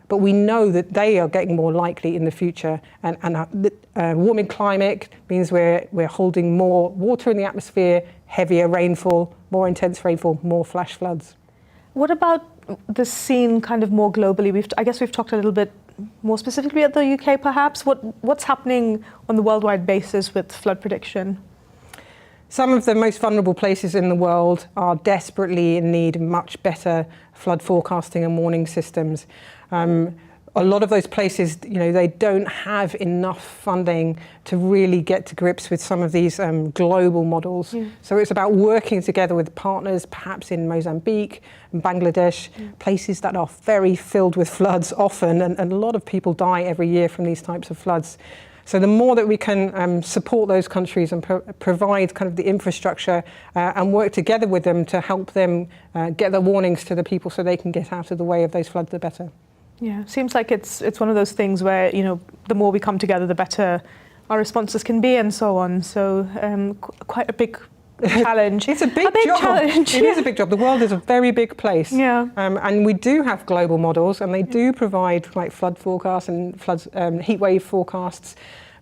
But we know that they are getting more likely in the future, and warming climate means we're holding more water in the atmosphere, heavier rainfall, more intense rainfall, more flash floods. What about the scene kind of more globally? I guess we've talked a little bit more specifically at the UK perhaps. What's happening on the worldwide basis with flood prediction? Some of the most vulnerable places in the world are desperately in need of much better flood forecasting and warning systems. A lot of those places, they don't have enough funding to really get to grips with some of these global models. So it's about working together with partners, perhaps in Mozambique and Bangladesh, places that are very filled with floods often, and a lot of people die every year from these types of floods. So the more that we can support those countries and provide kind of the infrastructure and work together with them to help them get the warnings to the people so they can get out of the way of those floods, the better. Yeah, seems like it's one of those things where, the more we come together, the better our responses can be and so on. So quite a big challenge. It's a big job. Challenge. It is a big job. The world is a very big place. Yeah. And we do have global models, and they do provide like flood forecasts and floods, heat wave forecasts.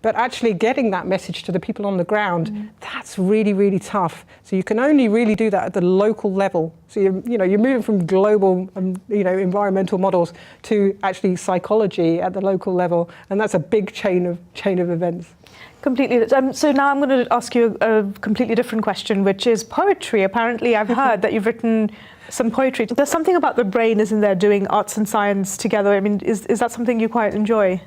But actually getting that message to the people on the ground, that's really, really tough. So you can only really do that at the local level. So you're moving from global, environmental models to actually psychology at the local level, and that's a big chain of events. Completely. So now I'm going to ask you a completely different question, which is poetry. Apparently, I've heard that you've written some poetry. There's something about the brain, isn't there, doing arts and science together? I mean, is that something you quite enjoy?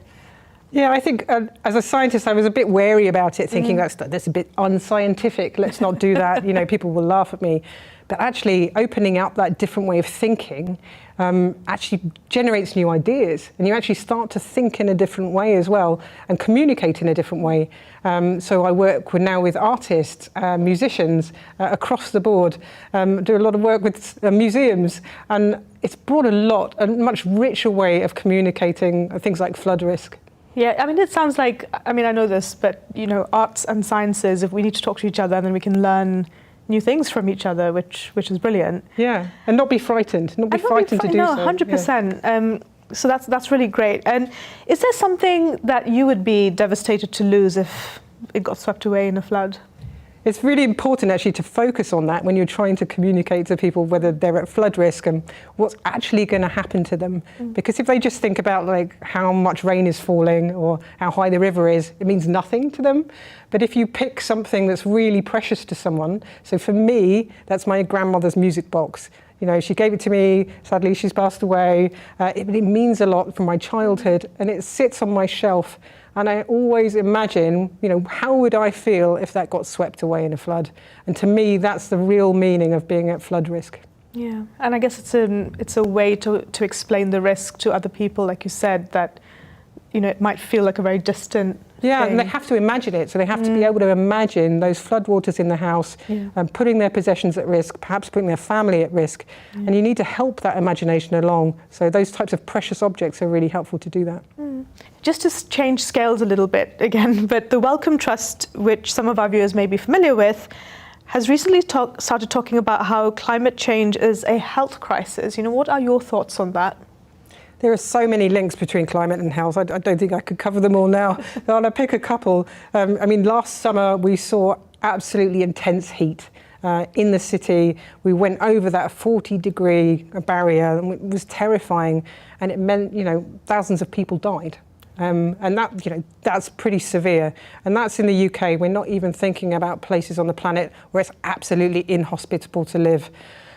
Yeah, I think as a scientist, I was a bit wary about it, thinking that's a bit unscientific. Let's not do that. People will laugh at me. But actually, opening up that different way of thinking actually generates new ideas, and you actually start to think in a different way as well, and communicate in a different way. So I work now with artists, musicians across the board. Do a lot of work with museums, and it's brought a much richer way of communicating things like flood risk. Yeah, I mean, it sounds like, I know this, but, arts and sciences, if we need to talk to each other, then we can learn new things from each other, which is brilliant. Yeah, and not be frightened. Not be frightened to do so. No, 100%. Yeah. So that's really great. And is there something that you would be devastated to lose if it got swept away in a flood? It's really important actually to focus on that when you're trying to communicate to people whether they're at flood risk and what's actually going to happen to them. Because if they just think about like how much rain is falling or how high the river is, it means nothing to them. But if you pick something that's really precious to someone, so for me, that's my grandmother's music box. She gave it to me, sadly she's passed away. It means a lot from my childhood, and it sits on my shelf. And I always imagine, how would I feel if that got swept away in a flood? And to me, that's the real meaning of being at flood risk. Yeah, and I guess it's a way to explain the risk to other people, like you said, that, it might feel like a very distant thing. And they have to imagine it. So they have to be able to imagine those floodwaters in the house and putting their possessions at risk, perhaps putting their family at risk. And you need to help that imagination along. So those types of precious objects are really helpful to do that. Just to change scales a little bit again, but the Wellcome Trust, which some of our viewers may be familiar with, has recently started talking about how climate change is a health crisis. What are your thoughts on that? There are so many links between climate and health. I don't think I could cover them all now. But I'll pick a couple. Last summer we saw absolutely intense heat in the city. We went over that 40-degree barrier, and it was terrifying. And it meant, thousands of people died. And that's pretty severe. And that's in the UK. We're not even thinking about places on the planet where it's absolutely inhospitable to live.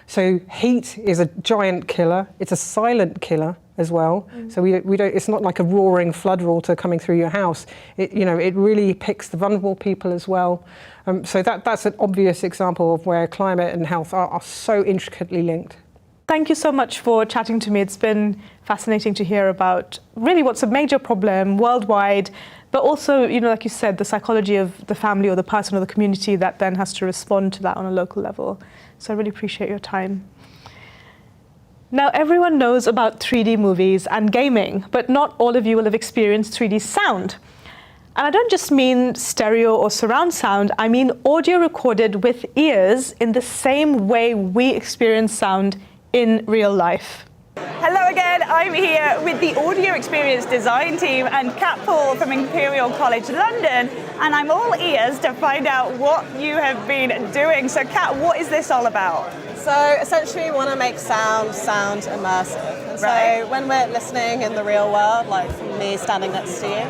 So heat is a giant killer. It's a silent killer as well. So we don't. It's not like a roaring floodwater coming through your house. It really picks the vulnerable people as well. So that's an obvious example of where climate and health are so intricately linked. Thank you so much for chatting to me. It's been fascinating to hear about really what's a major problem worldwide, but also, like you said, the psychology of the family or the person or the community that then has to respond to that on a local level. So I really appreciate your time. Now, everyone knows about 3D movies and gaming, but not all of you will have experienced 3D sound. And I don't just mean stereo or surround sound, I mean audio recorded with ears in the same way we experience sound in real life. Hello again, I'm here with the Audio Experience Design team and Kat Paul from Imperial College London, and I'm all ears to find out what you have been doing. So Kat, what is this all about? So essentially we want to make sound immersive. And so when we're listening in the real world, like from me standing next to you,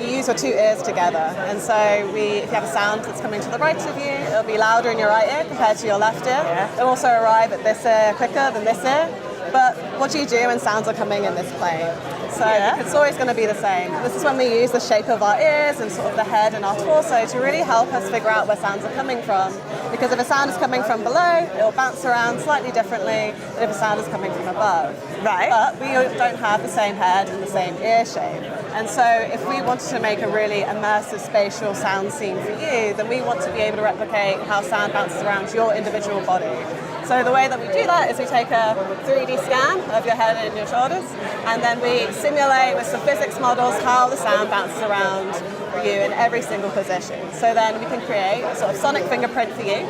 you use your two ears together. And so if you have a sound that's coming to the right of you, it'll be louder in your right ear compared to your left ear. It'll also arrive at this ear quicker than this ear. But what do you do when sounds are coming in this plane? So it's always going to be the same. This is when we use the shape of our ears and sort of the head and our torso to really help us figure out where sounds are coming from. Because if a sound is coming from below, it'll bounce around slightly differently than if a sound is coming from above. Right. But we don't have the same head and the same ear shape. And so if we wanted to make a really immersive spatial sound scene for you, then we want to be able to replicate how sound bounces around your individual body. So the way that we do that is we take a 3D scan of your head and your shoulders, and then we simulate with some physics models how the sound bounces around for you in every single position. So then we can create a sort of sonic fingerprint for you,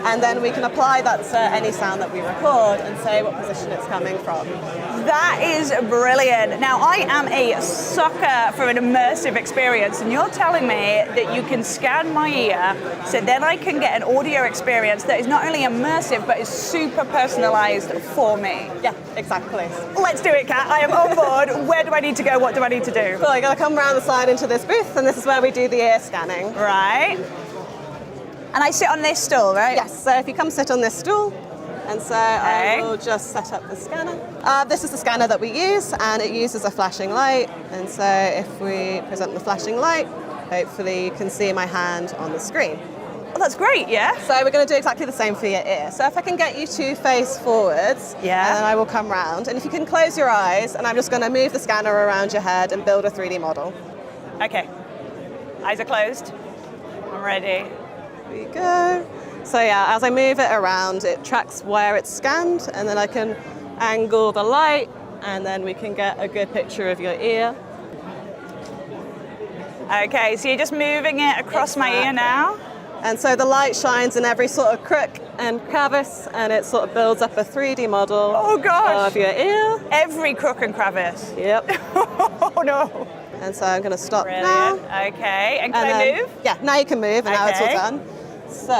and then we can apply that to any sound that we record and say what position it's coming from. That is brilliant. Now, I am a sucker for an immersive experience, and you're telling me that you can scan my ear, so then I can get an audio experience that is not only immersive, but is super personalized for me. Yeah, exactly. Let's do it, Kat. I am on board. Where do I need to go? What do I need to do? Cool, you gotta come around the side into this booth, and this is where we do the ear scanning. Right. And I sit on this stool, right? Yes, so if you come sit on this stool, and so I will just set up the scanner. This is the scanner that we use, and it uses a flashing light. And so if we present the flashing light, hopefully you can see my hand on the screen. Oh, that's great, yeah? So we're going to do exactly the same for your ear. So if I can get you to face forwards, and then I will come round. And if you can close your eyes, and I'm just going to move the scanner around your head and build a 3D model. Okay. Eyes are closed. I'm ready. Here we go. So yeah, as I move it around, it tracks where it's scanned, and then I can angle the light, and then we can get a good picture of your ear. Okay, so you're just moving it across my ear now? And so the light shines in every sort of crook and crevice, and it sort of builds up a 3D model of your ear. Every crook and crevice? Yep. Oh no. And so I'm going to stop Brilliant. now. Okay, and can I move? Yeah, now you can move, and now it's all Okay. done. So,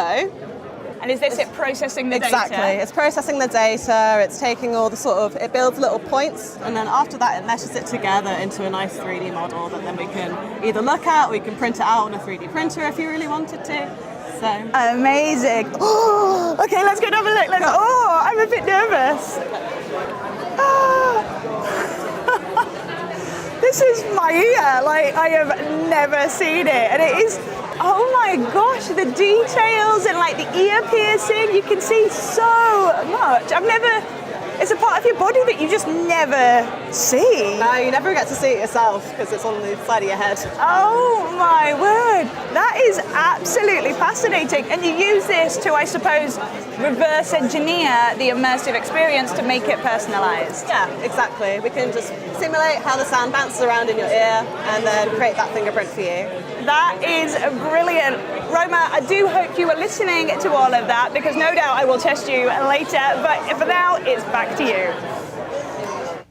and is this it processing the exactly. data? It's processing the data, it's taking all the sort of, it builds little points, and then after that it meshes it together into a nice 3D model that then we can either look at, or we can print it out on a 3D printer if you really wanted to. So amazing. Oh, okay, let's go and have a look. Oh, I'm a bit nervous. This is my ear, like I have never seen it, and it is, oh my gosh, the details and like the ear piercing, you can see so much. It's a part of your body that you just never see. No, you never get to see it yourself because it's on the side of your head. Oh my word, that is absolutely fascinating. And you use this to, I suppose, reverse engineer the immersive experience to make it personalized. Yeah, exactly. We can just simulate how the sound bounces around in your ear and then create that fingerprint for you. That is brilliant. Roma, I do hope you were listening to all of that, because no doubt I will test you later, but for now, it's back to you.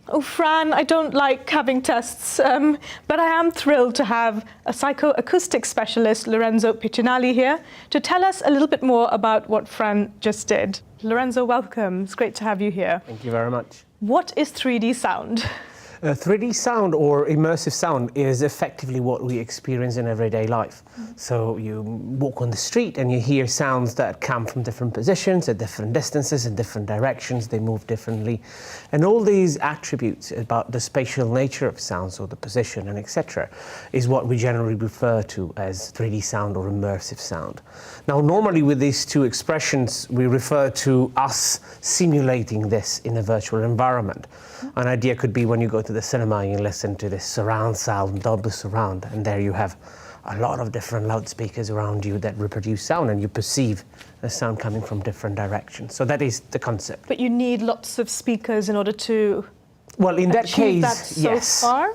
Oh, Fran, I don't like having tests, but I am thrilled to have a psychoacoustic specialist, Lorenzo Piccinelli, here to tell us a little bit more about what Fran just did. Lorenzo, welcome. It's great to have you here. Thank you very much. What is 3D sound? 3D sound or immersive sound is effectively what we experience in everyday life. So you walk on the street and you hear sounds that come from different positions at different distances in different directions, they move differently. And all these attributes about the spatial nature of sounds, or the position and etc., is what we generally refer to as 3D sound or immersive sound. Now normally with these two expressions we refer to us simulating this in a virtual environment. An idea could be when you go to the cinema and you listen to this surround sound, Dolby Surround, and there you have a lot of different loudspeakers around you that reproduce sound, and you perceive the sound coming from different directions. So that is the concept. But you need lots of speakers in order to well, in that achieve case, that so yes. far?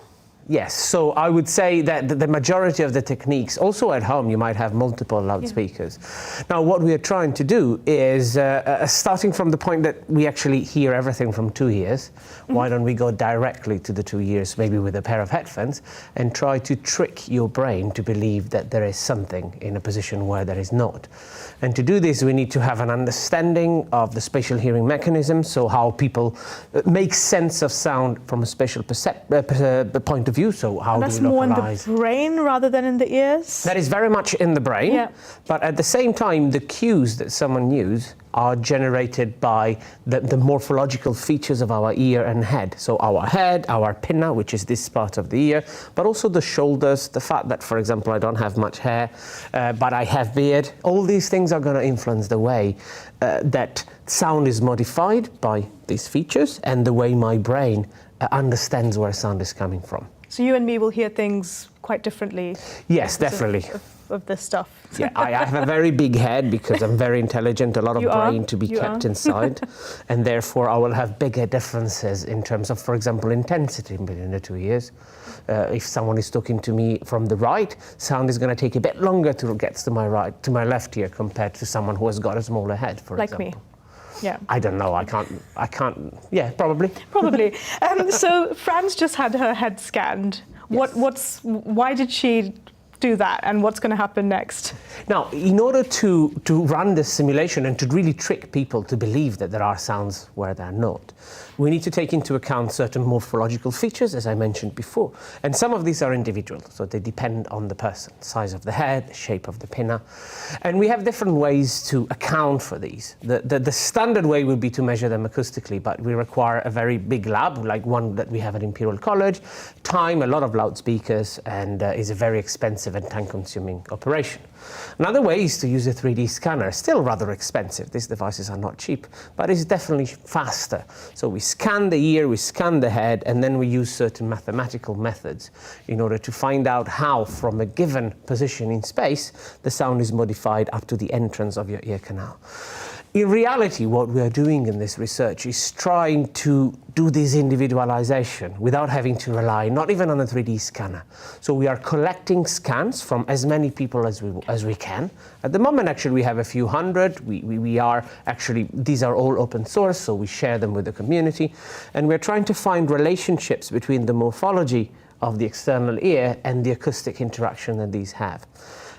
Yes, so I would say that the majority of the techniques, also at home, you might have multiple loudspeakers. Yeah. Now, what we are trying to do is, starting from the point that we actually hear everything from 2 ears, why don't we go directly to the 2 ears, maybe with a pair of headphones, and try to trick your brain to believe that there is something in a position where there is not. And to do this, we need to have an understanding of the spatial hearing mechanism, so how people make sense of sound from a spatial point of view. So how and do that's we localize? more in the brain rather than in the ears? That is very much in the brain, but at the same time, the cues that someone uses are generated by the morphological features of our ear and head. So our head, our pinna, which is this part of the ear, but also the shoulders, the fact that, for example, I don't have much hair, but I have beard. All these things are going to influence the way that sound is modified by these features and the way my brain understands where sound is coming from. So you and me will hear things quite differently? Yes, definitely. Of this stuff. Yeah, I have a very big head because I'm very intelligent, a lot of brain to be kept inside, and therefore I will have bigger differences in terms of, for example, intensity between the 2 ears. If someone is talking to me from the right, sound is going to take a bit longer to get to my left ear compared to someone who has got a smaller head, for example. Like me. Yeah. I don't know. I can't. Yeah, probably. Probably. So Fran's just had her head scanned. Yes. Why did she do that, and what's going to happen next? Now, in order to run this simulation and to really trick people to believe that there are sounds where they're not, we need to take into account certain morphological features, as I mentioned before. And some of these are individual, so they depend on the person, size of the head, the shape of the pinna. And we have different ways to account for these. The standard way would be to measure them acoustically, but we require a very big lab, like one that we have at Imperial College, time, a lot of loudspeakers, and is a very expensive and time-consuming operation. Another way is to use a 3D scanner. Still rather expensive. These devices are not cheap, but it's definitely faster. So we scan the ear, we scan the head, and then we use certain mathematical methods in order to find out how, from a given position in space, the sound is modified up to the entrance of your ear canal. In reality, what we are doing in this research is trying to do this individualization without having to rely not even on a 3D scanner. So we are collecting scans from as many people as we can. At the moment, actually, we have a few hundred. We are actually, these are all open source, so we share them with the community. And we're trying to find relationships between the morphology of the external ear and the acoustic interaction that these have.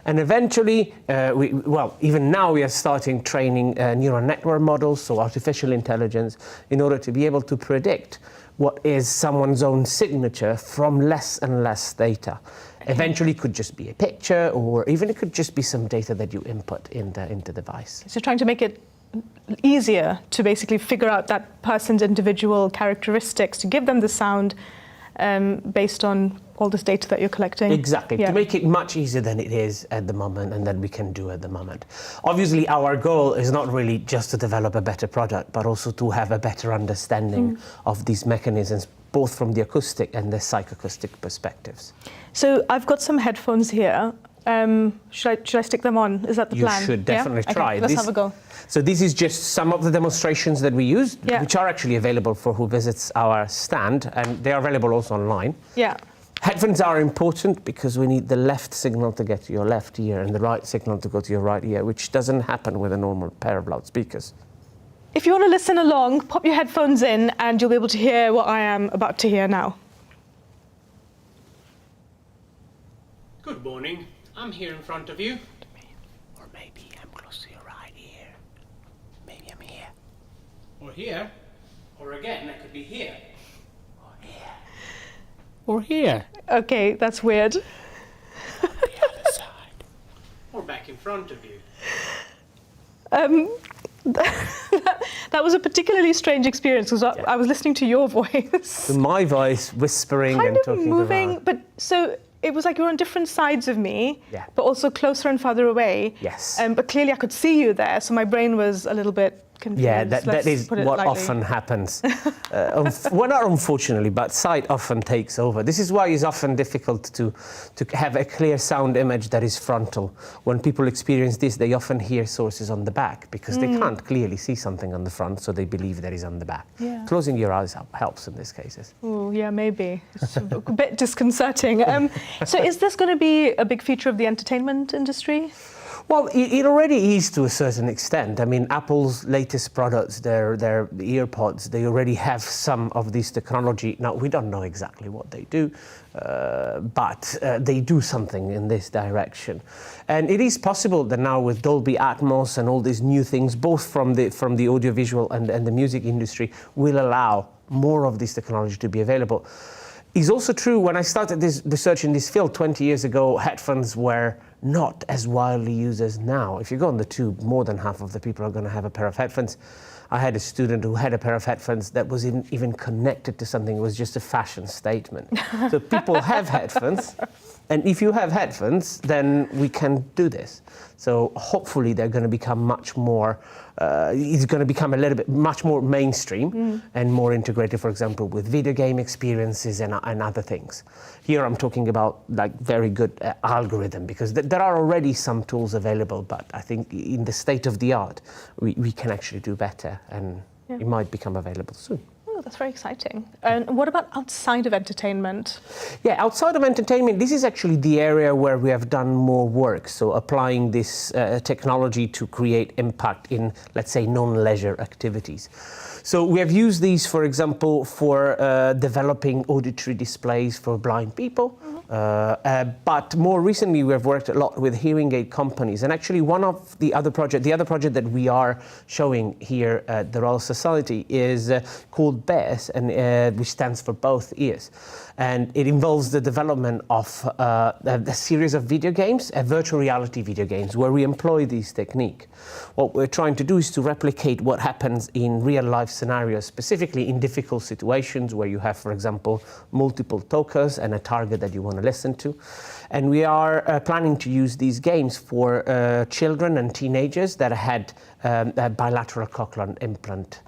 And eventually, even now we are starting training neural network models, so artificial intelligence, in order to be able to predict what is someone's own signature from less and less data. Eventually, it could just be a picture, or even it could just be some data that you input in the device. So trying to make it easier to basically figure out that person's individual characteristics, to give them the sound based on all this data that you're collecting. Exactly, to make it much easier than it is at the moment and that we can do at the moment. Obviously, our goal is not really just to develop a better product, but also to have a better understanding of these mechanisms, both from the acoustic and the psychoacoustic perspectives. So I've got some headphones here. Should I stick them on? Is that the plan? You should definitely try. Okay, let's have a go. So this is just some of the demonstrations that we use, which are actually available for who visits our stand, and they are available also online. Yeah. Headphones are important because we need the left signal to get to your left ear and the right signal to go to your right ear, which doesn't happen with a normal pair of loudspeakers. If you want to listen along, pop your headphones in and you'll be able to hear what I am about to hear now. Good morning. I'm here in front of you. Or maybe I'm close to your right ear. Maybe I'm here. Or here. Or again, I could be here. Or here. Or here. Okay, that's weird. On the other side. Or back in front of you. That was a particularly strange experience because I was listening to your voice. My voice whispering and talking moving, around. but so it was like you were on different sides of me, but also closer and farther away. Yes. But clearly I could see you there, so my brain was a little bit confused. Yeah, that let's is put it what lightly. often happens. Well, not unfortunately, but sight often takes over. This is why it's often difficult to have a clear sound image that is frontal. When people experience this, they often hear sources on the back because they can't clearly see something on the front, so they believe that is on the back. Yeah. Closing your eyes helps in these cases. Oh, yeah, maybe. It's a bit disconcerting. So is this going to be a big feature of the entertainment industry? Well, it already is to a certain extent. I mean, Apple's latest products, their EarPods, they already have some of this technology. Now, we don't know exactly what they do, but they do something in this direction. And it is possible that now with Dolby Atmos and all these new things, both from the audiovisual and the music industry, will allow more of this technology to be available. It's also true, when I started this research in this field 20 years ago, headphones were not as widely used as now. If you go on the tube, more than half of the people are going to have a pair of headphones. I had a student who had a pair of headphones that wasn't even connected to something. It was just a fashion statement. So people have headphones, and if you have headphones, then we can do this. So hopefully they're going to become much more, it's going to become a little bit much more mainstream and more integrated, for example, with video game experiences and other things. Here I'm talking about like very good algorithm, because there are already some tools available, but I think in the state of the art, we can actually do better, and it might become available soon. Oh, that's very exciting. And what about outside of entertainment? Yeah, outside of entertainment, this is actually the area where we have done more work. So applying this technology to create impact in, let's say, non-leisure activities. So we have used these, for example, for developing auditory displays for blind people. But more recently, we have worked a lot with hearing aid companies. And actually, one of the other project that we are showing here at the Royal Society is called BEARS, and which stands for both ears. And it involves the development of a series of video games, virtual reality video games, where we employ this technique. What we're trying to do is to replicate what happens in real-life scenarios, specifically in difficult situations where you have, for example, multiple talkers and a target that you want to listen to. And we are planning to use these games for children and teenagers that had a bilateral cochlear implant.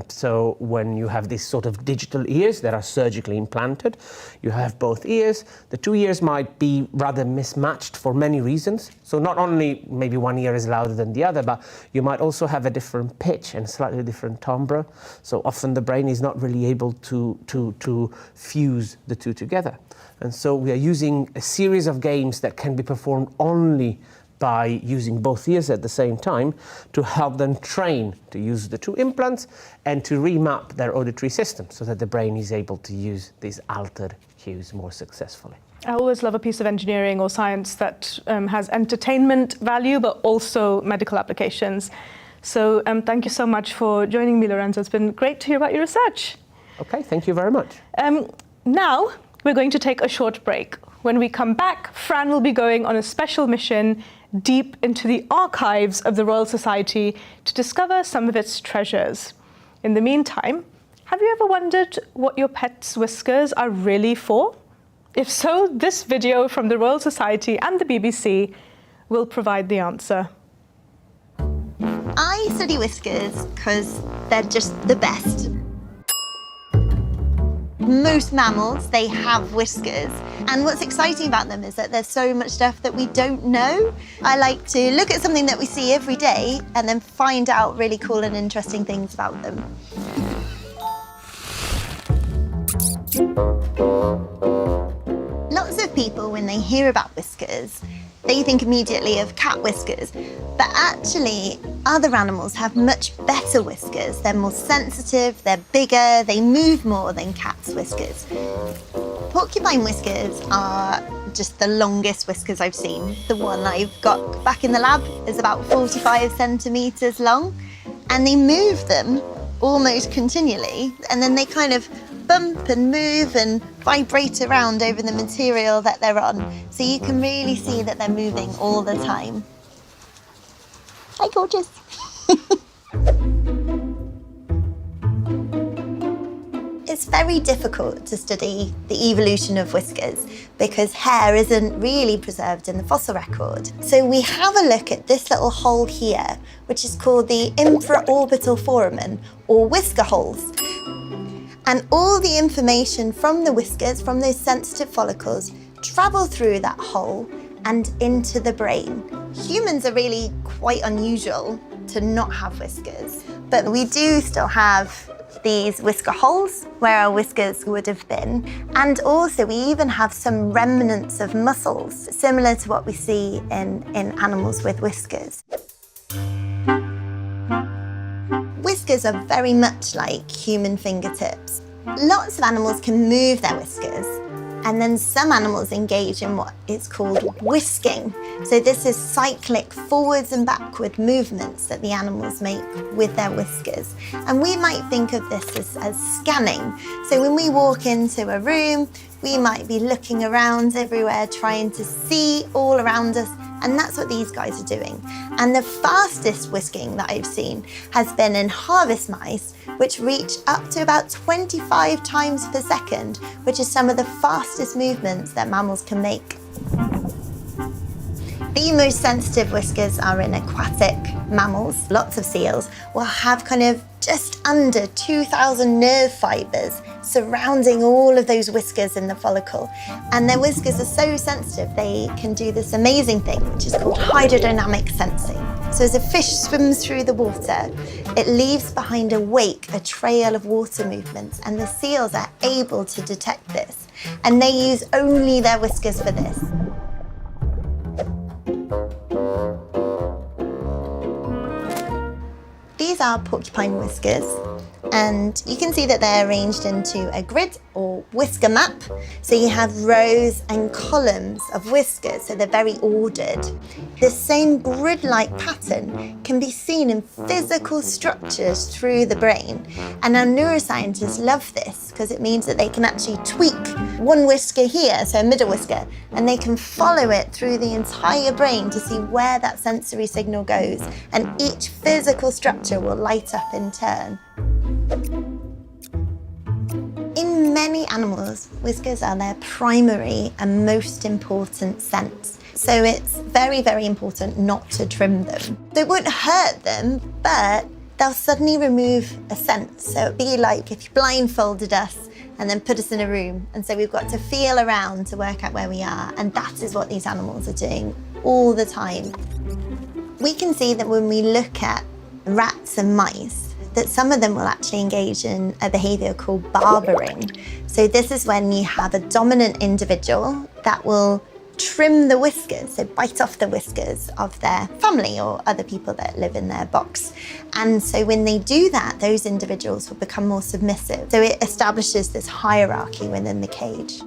So when you have these sort of digital ears that are surgically implanted, you have both ears. The two ears might be rather mismatched for many reasons. So not only maybe one ear is louder than the other, but you might also have a different pitch and slightly different timbre. So often the brain is not really able to fuse the two together. And so we are using a series of games that can be performed only by using both ears at the same time to help them train to use the two implants and to remap their auditory system so that the brain is able to use these altered cues more successfully. I always love a piece of engineering or science that has entertainment value, but also medical applications. So thank you so much for joining me, Lorenzo. It's been great to hear about your research. Okay, thank you very much. Now we're going to take a short break. When we come back, Fran will be going on a special mission deep into the archives of the Royal Society to discover some of its treasures. In the meantime, have you ever wondered what your pet's whiskers are really for? If so, this video from the Royal Society and the BBC will provide the answer. I study whiskers because they're just the best. Most mammals, they have whiskers. And what's exciting about them is that there's so much stuff that we don't know. I like to look at something that we see every day and then find out really cool and interesting things about them. Lots of people, when they hear about whiskers, they think immediately of cat whiskers, but actually other animals have much better whiskers. They're more sensitive, they're bigger, they move more than cats' whiskers. Porcupine whiskers are just the longest whiskers I've seen. The one I've got back in the lab is about 45 centimeters long, and they move them almost continually, and then they kind of bump and move and vibrate around over the material that they're on. So you can really see that they're moving all the time. Hi, gorgeous. It's very difficult to study the evolution of whiskers because hair isn't really preserved in the fossil record. So we have a look at this little hole here, which is called the infraorbital foramen, or whisker holes. And all the information from the whiskers, from those sensitive follicles, travel through that hole and into the brain. Humans are really quite unusual to not have whiskers, but we do still have these whisker holes where our whiskers would have been, and also we even have some remnants of muscles similar to what we see in animals with whiskers. Whiskers are very much like human fingertips. Lots of animals can move their whiskers, and then some animals engage in what is called whisking. So this is cyclic forwards and backward movements that the animals make with their whiskers. And we might think of this as scanning. So when we walk into a room, we might be looking around everywhere, trying to see all around us, and that's what these guys are doing. And the fastest whisking that I've seen has been in harvest mice, which reach up to about 25 times per second, which is some of the fastest movements that mammals can make. The most sensitive whiskers are in aquatic mammals. Lots of seals will have kind of just under 2,000 nerve fibers surrounding all of those whiskers in the follicle. And their whiskers are so sensitive, they can do this amazing thing, which is called hydrodynamic sensing. So as a fish swims through the water, it leaves behind a wake, a trail of water movements, and the seals are able to detect this. And they use only their whiskers for this. These are porcupine whiskers, and you can see that they're arranged into a grid or whisker map. So you have rows and columns of whiskers, so they're very ordered. The same grid-like pattern can be seen in physical structures through the brain. And our neuroscientists love this because it means that they can actually tweak one whisker here, so a middle whisker, and they can follow it through the entire brain to see where that sensory signal goes. And each physical structure will light up in turn. In many animals, whiskers are their primary and most important sense. So it's very, very important not to trim them. They won't hurt them, but they'll suddenly remove a sense. So it'd be like if you blindfolded us and then put us in a room. And so we've got to feel around to work out where we are. And that is what these animals are doing all the time. We can see that when we look at rats and mice, that some of them will actually engage in a behavior called barbering. So this is when you have a dominant individual that will trim the whiskers, so bite off the whiskers of their family or other people that live in their box. And so when they do that, those individuals will become more submissive. So it establishes this hierarchy within the cage.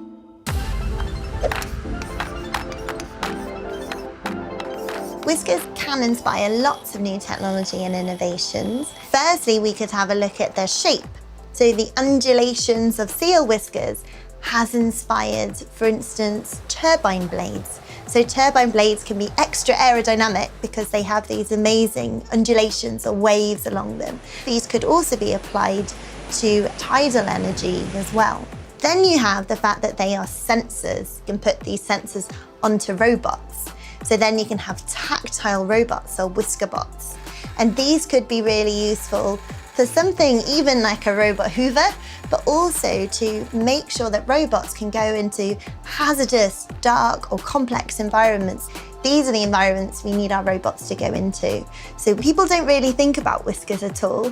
Whiskers can inspire lots of new technology and innovations. Firstly, we could have a look at their shape. So the undulations of seal whiskers has inspired, for instance, turbine blades. So turbine blades can be extra aerodynamic because they have these amazing undulations or waves along them. These could also be applied to tidal energy as well. Then you have the fact that they are sensors. You can put these sensors onto robots. So then you can have tactile robots or whisker bots. And these could be really useful for something even like a robot hoover, but also to make sure that robots can go into hazardous, dark or complex environments. These are the environments we need our robots to go into. So people don't really think about whiskers at all.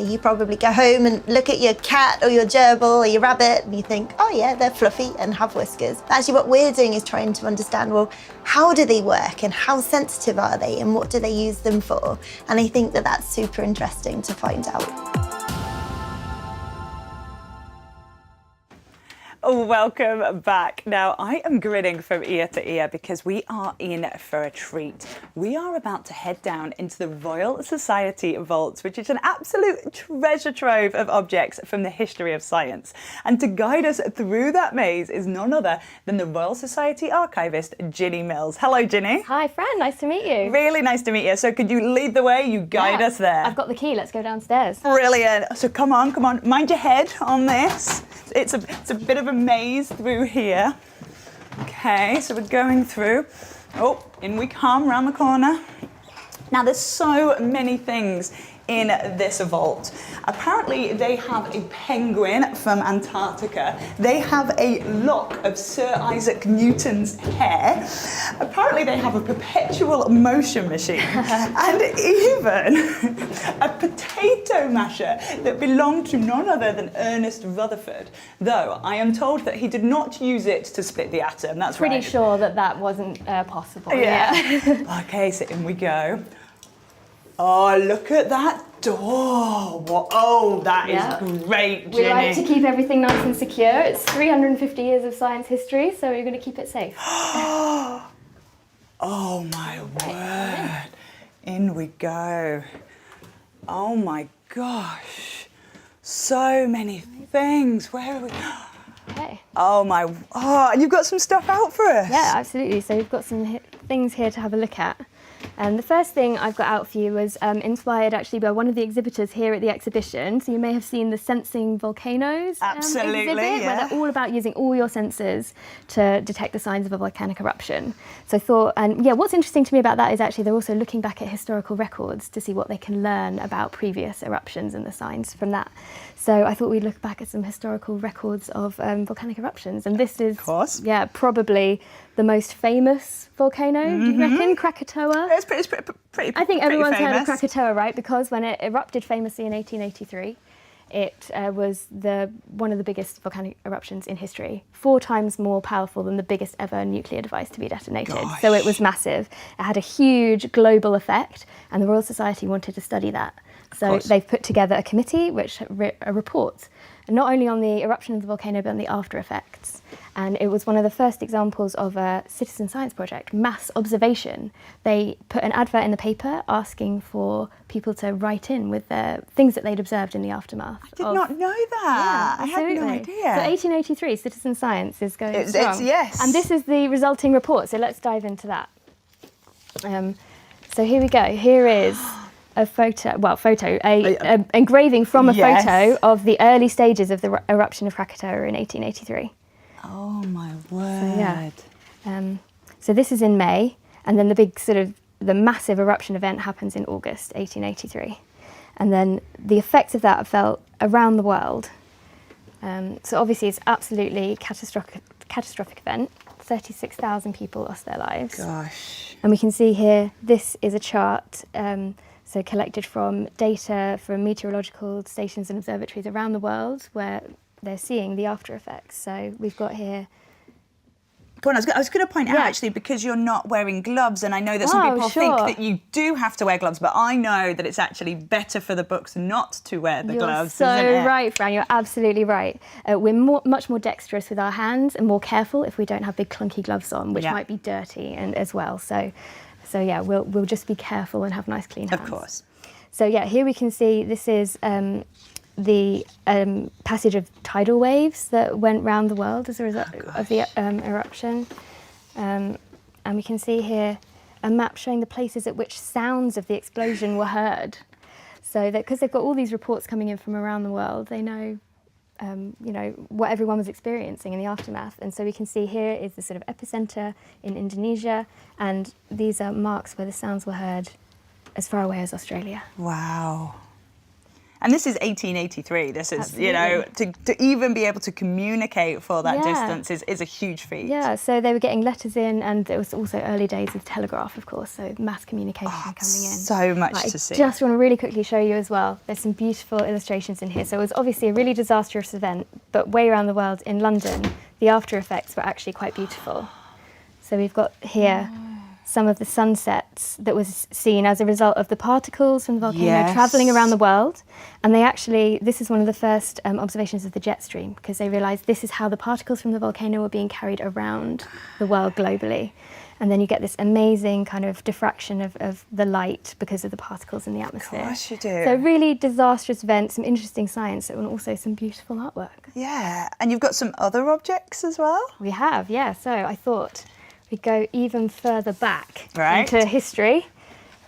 You probably go home and look at your cat or your gerbil or your rabbit and you think, oh yeah, they're fluffy and have whiskers. But actually what we're doing is trying to understand, well, how do they work and how sensitive are they and what do they use them for? And I think that that's super interesting to find out. Welcome back. Now, I am grinning from ear to ear because we are in for a treat. We are about to head down into the Royal Society vaults, which is an absolute treasure trove of objects from the history of science. And to guide us through that maze is none other than the Royal Society archivist, Ginny Mills. Hello, Ginny. Hi, Fran. Nice to meet you. Really nice to meet you. So could you lead the way? You guide us there. I've got the key. Let's go downstairs. Brilliant. So come on. Mind your head on this. It's a bit of a maze through here. Okay, so we're going through. Oh, in we come, round the corner. Now there's so many things in this vault. Apparently they have a penguin from Antarctica. They have a lock of Sir Isaac Newton's hair. Apparently they have a perpetual motion machine and even a potato masher that belonged to none other than Ernest Rutherford. Though I am told that he did not use it to split the atom. That's right. Pretty sure that wasn't possible. Yeah. Okay, so in we go. Oh, look at that door. What? Oh, that is great, Ginny. We like to keep everything nice and secure. It's 350 years of science history, so we're going to keep it safe. Oh, my word. In we go. Oh, my gosh. So many things. Where are we? Okay. Oh, and you've got some stuff out for us. Yeah, absolutely. So we've got some things here to have a look at. The first thing I've got out for you was inspired actually by one of the exhibitors here at the exhibition. So you may have seen the Sensing Volcanoes exhibit, where they're all about using all your senses to detect the signs of a volcanic eruption. So I thought, what's interesting to me about that is actually they're also looking back at historical records to see what they can learn about previous eruptions and the signs from that. So I thought we'd look back at some historical records of volcanic eruptions, and this is, probably the most famous volcano. Do you reckon Krakatoa? It's pretty. I think everyone's heard of famous. Krakatoa, right? Because when it erupted famously in 1883, it was one of the biggest volcanic eruptions in history, 4 times more powerful than the biggest ever nuclear device to be detonated. Gosh. So it was massive. It had a huge global effect, and the Royal Society wanted to study that. So they've put together a committee which reports not only on the eruption of the volcano but on the after effects. And it was one of the first examples of a citizen science project, mass observation. They put an advert in the paper asking for people to write in with the things that they'd observed in the aftermath. I did not know that. Yeah, I had no idea. So 1883, citizen science is going strong. Yes. And this is the resulting report, so let's dive into that. So here we go. Here is a engraving from a photo of the early stages of the eruption of Krakatoa in 1883. Oh my word. So this is in May, and then the big the massive eruption event happens in August 1883. And then the effects of that are felt around the world. So obviously it's absolutely catastrophic event. 36,000 people lost their lives. Gosh. And we can see here, this is a chart so collected from data from meteorological stations and observatories around the world where they're seeing the after effects. So we've got here. Go on, I was going to point out actually, because you're not wearing gloves, and I know that some people think that you do have to wear gloves, but I know that it's actually better for the books not to wear the gloves. You're isn't it? so right, Fran. You're absolutely right. We're much more dexterous with our hands and more careful if we don't have big clunky gloves on, which might be dirty and as well. So yeah, we'll just be careful and have nice clean hands. Of course. So yeah, here we can see this is the passage of tidal waves that went round the world as a result of the eruption. And we can see here a map showing the places at which sounds of the explosion were heard. So that because they've got all these reports coming in from around the world, they know what everyone was experiencing in the aftermath. And so we can see here is the sort of epicenter in Indonesia, and these are marks where the sounds were heard as far away as Australia. Wow. And this is 1883. This is, to even be able to communicate for that distance is a huge feat. Yeah, so they were getting letters in, and it was also early days of telegraph, of course, so mass communication coming in. So much to see. I just want to really quickly show you as well. There's some beautiful illustrations in here. So it was obviously a really disastrous event, but way around the world in London, the after effects were actually quite beautiful. So we've got here some of the sunsets that was seen as a result of the particles from the volcano travelling around the world. And they actually, this is one of the first observations of the jet stream, because they realised this is how the particles from the volcano were being carried around the world globally. And then you get this amazing kind of diffraction of the light because of the particles in the atmosphere. Of course you do. So really disastrous events, some interesting science, and also some beautiful artwork. Yeah, and you've got some other objects as well? We have, yeah. So I thought we'd go even further back Right. into history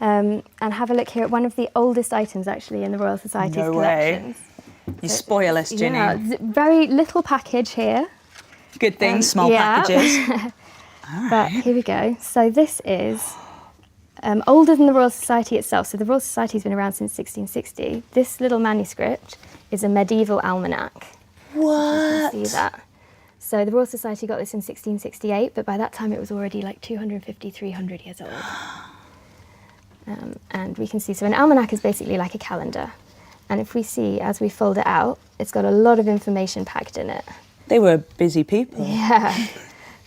and have a look here at one of the oldest items actually in the Royal Society's No collections. way. You spoil us, Ginny. Yeah, very little package here. Good thing, small packages. But here we go. So this is older than the Royal Society itself. So the Royal Society's been around since 1660. This little manuscript is a medieval almanac. What? You can see that. So the Royal Society got this in 1668, but by that time it was already like 250, 300 years old. And we can see, so an almanac is basically like a calendar. And if we see, as we fold it out, it's got a lot of information packed in it. They were busy people. Yeah.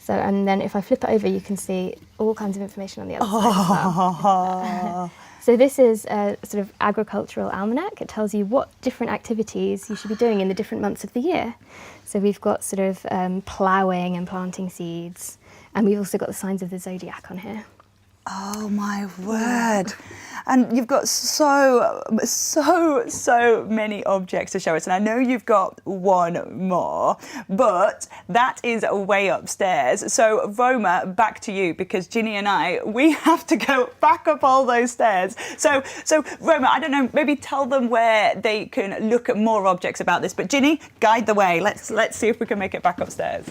So, and then if I flip it over, you can see all kinds of information on the other side as well. So this is a sort of agricultural almanac. It tells you what different activities you should be doing in the different months of the year. So we've got sort of ploughing and planting seeds, and we've also got the signs of the zodiac on here. Oh my word. And you've got so many objects to show us. And I know you've got one more, but that is way upstairs. So Roma, back to you, because Ginny and we have to go back up all those stairs. So Roma, I don't know, maybe tell them where they can look at more objects about this. But Ginny, guide the way. Let's see if we can make it back upstairs.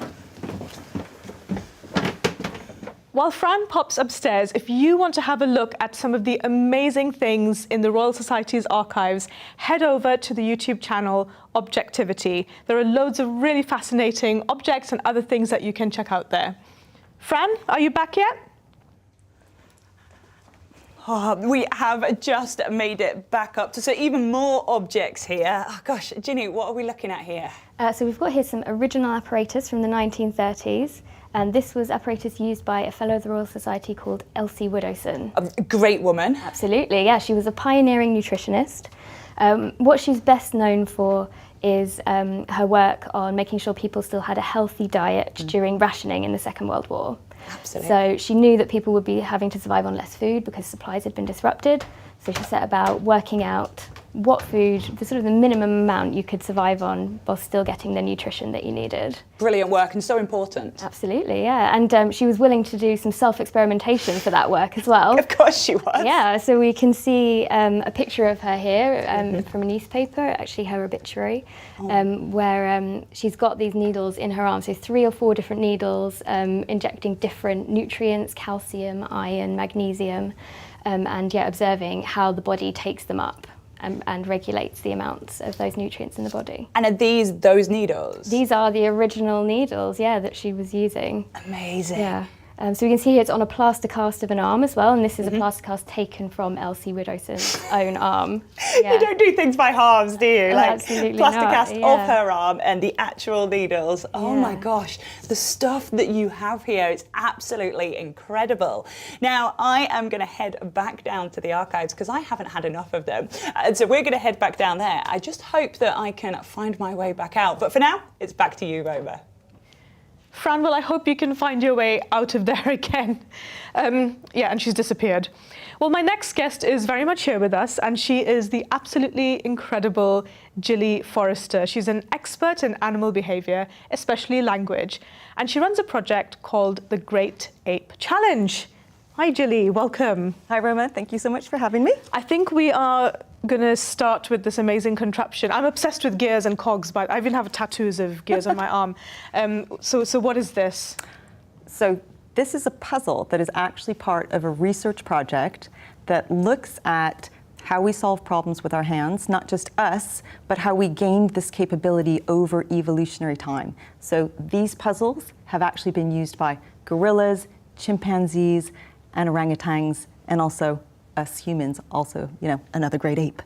While Fran pops upstairs, if you want to have a look at some of the amazing things in the Royal Society's archives, head over to the YouTube channel Objectivity. There are loads of really fascinating objects and other things that you can check out there. Fran, are you back yet? Oh, we have just made it back up to so even more objects here. Oh gosh, Ginny, what are we looking at here? So we've got here some original apparatus from the 1930s. And this was apparatus used by a fellow of the Royal Society called Elsie Widdowson. A great woman. Absolutely, yeah. She was a pioneering nutritionist. What she's best known for is her work on making sure people still had a healthy diet during rationing in the Second World War. Absolutely. So she knew that people would be having to survive on less food because supplies had been disrupted. So she set about working out what food, the sort of the minimum amount you could survive on while still getting the nutrition that you needed. Brilliant work and so important. Absolutely, yeah. And she was willing to do some self-experimentation for that work as well. Of course she was. Yeah, so we can see a picture of her here from a newspaper, actually her obituary, where she's got these needles in her arm, so 3 or 4 different needles injecting different nutrients, calcium, iron, magnesium, and yeah, observing how the body takes them up. And regulates the amounts of those nutrients in the body. And are these those needles? These are the original needles, yeah, that she was using. Amazing. Yeah. So we can see here it's on a plaster cast of an arm as well, and this is a plaster cast taken from Elsie Widdowson's own arm. Yeah. You don't do things by halves, do you? Like absolutely plaster not, cast yeah. of her arm and the actual needles. Oh Yeah. my gosh, the stuff that you have here is absolutely incredible. Now, I am going to head back down to the archives because I haven't had enough of them. And so we're going to head back down there. I just hope that I can find my way back out. But for now, it's back to you, Roma. Fran, well, I hope you can find your way out of there again. Yeah, and she's disappeared. Well, my next guest is very much here with us, and she is the absolutely incredible Gilly Forrester. She's an expert in animal behaviour, especially language, and she runs a project called the Great Ape Challenge. Hi, Gilly, welcome. Hi, Roma. Thank you so much for having me. I think we are going to start with this amazing contraption. I'm obsessed with gears and cogs, but I even have tattoos of gears on my arm. So what is this? So this is a puzzle that is actually part of a research project that looks at how we solve problems with our hands, not just us, but how we gained this capability over evolutionary time. So these puzzles have actually been used by gorillas, chimpanzees, and orangutans, and also us humans, also, you know, another great ape.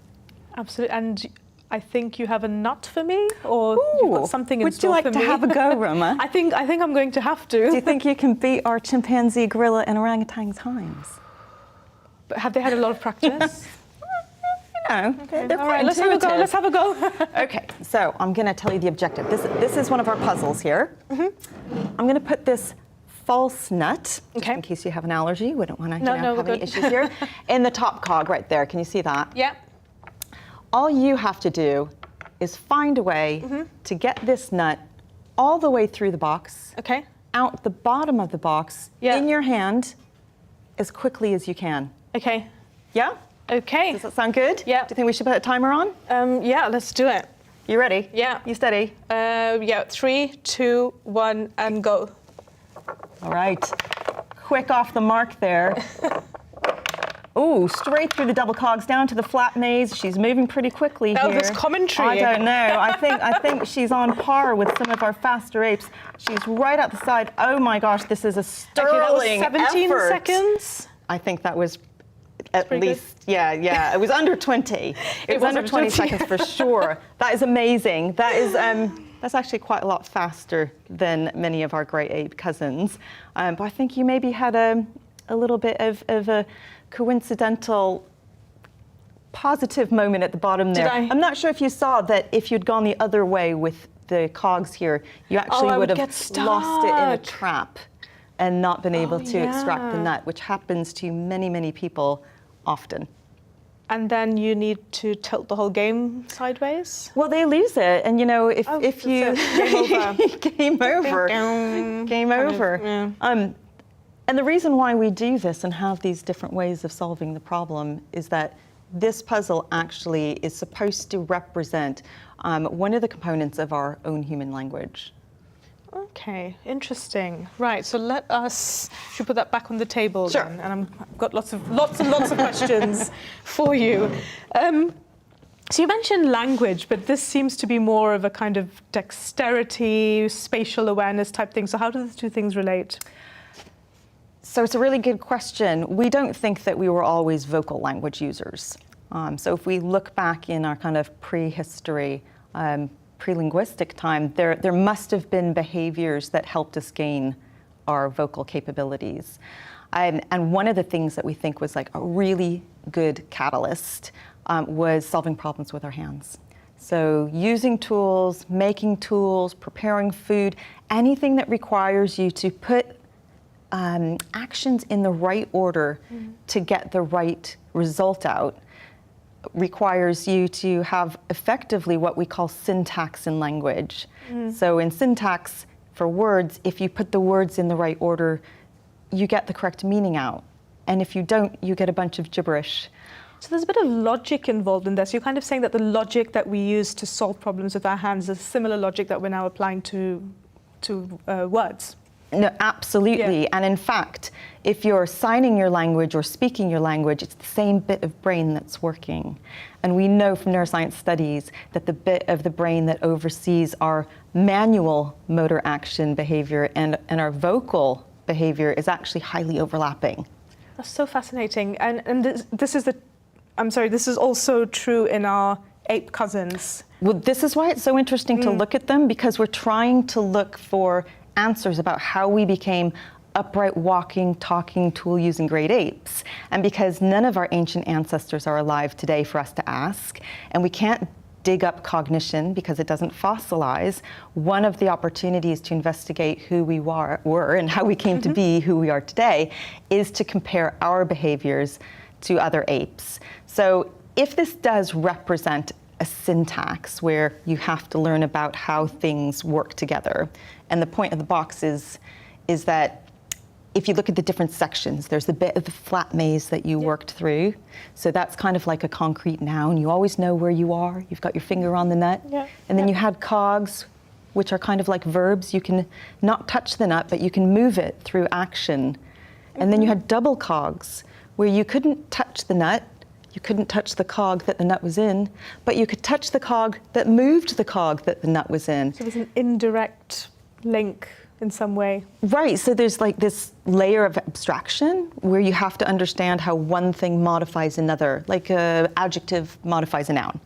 Absolutely. And I think you have a nut for me, or you've got something in would store you for like to me. have a go, Roma? I think I'm going to have to. Do you think you can beat our chimpanzee, gorilla, and orangutan times? But have they had a lot of practice? No, Okay. they're All quite right, let's have a go. intuitive. Let's have a go. Okay, so I'm going to tell you the objective. This is one of our puzzles here. I'm going to put this false nut, just in case you have an allergy. We don't want to have any issues here. In the top cog right there. Can you see that? Yeah. All you have to do is find a way to get this nut all the way through the box, out the bottom of the box, in your hand, as quickly as you can. Okay. Yeah? Okay. Does that sound good? Yeah. Do you think we should put a timer on? Yeah, let's do it. You ready? Yeah. You steady? Yeah, 3, 2, 1, and go. All right. Quick off the mark there. Ooh, straight through the double cogs, down to the flat maze. She's moving pretty quickly here. This commentary. I don't know. I think she's on par with some of our faster apes. She's right at the side. Oh my gosh, this is a sterling that was 17 effort. seconds. I think that was at least, yeah. It was under 20. It was under 20 seconds for sure. That is amazing. That is, that's actually quite a lot faster than many of our great ape cousins. But I think you maybe had a little bit of a coincidental positive moment at the bottom there. Did I? I'm not sure if you saw that if you'd gone the other way with the cogs here, you actually would have lost it in a trap and not been able to extract the nut, which happens to many, many people often. And then you need to tilt the whole game sideways? Well, they lose it, and you know, if you game over. game over. And the reason why we do this and have these different ways of solving the problem is that this puzzle actually is supposed to represent one of the components of our own human language. Okay, interesting. Right, so let us, should put that back on the table then, and I've got lots and lots of questions for you. So you mentioned language, but this seems to be more of a kind of dexterity, spatial awareness type thing. So how do the two things relate? So it's a really good question. We don't think that we were always vocal language users. So if we look back in our kind of prehistory, pre-linguistic time, there must have been behaviors that helped us gain our vocal capabilities. And one of the things that we think was like a really good catalyst was solving problems with our hands. So using tools, making tools, preparing food, anything that requires you to put actions in the right order to get the right result out requires you to have effectively what we call syntax in language. So in syntax for words, if you put the words in the right order, you get the correct meaning out. And if you don't, you get a bunch of gibberish. So there's a bit of logic involved in this. You're kind of saying that the logic that we use to solve problems with our hands is similar logic that we're now applying to words. No, absolutely. And in fact, if you're signing your language or speaking your language, it's the same bit of brain that's working. And we know from neuroscience studies that the bit of the brain that oversees our manual motor action behavior and our vocal behavior is actually highly overlapping. That's so fascinating. And this is also true in our ape cousins. Well, this is why it's so interesting to look at them, because we're trying to look for answers about how we became upright, walking, talking, tool-using great apes. And because none of our ancient ancestors are alive today for us to ask, and we can't dig up cognition because it doesn't fossilize, one of the opportunities to investigate who we were and how we came to be who we are today is to compare our behaviors to other apes. So if this does represent a syntax where you have to learn about how things work together, and the point of the box is that if you look at the different sections, there's the bit of the flat maze that you worked through. So that's kind of like a concrete noun. You always know where you are. You've got your finger on the nut. And then you had cogs, which are kind of like verbs. You can not touch the nut, but you can move it through action. And then you had double cogs, where you couldn't touch the nut. You couldn't touch the cog that the nut was in, but you could touch the cog that moved the cog that the nut was in. So there's an indirect link in some way. Right, so there's like this layer of abstraction where you have to understand how one thing modifies another, like an adjective modifies a noun.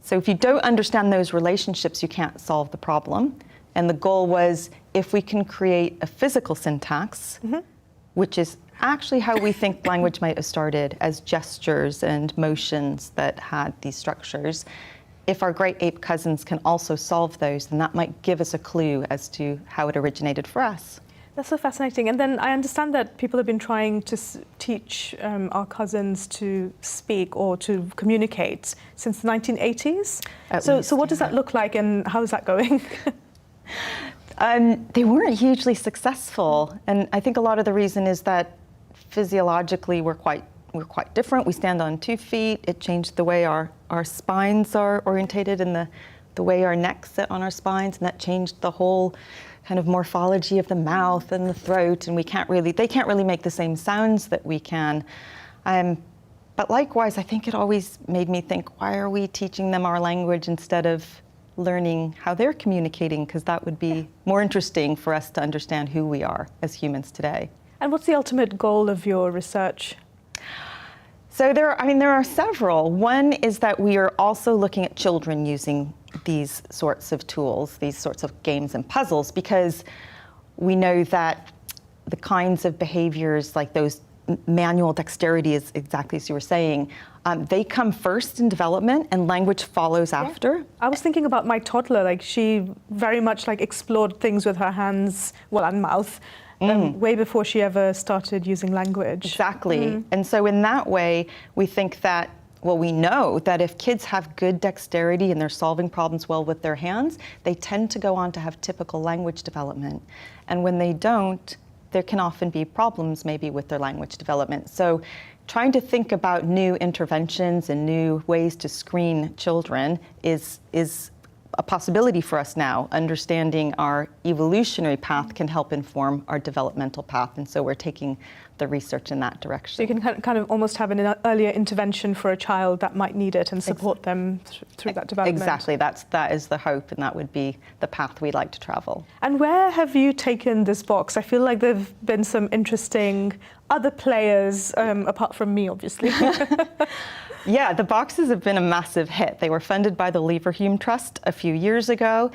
So if you don't understand those relationships, you can't solve the problem. And the goal was, if we can create a physical syntax, which is actually how we think language might have started, as gestures and motions that had these structures. If our great ape cousins can also solve those, then that might give us a clue as to how it originated for us. That's so fascinating. And then I understand that people have been trying to teach our cousins to speak or to communicate since the 1980s. So what does that look like, and how is that going? They weren't hugely successful, and I think a lot of the reason is that physiologically we're quite different. We stand on 2 feet. It changed the way our spines are orientated and the way our necks sit on our spines, and that changed the whole kind of morphology of the mouth and the throat, and they can't really make the same sounds that we can. But likewise, I think it always made me think, why are we teaching them our language instead of learning how they're communicating? Because that would be more interesting for us to understand who we are as humans today. And what's the ultimate goal of your research? So there are several. One is that we are also looking at children using these sorts of tools, these sorts of games and puzzles, because we know that the kinds of behaviors like those manual dexterity, is exactly as you were saying, they come first in development and language follows after. I was thinking about my toddler, like she very much like explored things with her hands, and mouth, way before she ever started using language. Exactly. And so in that way, we think that, we know that if kids have good dexterity and they're solving problems well with their hands, they tend to go on to have typical language development. And when they don't, there can often be problems maybe with their language development. So trying to think about new interventions and new ways to screen children is a possibility for us now. Understanding our evolutionary path can help inform our developmental path, and so we're taking the research in that direction. So you can kind of almost have an earlier intervention for a child that might need it and support them through that development. Exactly, that is the hope, and that would be the path we'd like to travel. And where have you taken this box? I feel like there have been some interesting other players, apart from me, obviously. Yeah, the boxes have been a massive hit. They were funded by the Leverhulme Trust a few years ago.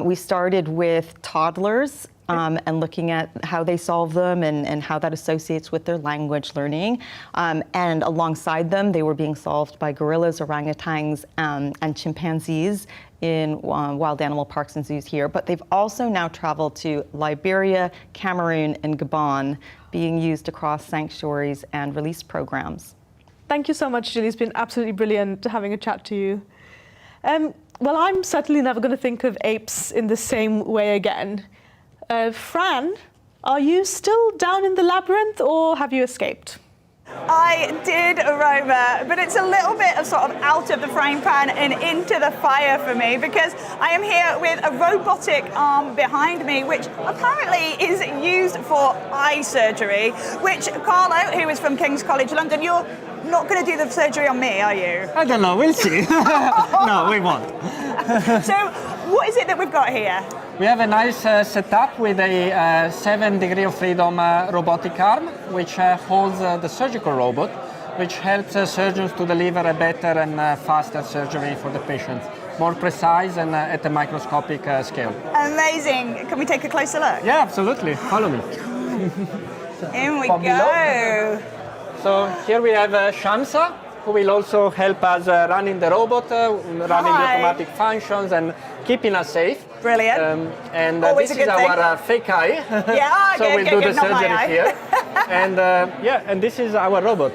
We started with toddlers and looking at how they solve them and how that associates with their language learning. And alongside them, they were being solved by gorillas, orangutans, and chimpanzees in wild animal parks and zoos here. But they've also now traveled to Liberia, Cameroon, and Gabon, being used across sanctuaries and release programs. Thank you so much, Julie. It's been absolutely brilliant having a chat to you. Well, I'm certainly never going to think of apes in the same way again. Fran, are you still down in the labyrinth, or have you escaped? I did, Roma, but it's a little bit of sort of out of the frying pan and into the fire for me, because I am here with a robotic arm behind me, which apparently is used for eye surgery, which Carlo, who is from King's College London, you're not going to do the surgery on me, are you? I don't know, we'll see. No, we won't. So what is it that we've got here? We have a nice setup with a 7 degree of freedom robotic arm, which holds the surgical robot, which helps surgeons to deliver a better and faster surgery for the patients, more precise and at a microscopic scale. Amazing. Can we take a closer look? Yeah, absolutely. Follow me. In we go. So here we have Shamsa, who will also help us running the robot, running the automatic functions and keeping us safe. Brilliant. And this is our fake eye. Yeah, so we'll do the surgery here. And and this is our robot.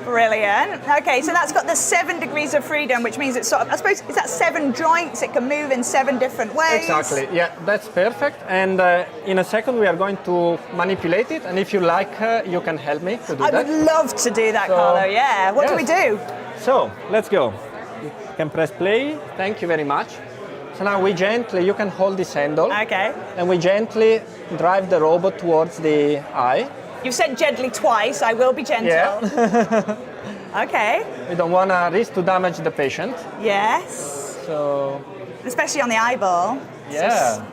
Brilliant. Okay, so that's got the 7 degrees of freedom, which means it's sort of, I suppose, is that 7 joints? It can move in 7 different ways. Exactly. Yeah, that's perfect. And in a second, we are going to manipulate it. And if you like, you can help me to do that. I would love to do that, Carlo. Yeah. What do we do? So let's go. You can press play. Thank you very much. So now we gently, you can hold this handle. Okay. And we gently drive the robot towards the eye. You've said gently twice. I will be gentle. Yeah. Okay. We don't want to risk to damage the patient. Yes. So. Especially on the eyeball. Yeah.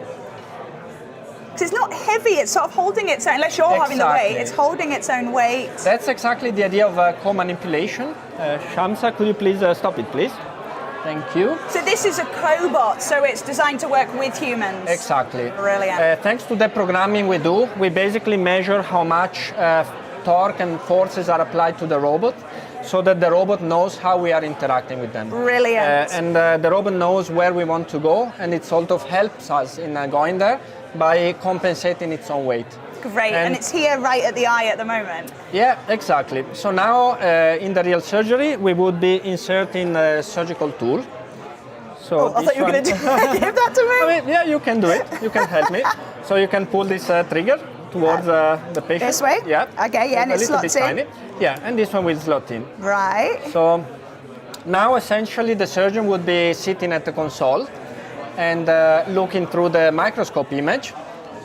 Because it's not heavy, it's sort of holding its own, unless you're having the weight, it's holding its own weight. That's exactly the idea of co-manipulation. Shamsa, could you please stop it, please? Thank you. So this is a cobot, so it's designed to work with humans. Exactly. Brilliant. Thanks to the programming we do, we basically measure how much torque and forces are applied to the robot, so that the robot knows how we are interacting with them. Brilliant. And the robot knows where we want to go, and it sort of helps us in going there by compensating its own weight. Great, and it's here right at the eye at the moment. Yeah, exactly. So now in the real surgery, we would be inserting a surgical tool. So I thought you were going to give that to me. I mean, yeah, you can do it. You can help me. So you can pull this trigger towards the patient. This way? Yeah. Okay, yeah, and it slots in. Tiny. Yeah, and this one will slot in. Right. So now essentially the surgeon would be sitting at the console and looking through the microscope image,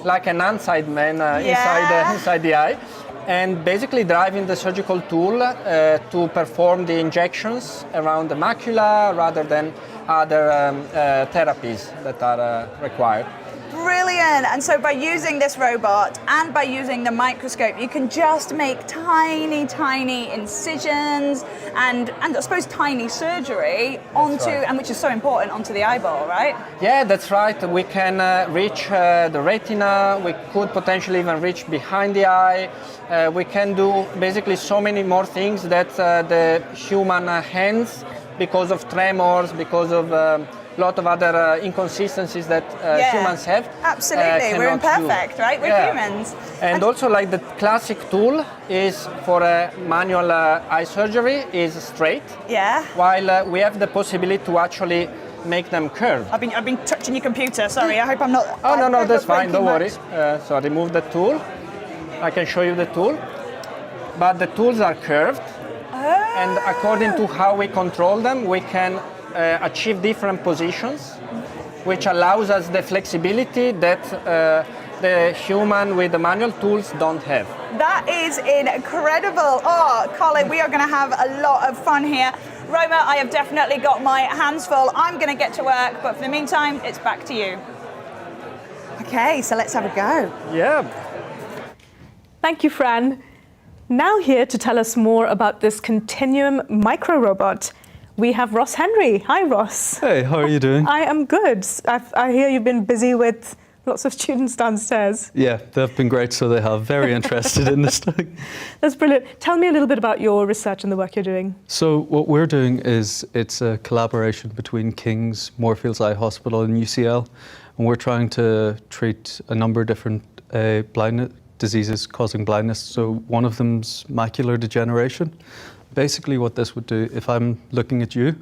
like an inside man inside the eye, and basically driving the surgical tool to perform the injections around the macula rather than other therapies that are required. Brilliant. And so by using this robot and by using the microscope, you can just make tiny, tiny incisions and I suppose tiny surgery onto, and which is so important, onto the eyeball, right? Yeah, that's right. We can reach the retina. We could potentially even reach behind the eye. We can do basically so many more things that the human hands, because of tremors, because of a lot of other inconsistencies that humans have. Absolutely, we're imperfect, right? We're humans. And also, like the classic tool is for a manual eye surgery is straight. Yeah. While we have the possibility to actually make them curve. I've been touching your computer. Sorry, I hope I'm not. Oh no, that's fine. Don't worry. So I remove the tool. I can show you the tool, but the tools are curved. And according to how we control them, we can achieve different positions, which allows us the flexibility that the human with the manual tools don't have. That is incredible. Oh, Colin, we are going to have a lot of fun here. Roma, I have definitely got my hands full. I'm going to get to work, but for the meantime, it's back to you. Okay, so let's have a go. Yeah. Thank you, Fran. Now here to tell us more about this continuum micro-robot, we have Ross Henry. Hi, Ross. Hey, how are you doing? I am good. I hear you've been busy with lots of students downstairs. Yeah, they've been great, so they have. Very interested in this thing. That's brilliant. Tell me a little bit about your research and the work you're doing. So what we're doing is it's a collaboration between King's, Moorfields Eye Hospital and UCL, and we're trying to treat a number of different diseases causing blindness. So one of them's macular degeneration. Basically what this would do, if I'm looking at you,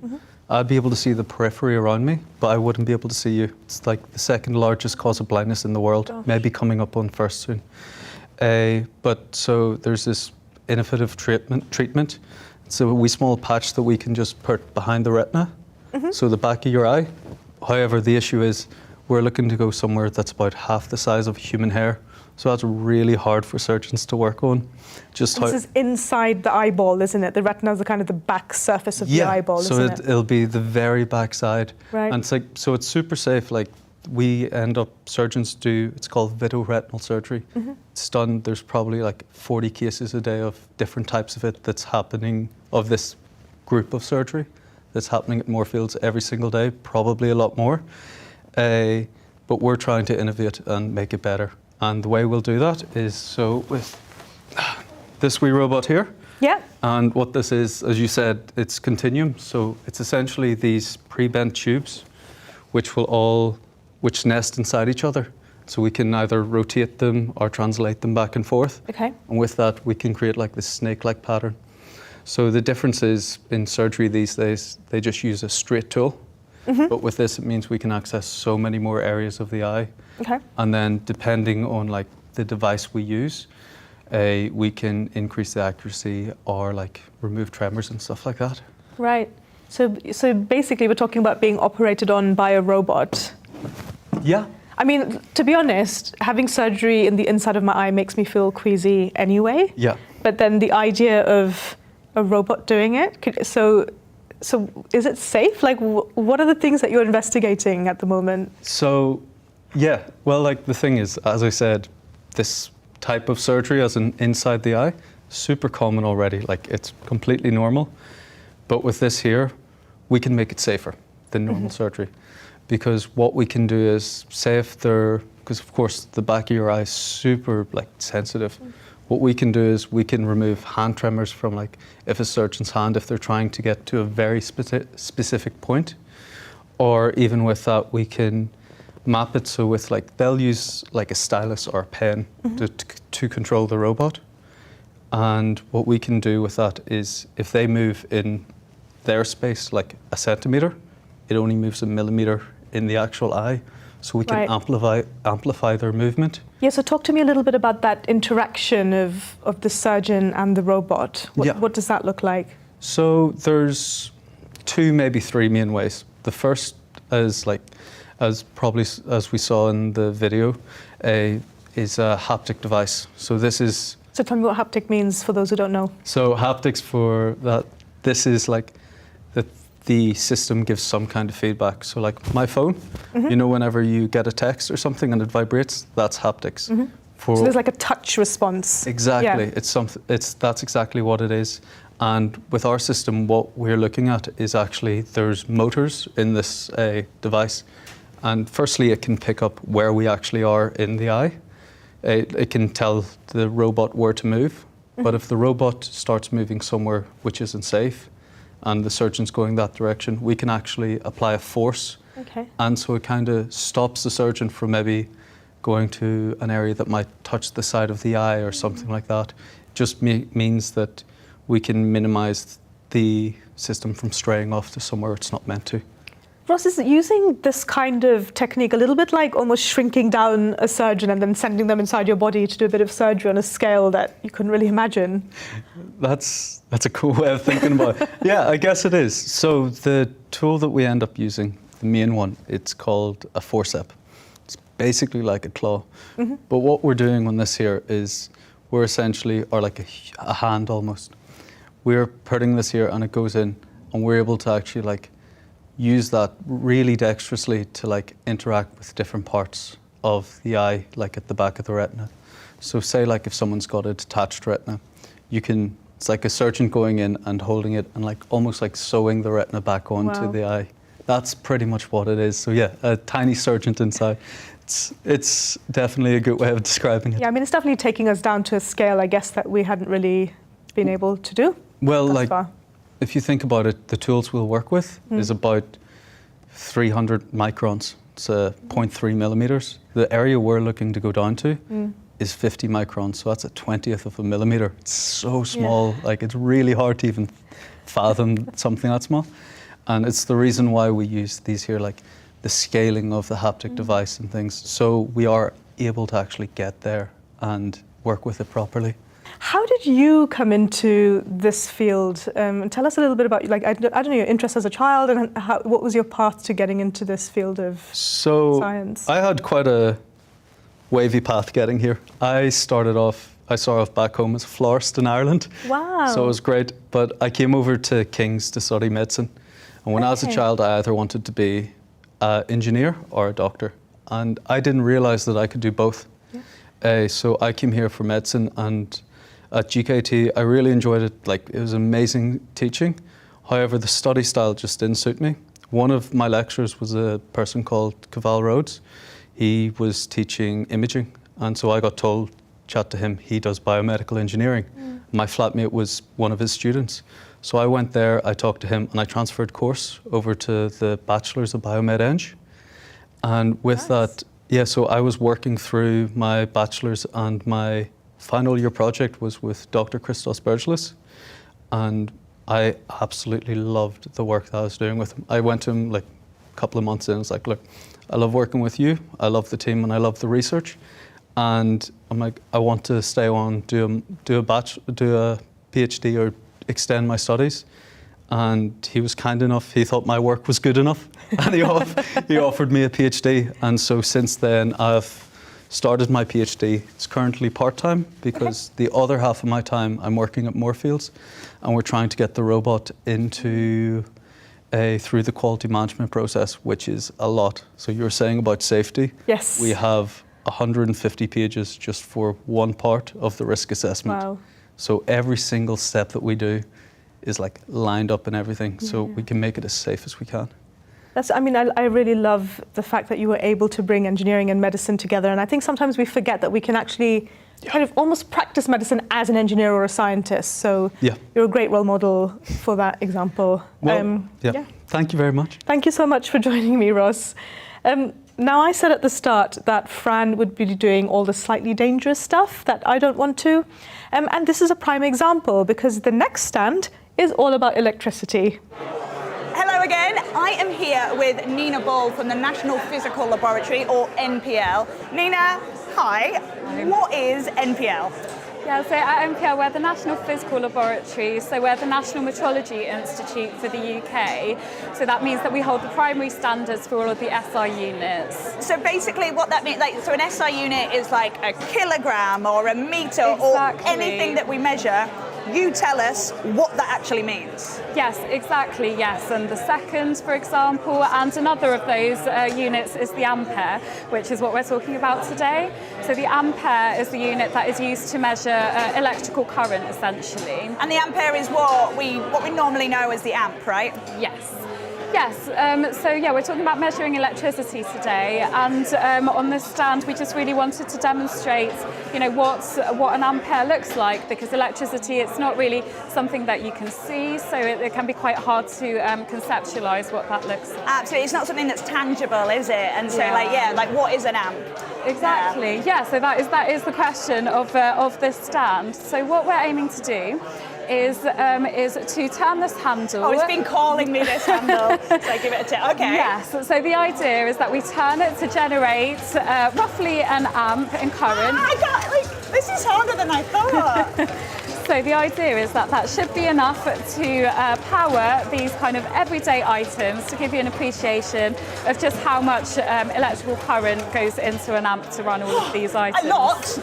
I'd be able to see the periphery around me, but I wouldn't be able to see you. It's like the second largest cause of blindness in the world, maybe coming up on first soon. But so there's this innovative treatment. It's a wee small patch that we can just put behind the retina, so the back of your eye. However, the issue is we're looking to go somewhere that's about half the size of human hair. So that's really hard for surgeons to work on. This is inside the eyeball, isn't it? The retina is the kind of the back surface of the eyeball, isn't it? So it'll be the very back side. Right. And it's like, so it's super safe. Like we end up, surgeons do, it's called vitreoretinal surgery. It's done, there's probably like 40 cases a day of different types of it that's happening, of this group of surgery that's happening at Moorfields every single day, probably a lot more. But we're trying to innovate and make it better. And the way we'll do that is so with this wee robot here. Yeah. And what this is, as you said, it's continuum. So it's essentially these pre-bent tubes, which nest inside each other. So we can either rotate them or translate them back and forth. Okay. And with that, we can create like this snake-like pattern. So the difference is in surgery these days, they just use a straight tool. But with this, it means we can access so many more areas of the eye. Okay. And then depending on like the device we use, we can increase the accuracy or like remove tremors and stuff like that. Right. So basically we're talking about being operated on by a robot. Yeah. I mean, to be honest, having surgery in the inside of my eye makes me feel queasy anyway. Yeah. But then the idea of a robot doing it, so is it safe? Like, what are the things that you're investigating at the moment? So Yeah, well, like the thing is, as I said, this type of surgery as in inside the eye, super common already, like it's completely normal. But with this here, we can make it safer than normal surgery. Because what we can do is, say if they're, because of course the back of your eye is super like sensitive. What we can do is we can remove hand tremors from like, if a surgeon's hand, if they're trying to get to a very specific point, or even with that, we can map it. So with like, they'll use like a stylus or a pen to control the robot. And what we can do with that is if they move in their space, like a centimeter, it only moves a millimeter in the actual eye. So we can amplify their movement. Yeah, so talk to me a little bit about that interaction of the surgeon and the robot. What does that look like? So there's 2, maybe 3 main ways. The first is like, as we saw in the video, is a haptic device. So this is... So tell me what haptic means for those who don't know. So haptics for that, this is like the system gives some kind of feedback. So like my phone, you know, whenever you get a text or something and it vibrates, that's haptics. So there's like a touch response. Exactly, that's exactly what it is. And with our system, what we're looking at is actually there's motors in this device. And firstly, it can pick up where we actually are in the eye. It can tell the robot where to move. But if the robot starts moving somewhere which isn't safe, and the surgeon's going that direction, we can actually apply a force. And so it kind of stops the surgeon from maybe going to an area that might touch the side of the eye or something like that. Just means that we can minimize the system from straying off to somewhere it's not meant to. Ross, is using this kind of technique a little bit like almost shrinking down a surgeon and then sending them inside your body to do a bit of surgery on a scale that you couldn't really imagine? That's a cool way of thinking about it. Yeah, I guess it is. So the tool that we end up using, the main one, it's called a forceps. It's basically like a claw. But what we're doing on this here is we're essentially, or like a hand almost, we're putting this here and it goes in and we're able to actually like use that really dexterously to like interact with different parts of the eye, like at the back of the retina. So say like if someone's got a detached retina, it's like a surgeon going in and holding it and like almost like sewing the retina back onto the eye. That's pretty much what it is. So yeah, a tiny surgeon inside. It's definitely a good way of describing it. Yeah, I mean, it's definitely taking us down to a scale, I guess, that we hadn't really been able to do. Well, like, if you think about it, the tools we'll work with is about 300 microns. It's 0.3 millimeters. The area we're looking to go down to is 50 microns, so that's a 20th of a millimeter. It's so small, like it's really hard to even fathom something that small. And it's the reason why we use these here, like the scaling of the haptic device and things, so we are able to actually get there and work with it properly. How did you come into this field? Tell us a little bit about, like, I don't know, your interest as a child, and what was your path to getting into this field of science? I had quite a wavy path getting here. I started off back home as a florist in Ireland. Wow. So it was great, but I came over to King's to study medicine. And when I was a child, I either wanted to be an engineer or a doctor. And I didn't realize that I could do both. So I came here for medicine, and at GKT, I really enjoyed it. Like, it was amazing teaching. However, the study style just didn't suit me. One of my lecturers was a person called Agrawal Rhodes. He was teaching imaging, and so I got told, chat to him, he does biomedical engineering. My flatmate was one of his students. So I went there, I talked to him, and I transferred course over to the Bachelor's of Biomed Eng. And with that, so I was working through my bachelor's, and my final year project was with Dr. Christos Bergelis, and I absolutely loved the work that I was doing with him. I went to him like a couple of months in and was like, look, I love working with you, I love the team, and I love the research, and I'm like, I want to stay on, do a PhD or extend my studies. And he was kind enough, he thought my work was good enough, and he offered me a PhD. And so since then I've started my PhD. It's currently part-time because the other half of my time I'm working at Moorfields, and we're trying to get the robot into through the quality management process, which is a lot. So you were saying about safety. Yes. We have 150 pages just for one part of the risk assessment. Wow. So every single step that we do is like lined up and everything, so we can make it as safe as we can. I really love the fact that you were able to bring engineering and medicine together, and I think sometimes we forget that we can actually kind of almost practice medicine as an engineer or a scientist. So you're a great role model for that example. Well, thank you very much. Thank you so much for joining me, Ross. Now, I said at the start that Fran would be doing all the slightly dangerous stuff that I don't want to. And this is a prime example, because the next stand is all about electricity. Hello again. I am here with Nina Ball from the National Physical Laboratory, or NPL. Nina, hi. What is NPL? Yeah, so at NPL, we're the National Physical Laboratory, so we're the National Metrology Institute for the UK. So that means that we hold the primary standards for all of the SI units. So basically what that means, so an SI unit is like a kilogram or a meter or anything that we measure. You tell us what that actually means. Yes, exactly, yes. And the second, for example, and another of those units is the ampere, which is what we're talking about today. So the ampere is the unit that is used to measure electrical current, essentially. And the ampere is what we normally know as the amp, right? Yes. Yes, so we're talking about measuring electricity today, and on this stand we just really wanted to demonstrate, what an ampere looks like, because electricity, it's not really something that you can see, so it can be quite hard to conceptualize what that looks like. Absolutely, it's not something that's tangible, is it? And so, what is an amp? Exactly, so that is the question of this stand. So what we're aiming to do is to turn this handle. Oh, it's been calling me this handle, so I give it a tip. Okay. Yes, so the idea is that we turn it to generate roughly an amp in current. This is harder than I thought. So the idea is that should be enough to power these kind of everyday items, to give you an appreciation of just how much electrical current goes into an amp to run all of these items. A lot!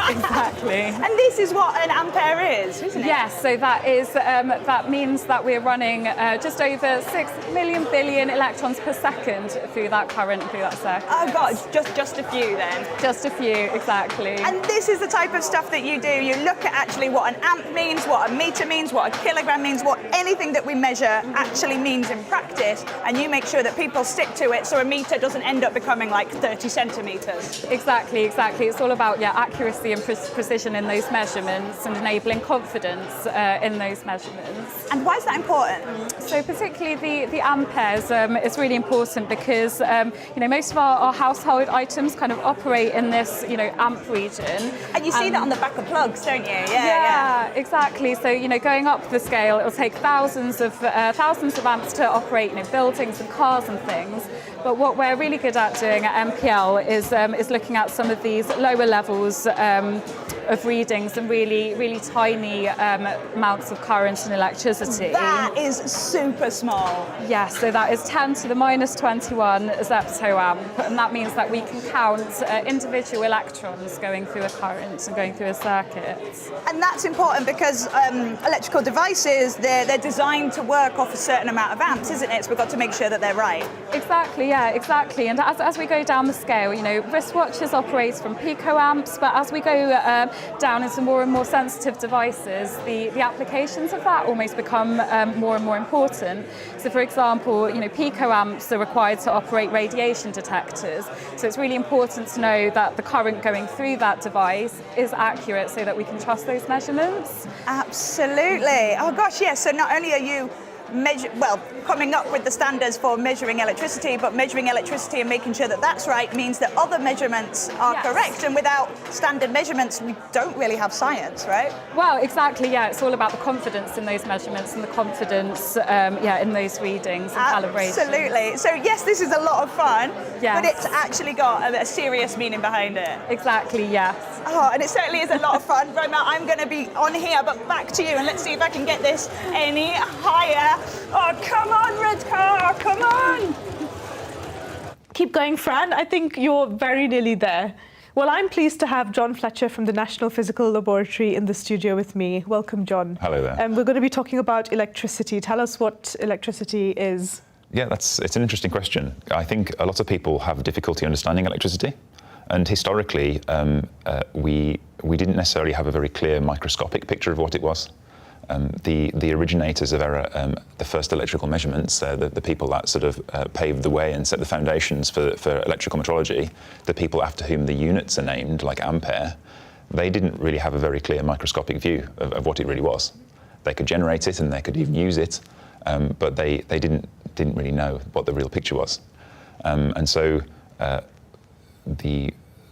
Exactly. And this is what an ampere is, isn't it? Yes, so that means that we're running just over 6 million billion electrons per second through that current, through that circuit. Oh God, just a few then? Just a few, exactly. And this is the type of stuff that you do. You look at actually what an amp means, what a meter means, what a kilogram means, what anything that we measure actually means in practice, and you make sure that people stick to it so a meter doesn't end up becoming like 30 centimeters. Exactly. It's all about accuracy and precision in those measurements and enabling confidence in those measurements. And why is that important? So particularly the amperes is really important because most of our household items kind of operate in this amp region. And you see that on the back of plugs, don't you? Yeah, exactly. So going up the scale, it will take thousands of amps to operate buildings and cars and things. But what we're really good at doing at NPL is looking at some of these lower levels of readings and really tiny amounts of current and electricity. That is super small. Yes, so that is 10 to the minus 21 zeptoamp, and that means that we can count individual electrons going through a current and going through a circuit. And that's important because electrical devices, they're designed to work off a certain amount of amps, isn't it? So we've got to make sure that they're right. Exactly. And as we go down the scale, wristwatches operate from picoamps, but as we go down into more and more sensitive devices, the applications of that almost become more and more important. So for example, picoamps are required to operate radiation detectors. So it's really important to know that the current going through that device is accurate so that we can trust those measurements. Absolutely. Oh gosh, yes. So not only are you coming up with the standards for measuring electricity, but measuring electricity and making sure that that's right means that other measurements are correct. And without standard measurements, we don't really have science, right? Well, exactly, it's all about the confidence in those measurements and the confidence, in those readings and calibration. Absolutely. So yes, this is a lot of fun, but it's actually got a serious meaning behind it. Exactly, yes. Oh, and it certainly is a lot of fun. Roma, I'm going to be on here, but back to you, and let's see if I can get this any higher. Oh, come on, red car, come on! Keep going, Fran. I think you're very nearly there. Well, I'm pleased to have John Fletcher from the National Physical Laboratory in the studio with me. Welcome, John. Hello there. And we're going to be talking about electricity. Tell us what electricity is. Yeah, it's an interesting question. I think a lot of people have difficulty understanding electricity. And historically, we didn't necessarily have a very clear microscopic picture of what it was. The originators of the first electrical measurements, the people that sort of paved the way and set the foundations for electrical metrology, the people after whom the units are named, like ampere, they didn't really have a very clear microscopic view of what it really was. They could generate it and they could even use it, but they didn't really know what the real picture was. And so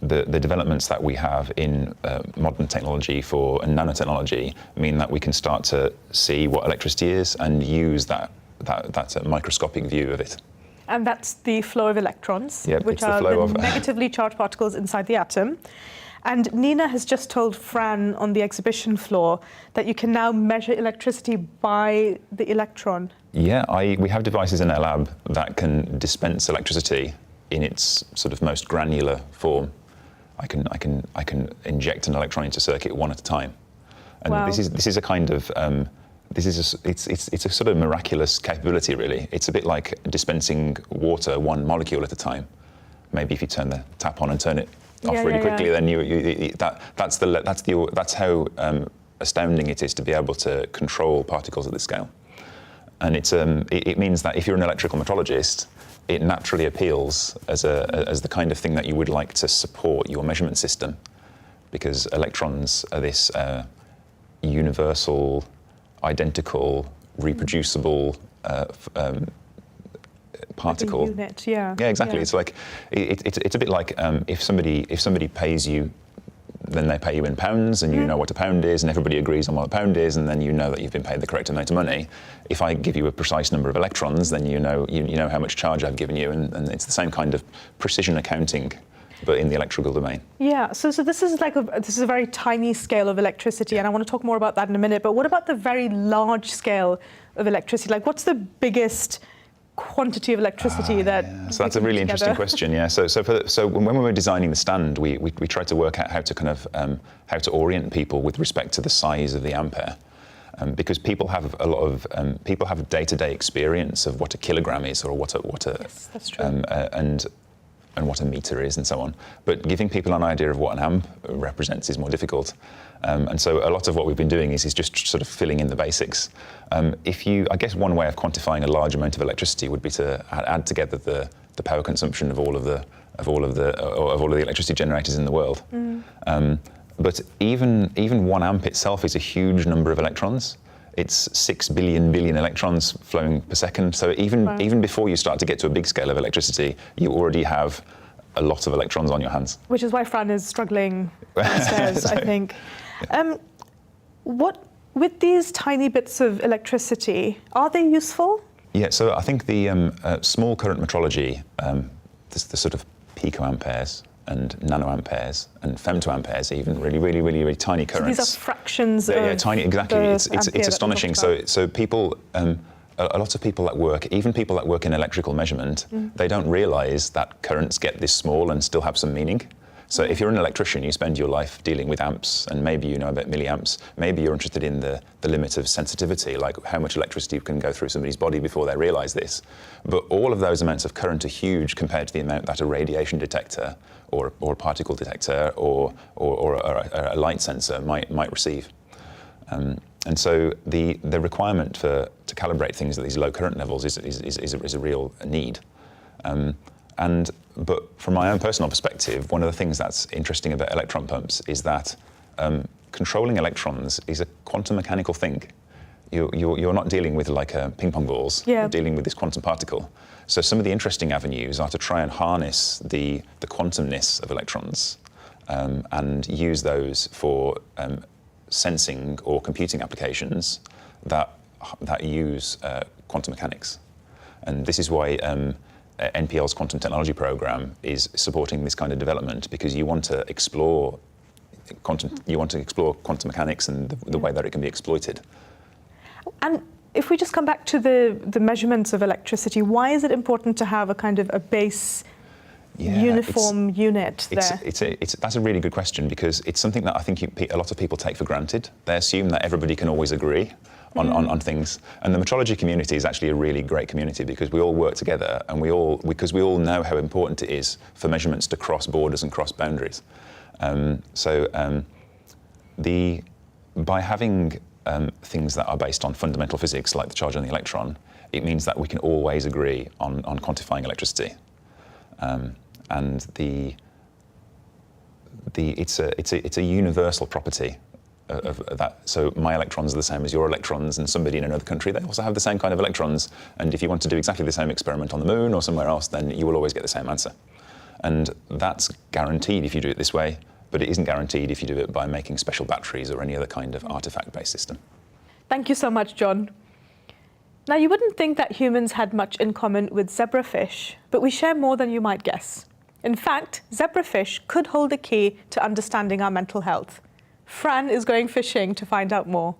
the developments that we have in modern technology and nanotechnology mean that we can start to see what electricity is and use that microscopic view of it. And that's the flow of electrons, Yep, which are the negatively charged particles inside the atom. And Nina has just told Fran on the exhibition floor that you can now measure electricity by the electron. Yeah, we have devices in our lab that can dispense electricity in its sort of most granular form. I can inject an electron into circuit one at a time, and wow. this is a kind of it's a sort of miraculous capability, really. It's a bit like dispensing water one molecule at a time. Maybe if you turn the tap on and turn it off really quickly, then that's how astounding it is to be able to control particles at this scale. And it means that if you're an electrical metrologist, it naturally appeals as the kind of thing that you would like to support your measurement system, because electrons are this universal, identical, reproducible particle. Like a unit, yeah. Yeah, exactly. Yeah. It's like it's a bit like if somebody pays you, then they pay you in pounds, and you know what a pound is, and everybody agrees on what a pound is, and then you know that you've been paid the correct amount of money. If I give you a precise number of electrons, then you know how much charge I've given you, and it's the same kind of precision accounting, but in the electrical domain. Yeah. So this is a very tiny scale of electricity, and I want to talk more about that in a minute. But what about the very large scale of electricity? Like, what's the biggest quantity of electricity that? Yeah. So that's a really interesting question. Yeah. So when we were designing the stand, we tried to work out how to orient people with respect to the size of the ampere, because people have a lot of day-to-day experience of what a kilogram is, or what a yes, that's true. And what a meter is, and so on. But giving people an idea of what an amp represents is more difficult. And so a lot of what we've been doing is just sort of filling in the basics. I guess one way of quantifying a large amount of electricity would be to add together the power consumption of all of the electricity generators in the world. But even 1 amp itself is a huge number of electrons. It's 6 billion electrons flowing per second. So even before you start to get to a big scale of electricity, you already have a lot of electrons on your hands. Which is why Fran is struggling downstairs, I think. With these tiny bits of electricity, are they useful? Yeah, so I think the small current metrology, the sort of picoamperes and nanoamperes and femtoamperes, even really tiny currents. So these are fractions of tiny, exactly. It's astonishing. So people, a lot of people at work, even people that work in electrical measurement, they don't realise that currents get this small and still have some meaning. So if you're an electrician, you spend your life dealing with amps, and maybe you know about milliamps. Maybe you're interested in the limit of sensitivity, like how much electricity can go through somebody's body before they realise this. But all of those amounts of current are huge compared to the amount that a radiation detector or a particle detector or a light sensor might receive. And so the requirement to calibrate things at these low current levels is a real need. But from my own personal perspective, one of the things that's interesting about electron pumps is that controlling electrons is a quantum mechanical thing. You're not dealing with like ping pong balls. Yeah. You're dealing with this quantum particle. So some of the interesting avenues are to try and harness the quantumness of electrons and use those for sensing or computing applications that use quantum mechanics. And this is why NPL's quantum technology program is supporting this kind of development, because you want to explore quantum mechanics and the way that it can be exploited. And if we just come back to the measurements of electricity, why is it important to have a kind of a base uniform unit there? That's a really good question, because it's something that I think a lot of people take for granted. They assume that everybody can always agree on things. And the metrology community is actually a really great community, because we all work together, and because we all know how important it is for measurements to cross borders and cross boundaries. By having things that are based on fundamental physics, like the charge on the electron, it means that we can always agree on quantifying electricity. And it's a universal property of that. So my electrons are the same as your electrons, and somebody in another country, they also have the same kind of electrons. And if you want to do exactly the same experiment on the moon or somewhere else, then you will always get the same answer. And that's guaranteed if you do it this way, but it isn't guaranteed if you do it by making special batteries or any other kind of artifact-based system. Thank you so much, John. Now, you wouldn't think that humans had much in common with zebrafish, but we share more than you might guess. In fact, zebrafish could hold a key to understanding our mental health. Fran is going fishing to find out more.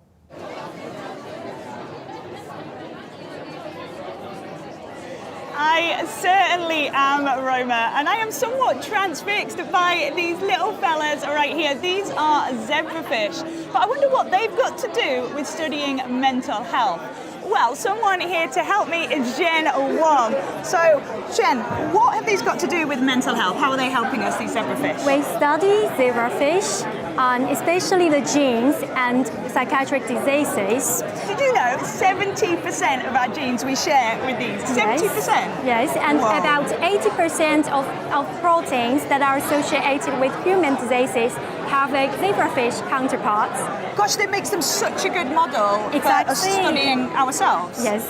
I certainly am, Roma, and I am somewhat transfixed by these little fellas right here. These are zebrafish, but I wonder what they've got to do with studying mental health. Well, someone here to help me is Jen Wong. So, Jen, what have these got to do with mental health? How are they helping us, these zebrafish? We study zebrafish, especially the genes and psychiatric diseases. Did you know 70% of our genes we share with these? 70%? Yes, and about 80% of proteins that are associated with human diseases have a zebrafish counterparts. Gosh, that makes them such a good model for us studying ourselves. Yes.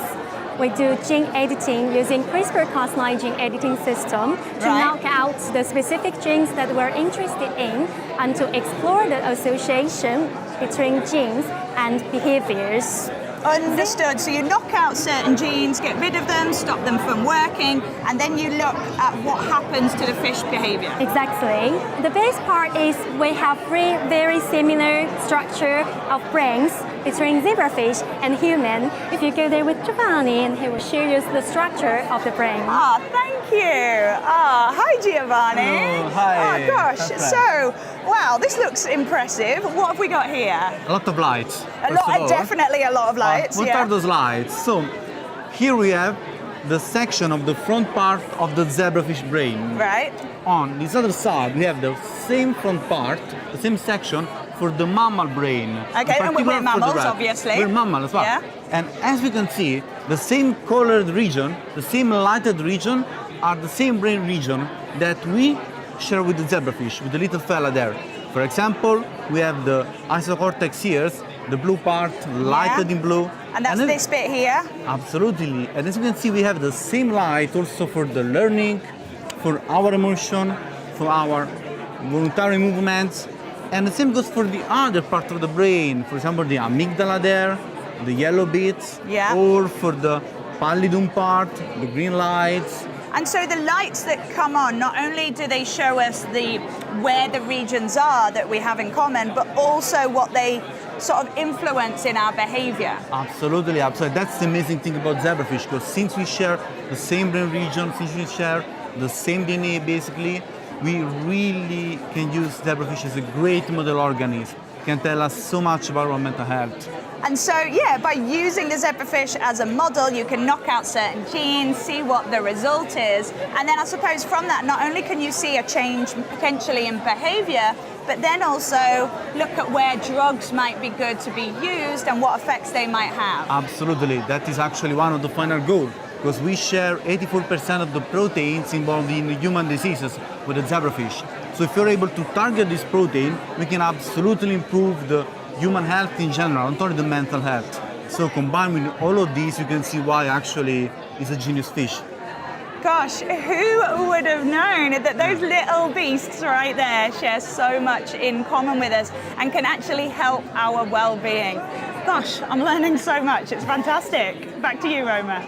We do gene editing using CRISPR-Cas9 gene editing system to knock out the specific genes that we're interested in and to explore the association between genes and behaviors. Understood. So you knock out certain genes, get rid of them, stop them from working, and then you look at what happens to the fish behavior. Exactly. The best part is we have three very similar structure of brains between zebrafish and human. If you go there with Giovanni, and he will show you the structure of the brain. Thank you. Hi, Giovanni. Oh, hi. Oh, gosh. So, wow, this looks impressive. What have we got here? A lot of lights. Definitely a lot of lights. What are those lights? So, here we have the section of the front part of the zebrafish brain. Right. On this other side, we have the same front part, the same section for the mammal brain. Okay, and we're mammals, obviously. We're mammals as well. Yeah. And as we can see, the same colored region, the same lighted region, are the same brain region that we share with the zebrafish, with the little fella there. For example, we have the isocortex ears, the blue part lighted in blue. And that's this bit here? Absolutely. And as you can see, we have the same light also for the learning, for our emotion, for our voluntary movements. And the same goes for the other part of the brain. For example, the amygdala there, the yellow bits, or for the pallidum part, the green lights. And so the lights that come on, not only do they show us where the regions are that we have in common, but also what they sort of influence in our behavior. Absolutely, absolutely. That's the amazing thing about zebrafish, because since we share the same brain region, since we share the same DNA basically, we really can use zebrafish as a great model organism. It can tell us so much about our mental health. And so, by using the zebrafish as a model, you can knock out certain genes, see what the result is, and then I suppose from that, not only can you see a change potentially in behavior, but then also look at where drugs might be good to be used and what effects they might have. Absolutely, that is actually one of the final goals, because we share 84% of the proteins involved in human diseases with the zebrafish. So if you're able to target this protein, we can absolutely improve the human health in general, not only the mental health. So combined with all of these, you can see why actually it's a genius fish. Gosh, who would have known that those little beasts right there share so much in common with us and can actually help our well-being? Gosh, I'm learning so much. It's fantastic. Back to you, Roma.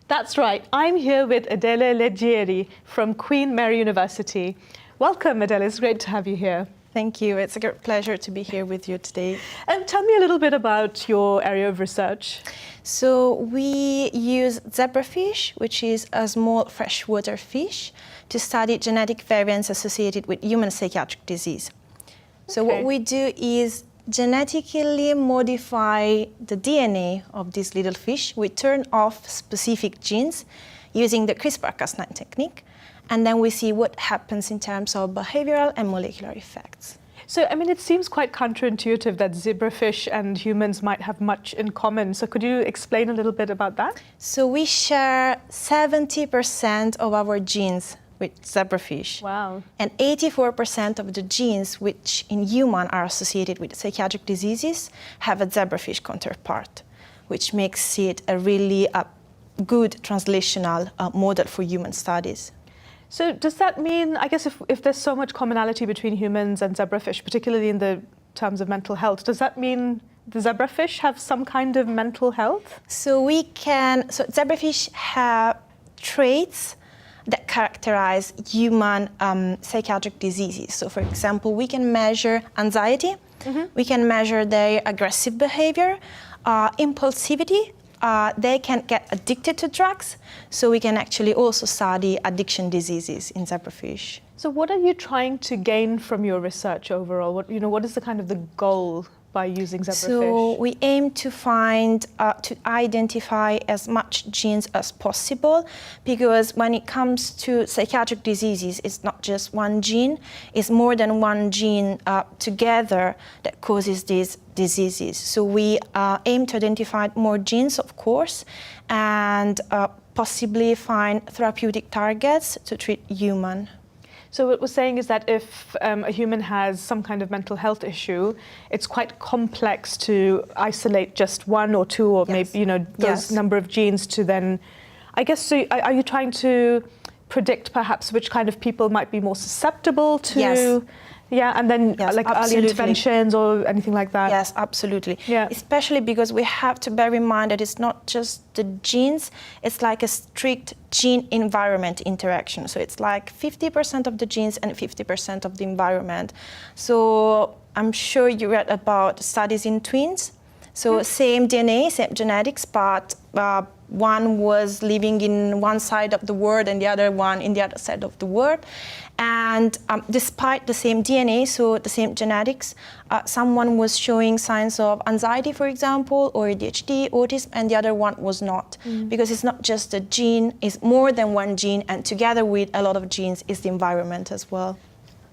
That's right. I'm here with Adele Leggeri from Queen Mary University. Welcome, Adele. It's great to have you here. Thank you. It's a great pleasure to be here with you today. And tell me a little bit about your area of research. So we use zebrafish, which is a small freshwater fish, to study genetic variants associated with human psychiatric disease. So what we do is genetically modify the DNA of this little fish. We turn off specific genes using the CRISPR-Cas9 technique, and then we see what happens in terms of behavioral and molecular effects. So, I mean, it seems quite counterintuitive that zebrafish and humans might have much in common. So could you explain a little bit about that? So we share 70% of our genes with zebrafish. Wow. And 84% of the genes which in human are associated with psychiatric diseases have a zebrafish counterpart, which makes it a really good translational model for human studies. So does that mean, I guess if there's so much commonality between humans and zebrafish, particularly in the terms of mental health, does that mean the zebrafish have some kind of mental health? So zebrafish have traits that characterize human psychiatric diseases. So for example, we can measure anxiety, we can measure their aggressive behavior, impulsivity, they can get addicted to drugs, so we can actually also study addiction diseases in zebrafish. So what are you trying to gain from your research overall? What is the kind of the goal by using zebrafish? So we aim to to identify as much genes as possible, because when it comes to psychiatric diseases, it's not just one gene, it's more than one gene together that causes these diseases. So we aim to identify more genes, of course, and possibly find therapeutic targets to treat human. So what we're saying is that if a human has some kind of mental health issue, it's quite complex to isolate just one or two, or maybe those number of genes to then, I guess. So are you trying to predict perhaps which kind of people might be more susceptible to? Yes. Yeah, and then like early interventions or anything like that? Yes, absolutely. Yeah. Especially because we have to bear in mind that it's not just the genes, it's like a strict gene-environment interaction. So it's like 50% of the genes and 50% of the environment. So I'm sure you read about studies in twins. So same DNA, same genetics, but one was living in one side of the world and the other one in the other side of the world. And despite the same DNA, so the same genetics, someone was showing signs of anxiety, for example, or ADHD, autism, and the other one was not. Because it's not just a gene, it's more than one gene, and together with a lot of genes is the environment as well.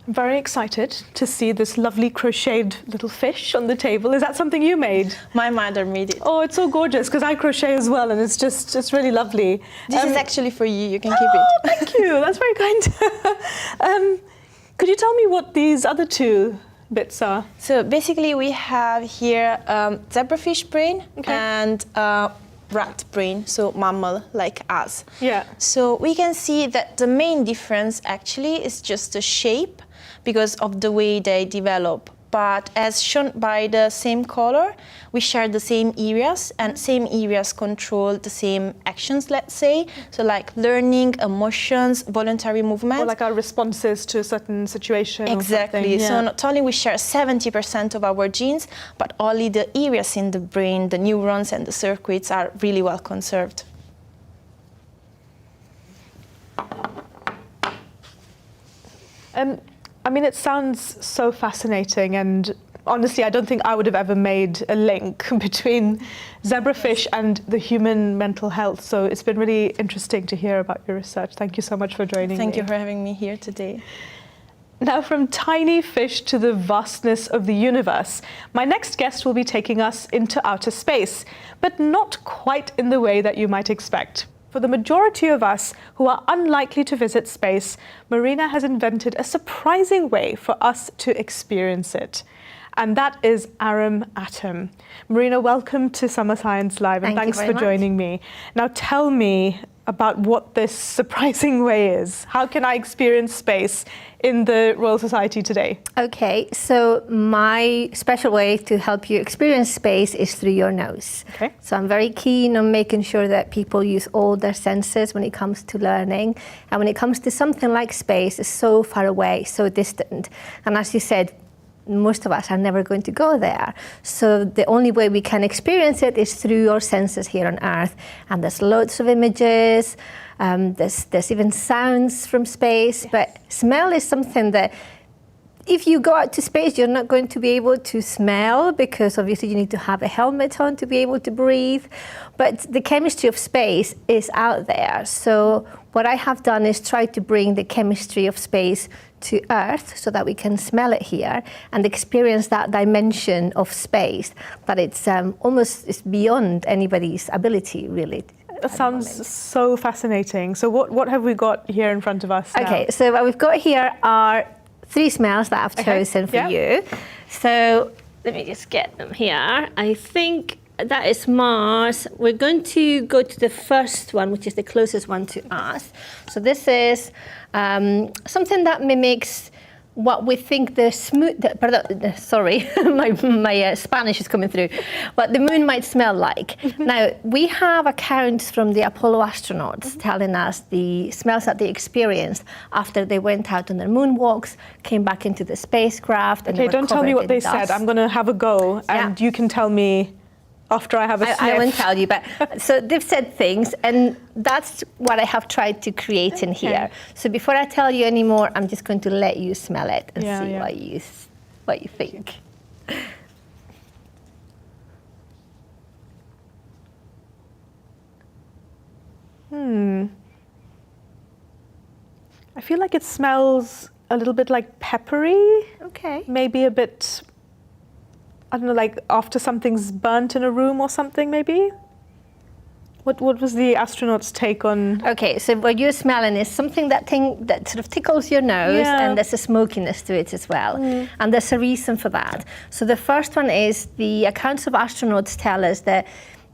I'm very excited to see this lovely crocheted little fish on the table. Is that something you made? My mother made it. Oh, it's so gorgeous, because I crochet as well, and it's really lovely. This is actually for you. You can keep it. Thank you. That's very kind. Could you tell me what these other two bits are? So basically, we have here zebrafish brain and rat brain, so mammal like us. Yeah. So we can see that the main difference actually is just the shape, because of the way they develop. But as shown by the same color, we share the same areas, and same areas control the same actions, let's say. So like learning, emotions, voluntary movement. Or like our responses to a certain situation. Exactly. Yeah. So not only we share 70% of our genes, but only the areas in the brain, the neurons and the circuits are really well conserved. I mean, it sounds so fascinating, and honestly, I don't think I would have ever made a link between zebrafish and the human mental health. So it's been really interesting to hear about your research. Thank you so much for joining me. Thank you for having me here today. Now, from tiny fish to the vastness of the universe, my next guest will be taking us into outer space, but not quite in the way that you might expect. For the majority of us who are unlikely to visit space, Marina has invented a surprising way for us to experience it. And that is Arum Atom. Marina, welcome to Summer Science Live, and thanks for joining me. Now tell me about what this surprising way is. How can I experience space in the Royal Society today? Okay, so my special way to help you experience space is through your nose. Okay. So I'm very keen on making sure that people use all their senses when it comes to learning. And when it comes to something like space, it's so far away, so distant. And as you said, most of us are never going to go there. So the only way we can experience it is through our senses here on Earth. And there's loads of images, there's even sounds from space, but smell is something that if you go out to space, you're not going to be able to smell because obviously you need to have a helmet on to be able to breathe. But the chemistry of space is out there. So what I have done is try to bring the chemistry of space to Earth so that we can smell it here and experience that dimension of space that it's almost beyond anybody's ability, really. That sounds so fascinating. So what have we got here in front of us now? Okay, so what we've got here are 3 smells that I've chosen for you. So let me just get them here. I think that is Mars. We're going to go to the first one, which is the closest one to us. So this is something that mimics what we think the my Spanish is coming through, what the moon might smell like. Now, we have accounts from the Apollo astronauts telling us the smells that they experienced after they went out on their moonwalks, came back into the spacecraft. And okay, don't tell me what they said. I'm going to have a go, and you can tell me after I have a sniff. I won't tell you, but so they've said things, and that's what I have tried to create in here. So before I tell you any more, I'm just going to let you smell it and see what you think. I feel like it smells a little bit like peppery. Okay. Maybe a bit, I don't know, like after something's burnt in a room or something, maybe? What was the astronaut's take on? Okay, so what you're smelling is something that sort of tickles your nose, and there's a smokiness to it as well. And there's a reason for that. So the first one is the accounts of astronauts tell us that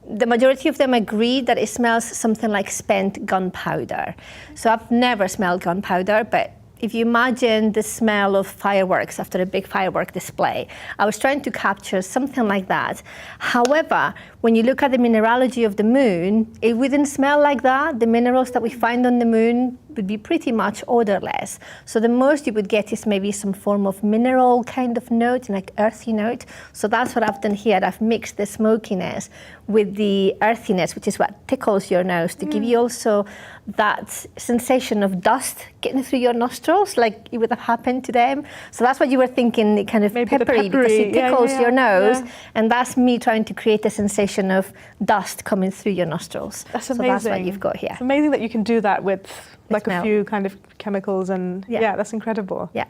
the majority of them agree that it smells something like spent gunpowder. So I've never smelled gunpowder, but if you imagine the smell of fireworks after a big firework display, I was trying to capture something like that. However, when you look at the mineralogy of the moon, it wouldn't smell like that. The minerals that we find on the moon would be pretty much odorless. So the most you would get is maybe some form of mineral kind of note, like earthy note. So that's what I've done here. I've mixed the smokiness with the earthiness, which is what tickles your nose, to give you also that sensation of dust getting through your nostrils, like it would have happened to them. So that's what you were thinking, kind of peppery, because it tickles your nose. And that's me trying to create a sensation of dust coming through your nostrils. That's so amazing. That's what you've got here. It's amazing that you can do that with like smell. a few kind of chemicals, and yeah, that's incredible. Yeah.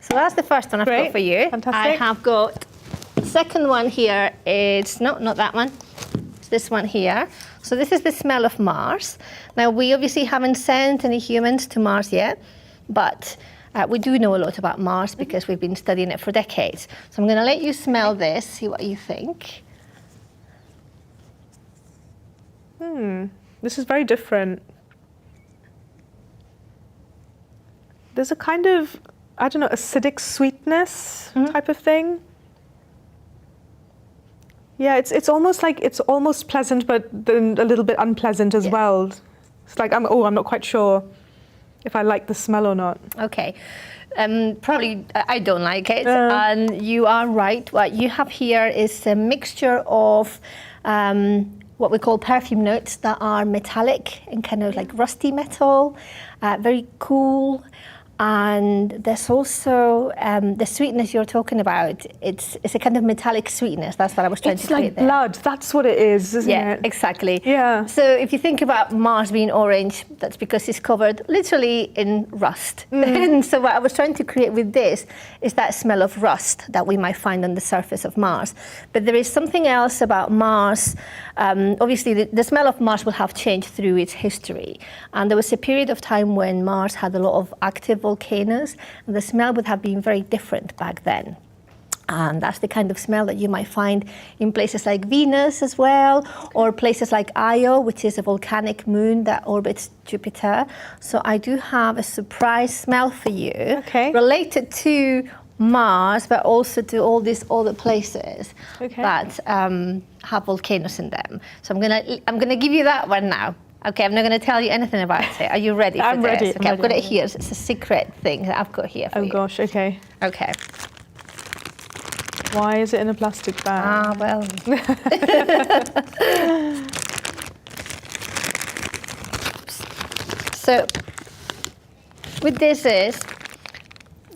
So that's the first one I've got for you. Fantastic. I have got the second one here. It's not that one. It's this one here. So this is the smell of Mars. Now, we obviously haven't sent any humans to Mars yet, but we do know a lot about Mars because we've been studying it for decades. So I'm going to let you smell this, see what you think. This is very different. There's a kind of, I don't know, acidic sweetness type of thing. Yeah, it's almost like, it's almost pleasant, but then a little bit unpleasant as well. It's like, I'm not quite sure if I like the smell or not. Okay. Probably I don't like it, and you are right. What you have here is a mixture of what we call perfume notes that are metallic and kind of like rusty metal, very cool. And there's also the sweetness you're talking about. It's a kind of metallic sweetness. That's what I was trying to create there. It's like blood. That's what it is, isn't it? Yeah, exactly. Yeah. So if you think about Mars being orange, that's because it's covered literally in rust. And so what I was trying to create with this is that smell of rust that we might find on the surface of Mars. But there is something else about Mars. Obviously, the smell of Mars will have changed through its history. And there was a period of time when Mars had a lot of active volcanoes, and the smell would have been very different back then. And that's the kind of smell that you might find in places like Venus as well, or places like Io, which is a volcanic moon that orbits Jupiter. So I do have a surprise smell for you, related to Mars, but also to all these other places that have volcanoes in them. So I'm gonna give you that one now. Okay, I'm not going to tell you anything about it. Are you ready for this? I'm ready. Okay, I've got it here. It's a secret thing that I've got here for you. Oh gosh, okay. Okay. Why is it in a plastic bag? Ah, well. So, with this is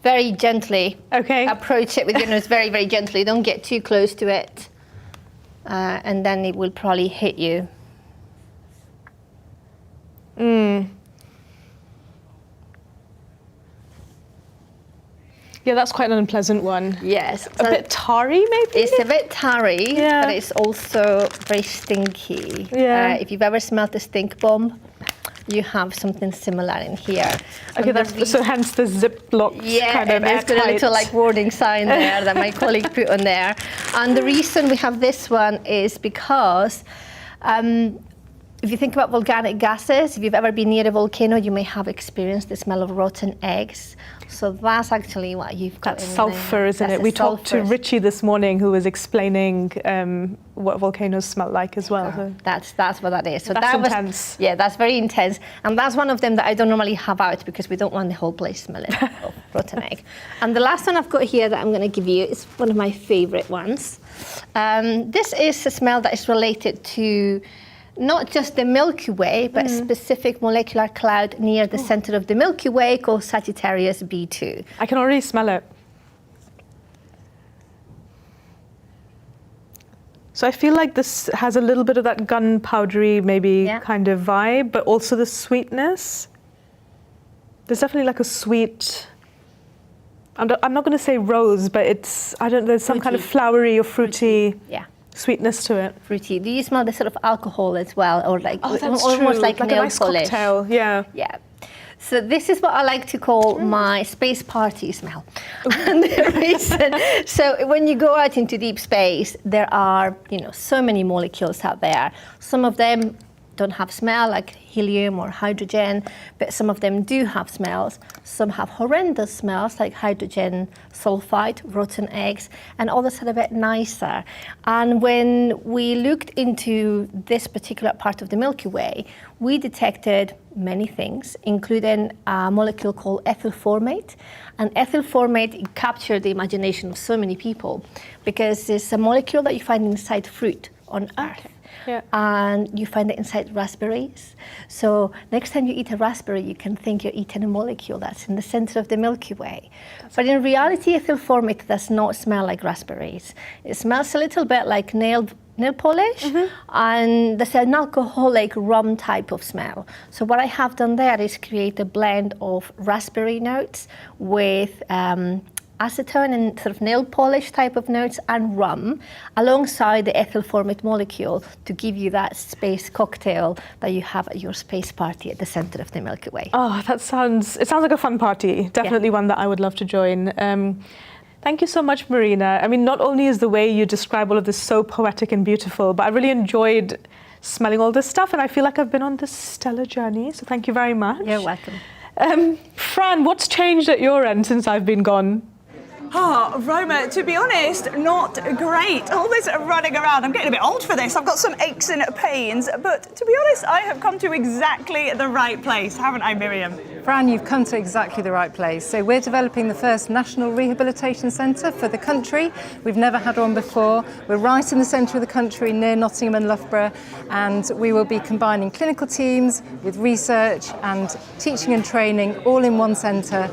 very gently approach it with your nose, very, very gently. Don't get too close to it. And then it will probably hit you. Yeah, that's quite an unpleasant one. Yes. A bit tarry, maybe? It's a bit tarry, but it's also very stinky. Yeah. If you've ever smelled a stink bomb, you have something similar in here. Okay, so hence the Ziploc kind of there's got a airtight. little like warning sign there that my colleague put on there. And the reason we have this one is because if you think about volcanic gases, if you've ever been near a volcano, you may have experienced the smell of rotten eggs. So that's actually what you've got in Sulfur, there. isn't it? We talked to Richie this morning, who was explaining what volcanoes smell like as well. So. That's what that is. So that's that intense. Yeah, that's very intense. And that's one of them that I don't normally have out because we don't want the whole place smelling of rotten egg. And the last one I've got here that I'm going to give you is one of my favorite ones. This is a smell that is related to not just the Milky Way, but a specific molecular cloud near the center of the Milky Way called Sagittarius B2. I can already smell it. So I feel like this has a little bit of that gunpowdery, maybe kind of vibe, but also the sweetness. There's definitely like a sweet, I'm not going to say rose, but it's, there's some kind of flowery or fruity. Sweetness to it. Fruity. Do you smell the sort of alcohol as well, or like that's almost true. like a nail nice polish? Cocktail. Yeah. Yeah. So this is what I like to call my space party smell. And the reason, so when you go out into deep space, there are so many molecules out there. Some of them don't have smell, like helium or hydrogen, but some of them do have smells. Some have horrendous smells, like hydrogen sulfide, rotten eggs, and others are a bit nicer. And when we looked into this particular part of the Milky Way, we detected many things, including a molecule called ethyl formate. And ethyl formate captured the imagination of so many people because it's a molecule that you find inside fruit on Earth. And you find it inside raspberries. So next time you eat a raspberry, you can think you're eating a molecule that's in the center of the Milky Way. But in reality, ethyl formate does not smell like raspberries. It smells a little bit like nail polish, and there's an alcoholic rum type of smell. So what I have done there is create a blend of raspberry notes with acetone and sort of nail polish type of notes and rum alongside the ethyl formate molecule to give you that space cocktail that you have at your space party at the center of the Milky Way. Oh, it sounds like a fun party. Definitely one that I would love to join. Thank you so much, Marina. I mean, not only is the way you describe all of this so poetic and beautiful, but I really enjoyed smelling all this stuff, and I feel like I've been on this stellar journey, so thank you very much. You're welcome. Fran, what's changed at your end since I've been gone? Roma, to be honest, not great. All this running around, I'm getting a bit old for this. I've got some aches and pains, but to be honest, I have come to exactly the right place, haven't I, Miriam? Fran, you've come to exactly the right place. So we're developing the first national rehabilitation centre for the country. We've never had one before. We're right in the centre of the country near Nottingham and Loughborough, and we will be combining clinical teams with research and teaching and training all in one centre.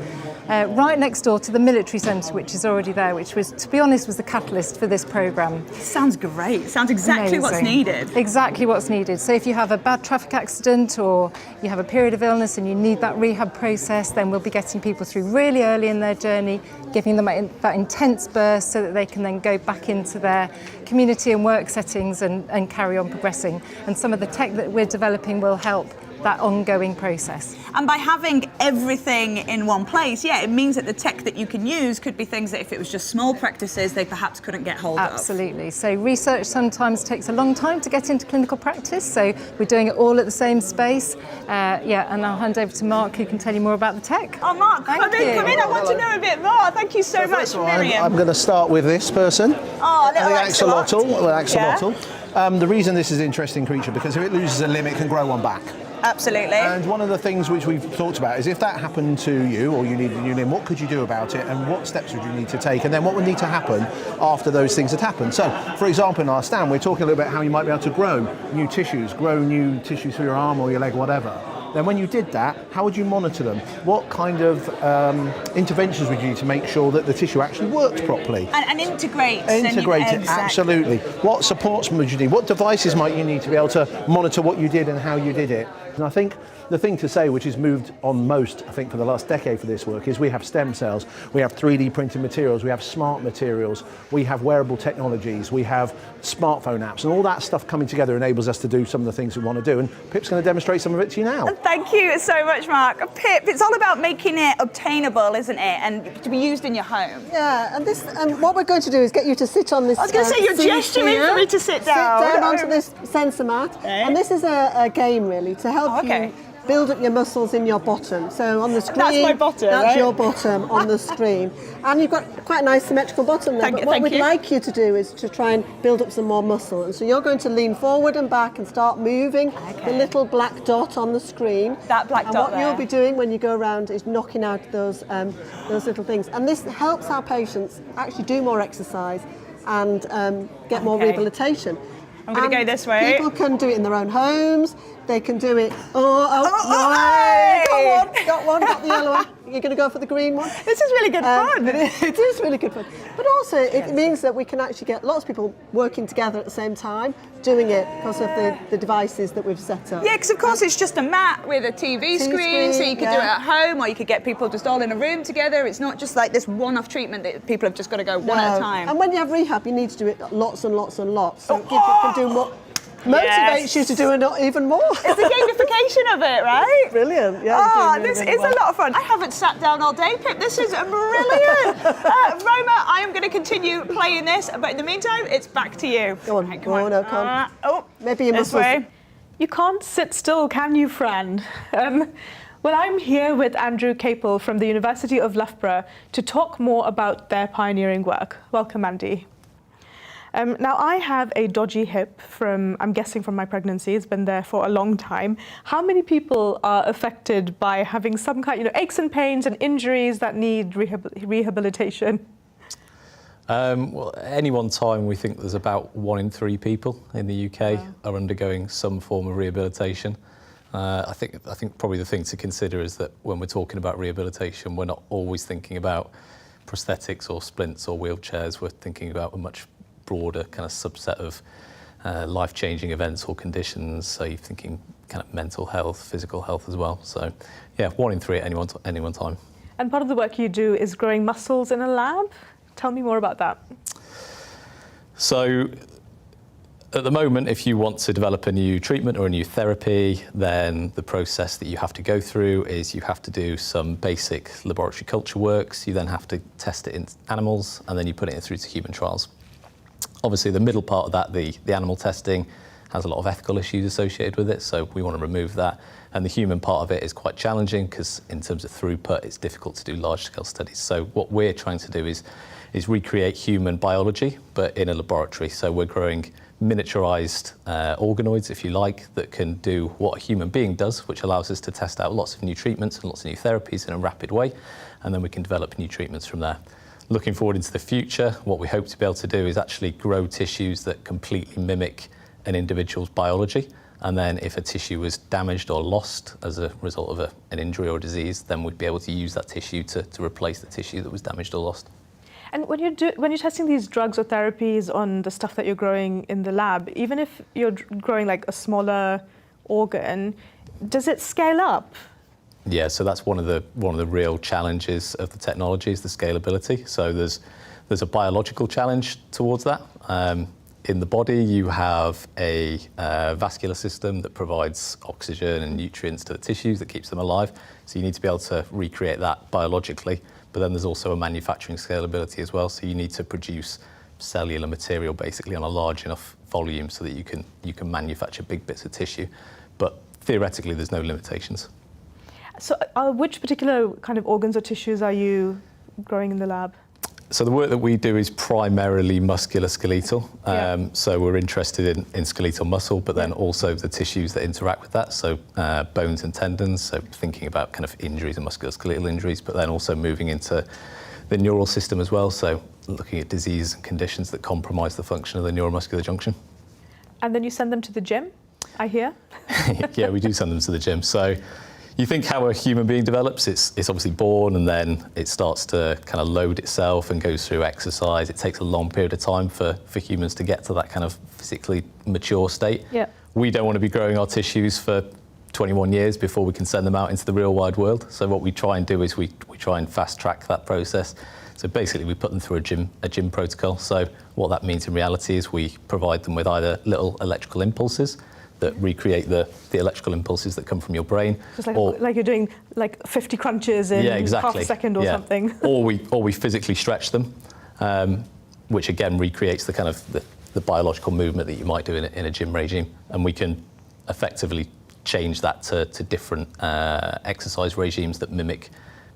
Right next door to the military centre, which is already there, which was, to be honest, was the catalyst for this programme. Sounds great. Sounds exactly what's needed. Exactly what's needed. So if you have a bad traffic accident or you have a period of illness and you need that rehab process, then we'll be getting people through really early in their journey, giving them that intense burst so that they can then go back into their community and work settings and carry on progressing. And some of the tech that we're developing will help that ongoing process. And by having everything in one place, it means that the tech that you can use could be things that if it was just small practices, they perhaps couldn't get hold of. Absolutely. So research sometimes takes a long time to get into clinical practice, so we're doing it all at the same space. And I'll hand over to Mark, who can tell you more about the tech. Oh, Mark, come in. I want to know a bit more. Thank you so much, Miriam. I'm going to start with this person. Oh, little axolotl. The reason this is an interesting creature, because if it loses a limb, it can grow one back. Absolutely. And one of the things which we've talked about is if that happened to you or you needed a new limb, what could you do about it and what steps would you need to take, and then what would need to happen after those things had happened. So, for example, in our stand, we're talking a little bit how you might be able to grow new tissues for your arm or your leg or whatever. Then when you did that, how would you monitor them? What kind of interventions would you need to make sure that the tissue actually worked properly? And integrate. Integrate it, absolutely. What supports would you need? What devices might you need to be able to monitor what you did and how you did it? And I think the thing to say, which has moved on most, I think, for the last decade for this work, is we have stem cells, we have 3D printed materials, we have smart materials, we have wearable technologies, we have smartphone apps, and all that stuff coming together enables us to do some of the things we want to do. And Pip's going to demonstrate some of it to you now. Thank you so much, Mark. Pip, it's all about making it obtainable, isn't it? And to be used in your home. Yeah, and what we're going to do is get you to sit on this. I was going to say, you're gesturing for me to sit down. Sit down onto this sensor mat. Okay. And this is a game, really, to help you build up your muscles in your bottom. So on the screen, that's my bottom. That's right? your bottom on the screen, and you've got quite a nice symmetrical bottom there. But what we'd like you to do is to try and build up some more muscle. And so you're going to lean forward and back and start moving the little black dot on the screen. That black dot. And what there. you'll be doing when you go around is knocking out those little things. And this helps our patients actually do more exercise and get more rehabilitation. I'm going to go this way. People can do it in their own homes. They can do it. Hey! Got the yellow one. You're going to go for the green one. This is really good fun. It is really good fun. But also, it means that we can actually get lots of people working together at the same time, doing it because of the devices that we've set up. Yeah, because of course it's just a mat with a TV screen, so you could do it at home, or you could get people just all in a room together. It's not just like this one-off treatment that people have just got to go one at a time. And when you have rehab, you need to do it lots and lots and lots. So it can do more. Motivates you to do even more. It's the gamification of it, right? Brilliant. Yeah. This is a lot of fun. I haven't sat down all day, Pip. This is brilliant. Roma, I am going to continue playing this, but in the meantime, it's back to you. Go on. Right, come on. Maybe you must. You can't sit still, can you, Fran? Well, I'm here with Andrew Capel from the University of Loughborough to talk more about their pioneering work. Welcome, Andy. Now, I have a dodgy hip I'm guessing from my pregnancy. It's been there for a long time. How many people are affected by having some kind, aches and pains and injuries that need rehabilitation? Well, at any one time, we think there's about 1 in 3 people in the UK are undergoing some form of rehabilitation. I think probably the thing to consider is that when we're talking about rehabilitation, we're not always thinking about prosthetics or splints or wheelchairs. We're thinking about a much broader kind of subset of life-changing events or conditions. So you're thinking kind of mental health, physical health as well. So yeah, 1 in 3 at any one time. And part of the work you do is growing muscles in a lab. Tell me more about that. So at the moment, if you want to develop a new treatment or a new therapy, then the process that you have to go through is you have to do some basic laboratory culture works. You then have to test it in animals, and then you put it through to human trials. Obviously, the middle part of that, the animal testing, has a lot of ethical issues associated with it, so we want to remove that. And the human part of it is quite challenging because in terms of throughput, it's difficult to do large-scale studies. So what we're trying to do is recreate human biology, but in a laboratory. So we're growing miniaturized organoids, if you like, that can do what a human being does, which allows us to test out lots of new treatments and lots of new therapies in a rapid way, and then we can develop new treatments from there. Looking forward into the future, what we hope to be able to do is actually grow tissues that completely mimic an individual's biology. And then if a tissue was damaged or lost as a result of an injury or disease, then we'd be able to use that tissue to replace the tissue that was damaged or lost. And when you're testing these drugs or therapies on the stuff that you're growing in the lab, even if you're growing like a smaller organ, does it scale up? Yeah, so that's one of the real challenges of the technology is the scalability. So there's a biological challenge towards that. In the body, you have a vascular system that provides oxygen and nutrients to the tissues that keeps them alive. So you need to be able to recreate that biologically. But then there's also a manufacturing scalability as well. So you need to produce cellular material basically on a large enough volume so that you can manufacture big bits of tissue. But theoretically, there's no limitations. So which particular kind of organs or tissues are you growing in the lab? So the work that we do is primarily musculoskeletal. So we're interested in skeletal muscle, but then also the tissues that interact with that. So bones and tendons. So thinking about kind of injuries and musculoskeletal injuries, but then also moving into the neural system as well. So looking at diseases and conditions that compromise the function of the neuromuscular junction. And then you send them to the gym, I hear? Yeah, we do send them to the gym. So you think how a human being develops, it's obviously born and then it starts to kind of load itself and goes through exercise. It takes a long period of time for humans to get to that kind of physically mature state. Yeah. We don't want to be growing our tissues for 21 years before we can send them out into the real wide world. So what we try and do is we try and fast track that process. So basically we put them through a gym protocol. So what that means in reality is we provide them with either little electrical impulses that recreate the electrical impulses that come from your brain. Just like you're doing like 50 crunches in half a second or something. Or we physically stretch them, which again recreates the kind of the biological movement that you might do in a gym regime. And we can effectively change that to different exercise regimes that mimic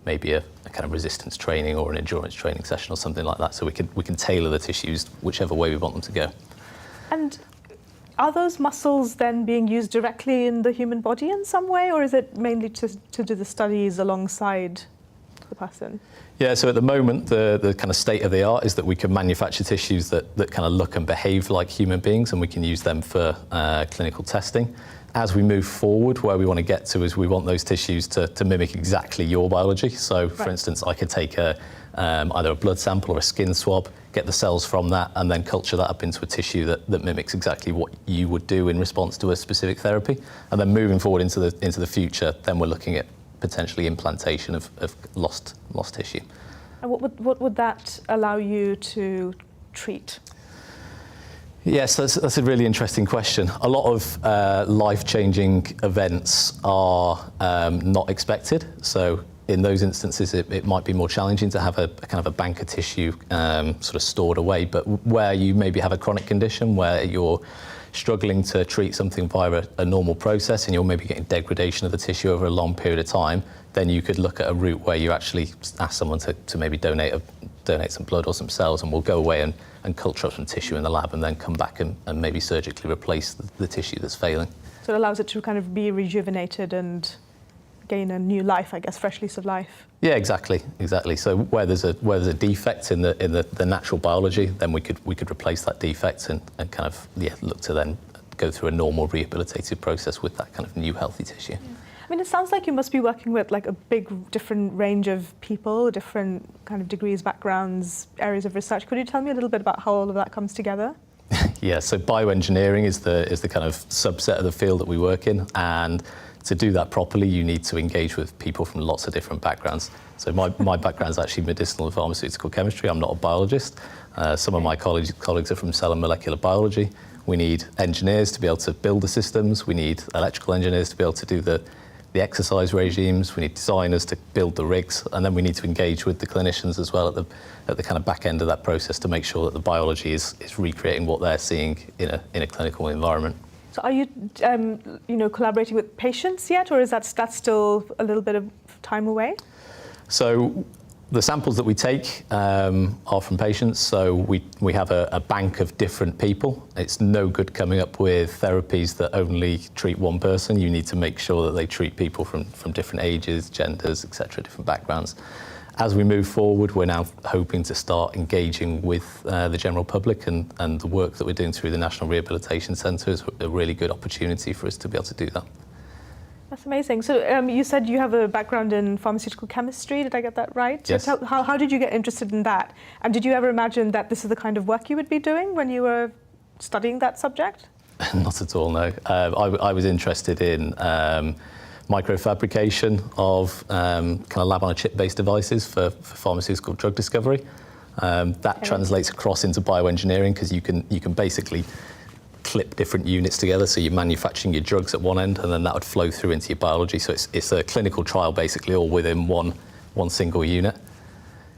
maybe a kind of resistance training or an endurance training session or something like that. So we can tailor the tissues whichever way we want them to go. And are those muscles then being used directly in the human body in some way, or is it mainly to do the studies alongside the person? Yeah, so at the moment, the kind of state of the art is that we can manufacture tissues that kind of look and behave like human beings, and we can use them for clinical testing. As we move forward, where we want to get to is we want those tissues to mimic exactly your biology. So, for instance, I could take either a blood sample or a skin swab, get the cells from that, and then culture that up into a tissue that mimics exactly what you would do in response to a specific therapy. And then moving forward into the future, then we're looking at potentially implantation of lost tissue. And what would that allow you to treat? Yes, that's a really interesting question. A lot of life-changing events are not expected. So in those instances, it might be more challenging to have a kind of a bank of tissue sort of stored away. But where you maybe have a chronic condition where you're struggling to treat something via a normal process and you're maybe getting degradation of the tissue over a long period of time, then you could look at a route where you actually ask someone to maybe donate some blood or some cells, and we'll go away and culture up some tissue in the lab and then come back and maybe surgically replace the tissue that's failing. So it allows it to kind of be rejuvenated and gain a new life, I guess, fresh lease of life. Yeah, exactly. So where there's a defect in the natural biology, then we could replace that defect and kind of look to then go through a normal rehabilitative process with that kind of new healthy tissue. Yeah. I mean, it sounds like you must be working with like a big different range of people, different kind of degrees, backgrounds, areas of research. Could you tell me a little bit about how all of that comes together? Yeah, so bioengineering is the kind of subset of the field that we work in, and to do that properly, you need to engage with people from lots of different backgrounds. So my background is actually medicinal and pharmaceutical chemistry. I'm not a biologist. Some of my colleagues are from cell and molecular biology. We need engineers to be able to build the systems. We need electrical engineers to be able to do the exercise regimes. We need designers to build the rigs, and then we need to engage with the clinicians as well at the kind of back end of that process to make sure that the biology is recreating what they're seeing in a clinical environment. So are you, collaborating with patients yet, or is that still a little bit of time away? So the samples that we take are from patients. So we have a bank of different people. It's no good coming up with therapies that only treat one person. You need to make sure that they treat people from different ages, genders, etc., different backgrounds. As we move forward, we're now hoping to start engaging with the general public, and the work that we're doing through the National Rehabilitation Centre is a really good opportunity for us to be able to do that. That's amazing. So you said you have a background in pharmaceutical chemistry. Did I get that right? Yes. So how did you get interested in that? And did you ever imagine that this is the kind of work you would be doing when you were studying that subject? Not at all, no. I was interested in microfabrication of kind of lab-on-a-chip-based devices for pharmaceutical drug discovery. That translates across into bioengineering because you can basically clip different units together, so you're manufacturing your drugs at one end and then that would flow through into your biology. So it's a clinical trial basically all within one single unit.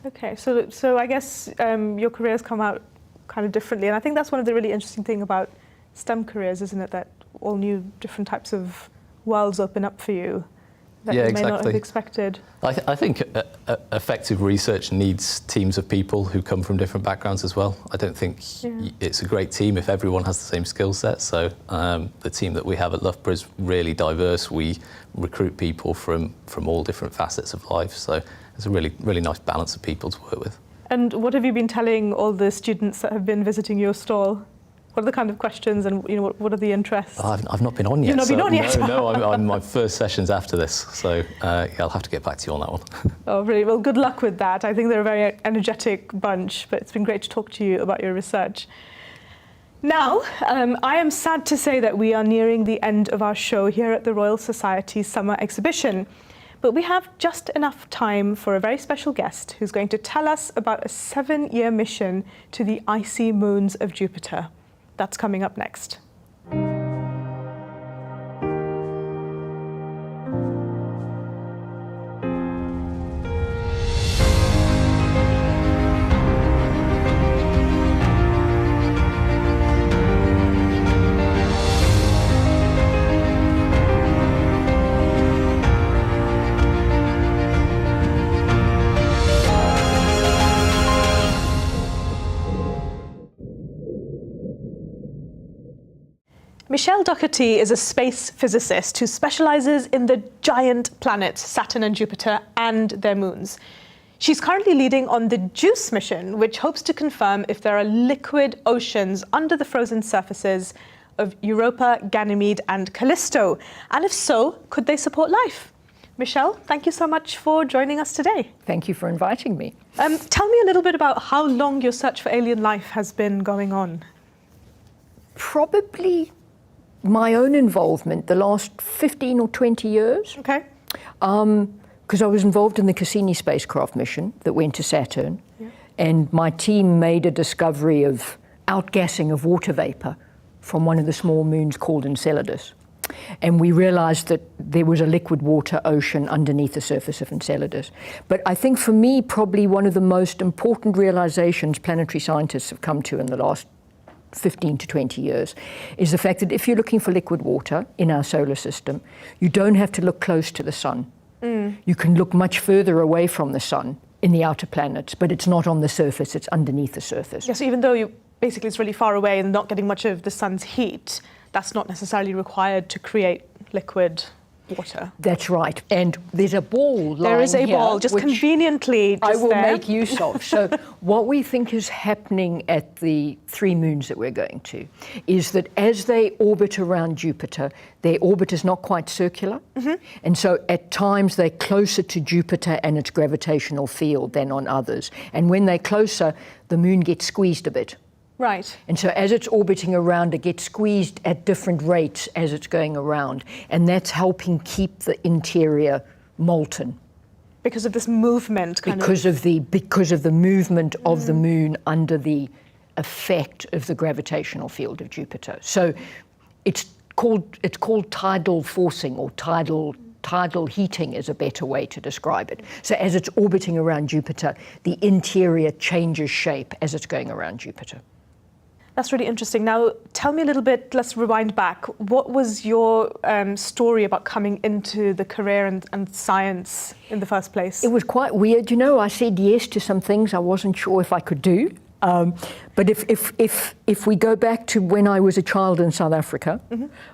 Okay, so I guess your careers come out kind of differently, and I think that's one of the really interesting things about STEM careers, isn't it, that all new different types of worlds open up for you that you may not have expected. I think effective research needs teams of people who come from different backgrounds as well. I don't think it's a great team if everyone has the same skill set. So the team that we have at Loughborough is really diverse. We recruit people from all different facets of life. So it's a really nice balance of people to work with. And what have you been telling all the students that have been visiting your stall? What are the kind of questions and what are the interests? I've not been on yet. You've not been on yet? No, I'm my first session's after this, so I'll have to get back to you on that one. Oh, really? Well, good luck with that. I think they're a very energetic bunch, but it's been great to talk to you about your research. Now, I am sad to say that we are nearing the end of our show here at the Royal Society's summer exhibition. But we have just enough time for a very special guest who's going to tell us about a 7-year mission to the icy moons of Jupiter. That's coming up next. Michelle Doherty is a space physicist who specialises in the giant planets Saturn and Jupiter and their moons. She's currently leading on the JUICE mission, which hopes to confirm if there are liquid oceans under the frozen surfaces of Europa, Ganymede and Callisto. And if so, could they support life? Michelle, thank you so much for joining us today. Thank you for inviting me. Tell me a little bit about how long your search for alien life has been going on. Probably my own involvement the last 15 or 20 years. Okay. Because I was involved in the Cassini spacecraft mission that went to Saturn, and my team made a discovery of outgassing of water vapor from one of the small moons called Enceladus. And we realized that there was a liquid water ocean underneath the surface of Enceladus. But I think for me, probably one of the most important realizations planetary scientists have come to in the last 15 to 20 years is the fact that if you're looking for liquid water in our solar system, you don't have to look close to the sun. You can look much further away from the sun in the outer planets, but it's not on the surface, it's underneath the surface. Yes, even though basically it's really far away and not getting much of the sun's heat, that's not necessarily required to create liquid water. That's right. And there's a ball lying There is a here, ball, just which conveniently I will there. make use of. So what we think is happening at the 3 moons that we're going to is that as they orbit around Jupiter, their orbit is not quite circular. And so at times they're closer to Jupiter and its gravitational field than on others. And when they're closer, the moon gets squeezed a bit. Right. And so as it's orbiting around, it gets squeezed at different rates as it's going around. And that's helping keep the interior molten. Because of this movement, because of the movement of the moon under the effect of the gravitational field of Jupiter. So it's called tidal forcing, or tidal heating is a better way to describe it. So as it's orbiting around Jupiter, the interior changes shape as it's going around Jupiter. That's really interesting. Now, tell me a little bit, let's rewind back. What was your story about coming into the career and science in the first place? It was quite weird. You know, I said yes to some things I wasn't sure if I could do. But if we go back to when I was a child in South Africa,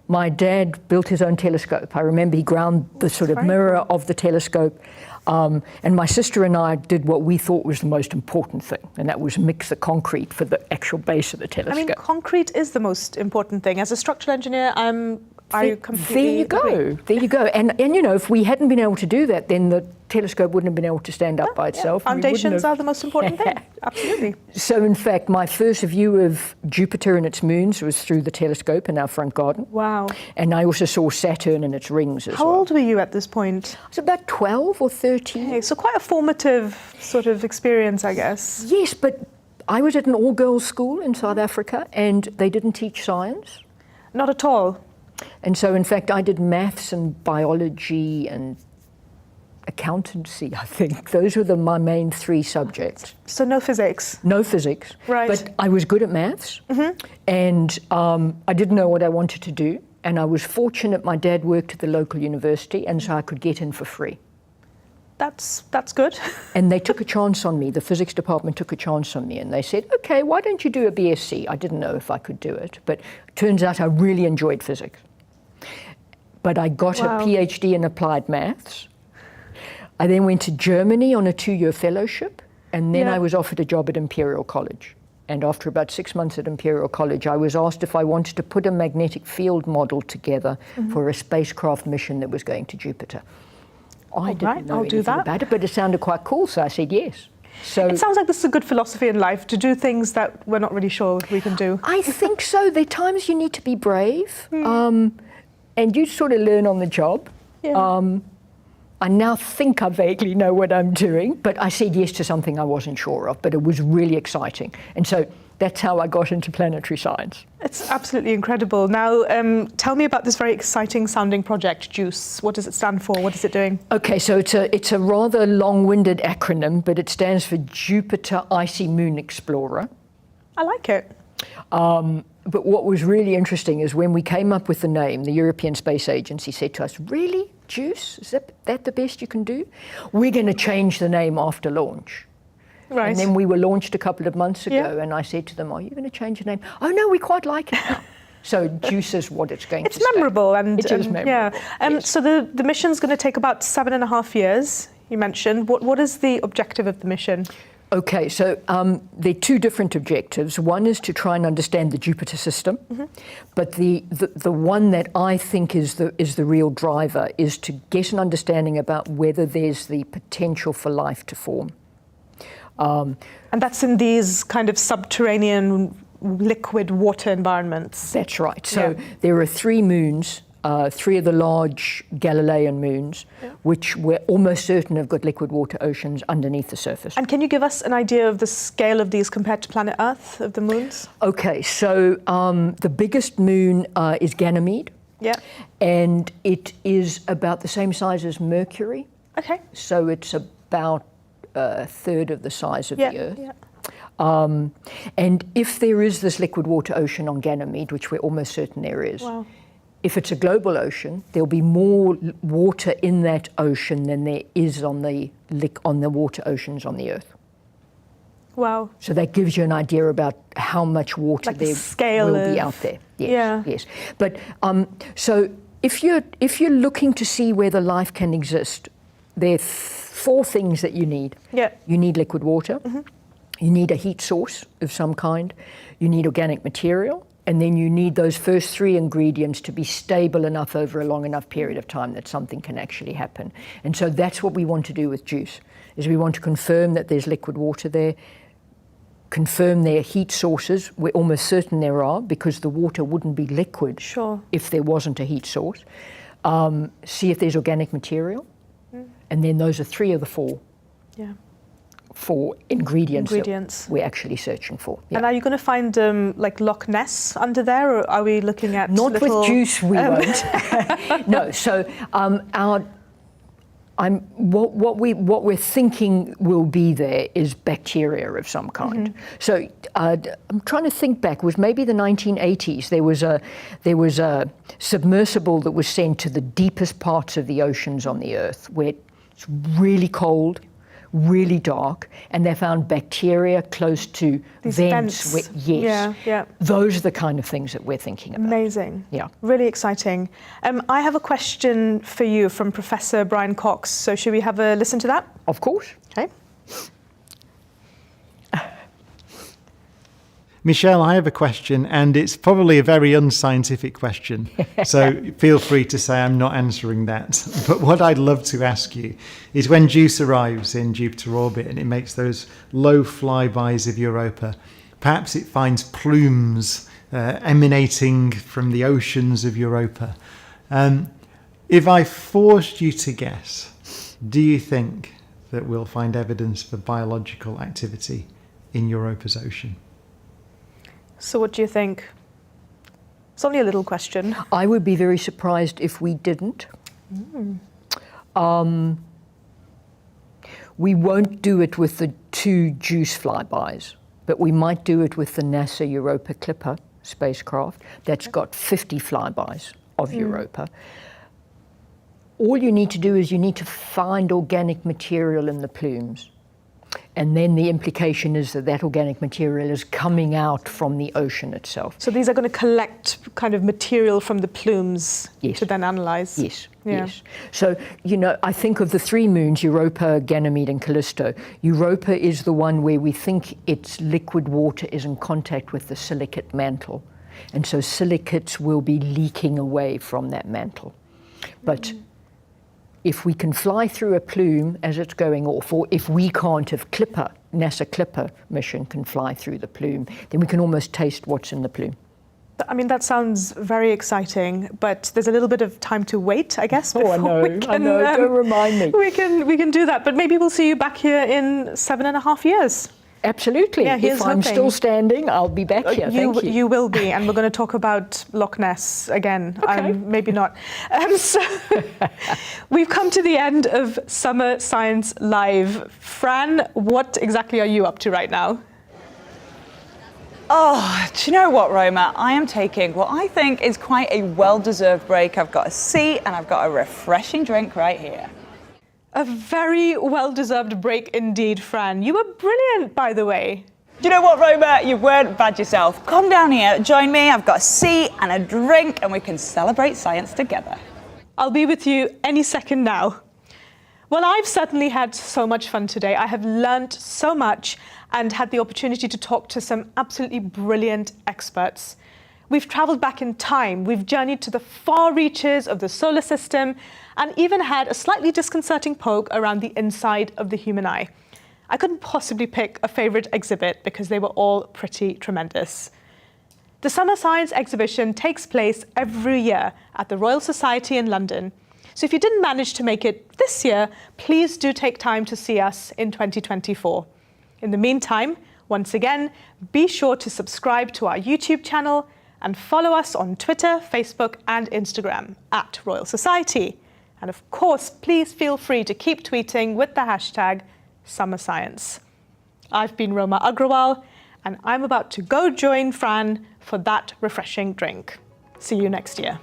my dad built his own telescope. I remember he ground the sort of mirror of the telescope. And my sister and I did what we thought was the most important thing, and that was mix the concrete for the actual base of the telescope. I mean, concrete is the most important thing. As a structural engineer, I completely There you go. agree. There you go. And you know, if we hadn't been able to do that, then the telescope wouldn't have been able to stand up by itself. and we wouldn't Foundations have- are the most important thing. Absolutely. So in fact, my first view of Jupiter and its moons was through the telescope in our front garden. Wow. And I also saw Saturn and its rings as How well. old were you at this point? I was about 12 or 13. Okay, so quite a formative sort of experience, I guess. Yes, but I was at an all-girls school in South Africa, and they didn't teach science. Not at all. And so in fact, I did maths and biology and accountancy, I think. Those were my main 3 subjects. So no physics? No physics. Right. But I was good at maths, and I didn't know what I wanted to do. And I was fortunate my dad worked at the local university, and so I could get in for free. That's good. And they took a chance on me. The physics department took a chance on me, and they said, okay, why don't you do a BSc? I didn't know if I could do it, but it turns out I really enjoyed physics. But I got a PhD in applied maths. I then went to Germany on a 2-year fellowship, and then I was offered a job at Imperial College. And after about 6 months at Imperial College, I was asked if I wanted to put a magnetic field model together for a spacecraft mission that was going to Jupiter. I didn't know anything about it, but it sounded quite cool, so I said yes. So it sounds like this is a good philosophy in life, to do things that we're not really sure we can do. I think so. There are times you need to be brave, and you sort of learn on the job. Yeah. I now think I vaguely know what I'm doing, but I said yes to something I wasn't sure of, but it was really exciting. And so that's how I got into planetary science. It's absolutely incredible. Now, tell me about this very exciting sounding project, JUICE. What does it stand for? What is it doing? Okay, so it's a rather long-winded acronym, but it stands for Jupiter Icy Moon Explorer. I like it. But what was really interesting is when we came up with the name, the European Space Agency said to us, really, JUICE? Is that the best you can do? We're going to change the name after launch. Right. And then we were launched a couple of months ago, and I said to them, are you going to change the name? Oh, no, we quite like it now. So JUICE is what it's going to It's memorable. And it is memorable. Yeah. Yes. So the mission's going to take about 7.5 years, you mentioned. What is the objective of the mission? Okay, so there are 2 different objectives. One is to try and understand the Jupiter system, but the one that I think is the real driver is to get an understanding about whether there's the potential for life to form. And that's in these kind of subterranean liquid water environments. That's right. So there are 3 moons, 3 of the large Galilean moons, which we're almost certain have got liquid water oceans underneath the surface. And can you give us an idea of the scale of these compared to planet Earth, of the moons? Okay, so the biggest moon is Ganymede. Yeah. And it is about the same size as Mercury. Okay. So it's about a third of the size of the Earth. Yeah. And if there is this liquid water ocean on Ganymede, which we're almost certain there is, if it's a global ocean, there'll be more water in that ocean than there is on the water oceans on the Earth. Wow. So that gives you an idea about how much water there will be out there. Yes, yes. But so if you're looking to see whether life can exist, there are 4 things that you need. Yeah. You need liquid water. You need a heat source of some kind. You need organic material. And then you need those first 3 ingredients to be stable enough over a long enough period of time that something can actually happen. And so that's what we want to do with JUICE, is we want to confirm that there's liquid water there, confirm their heat sources. We're almost certain there are, because the water wouldn't be liquid if there wasn't a heat source. See if there's organic material. And then those are 3 of the 4. Yeah. 4 ingredients that we're actually searching for. Yeah. And are you going to find like Loch Ness under there, or are we looking at not little, with JUICE? We won't. No. So what we're thinking will be there is bacteria of some kind. So I'm trying to think back. It was maybe the 1980s. There was a submersible that was sent to the deepest parts of the oceans on the Earth, where it's really cold, really dark, and they found bacteria close to vents. Those are the kind of things that we're thinking about. Amazing. Yeah. Really exciting. I have a question for you from Professor Brian Cox. So should we have a listen to that? Of course. Okay. Michelle, I have a question, and it's probably a very unscientific question, so feel free to say I'm not answering that. But what I'd love to ask you is, when JUICE arrives in Jupiter orbit and it makes those low flybys of Europa, perhaps it finds plumes emanating from the oceans of Europa. If I forced you to guess, do you think that we'll find evidence for biological activity in Europa's ocean? So what do you think? It's only a little question. I would be very surprised if we didn't. We won't do it with the 2 JUICE flybys, but we might do it with the NASA Europa Clipper spacecraft that's got 50 flybys of Europa. All you need to do is you need to find organic material in the plumes. And then the implication is that that organic material is coming out from the ocean itself. So these are going to collect kind of material from the plumes to then analyze? Yes, yeah. yes. So, you know, I think of the three moons, Europa, Ganymede and Callisto. Europa is the one where we think its liquid water is in contact with the silicate mantle. And so silicates will be leaking away from that mantle. But if we can fly through a plume as it's going off, or if we can't, if NASA Clipper mission can fly through the plume, then we can almost taste what's in the plume. I mean, that sounds very exciting, but there's a little bit of time to wait, I guess. Oh, I know, don't remind me. We can do that, but maybe we'll see you back here in 7.5 years. Absolutely. Yeah, if I'm still standing, I'll be back here. Thank you. You will be, and we're going to talk about Loch Ness again. Okay. Maybe not. So we've come to the end of Summer Science Live. Fran, what exactly are you up to right now? Oh, do you know what, Roma? I am taking what I think is quite a well-deserved break. I've got a seat and I've got a refreshing drink right here. A very well-deserved break indeed, Fran. You were brilliant, by the way. Do you know what, Roma? You weren't bad yourself. Come down here, join me. I've got a seat and a drink, and we can celebrate science together. I'll be with you any second now. Well, I've certainly had so much fun today. I have learnt so much and had the opportunity to talk to some absolutely brilliant experts. We've travelled back in time, we've journeyed to the far reaches of the solar system, and even had a slightly disconcerting poke around the inside of the human eye. I couldn't possibly pick a favourite exhibit because they were all pretty tremendous. The Summer Science exhibition takes place every year at the Royal Society in London. So if you didn't manage to make it this year, please do take time to see us in 2024. In the meantime, once again, be sure to subscribe to our YouTube channel and follow us on Twitter, Facebook and Instagram at Royal Society. And of course, please feel free to keep tweeting with the hashtag #SummerScience. I've been Roma Agrawal, and I'm about to go join Fran for that refreshing drink. See you next year.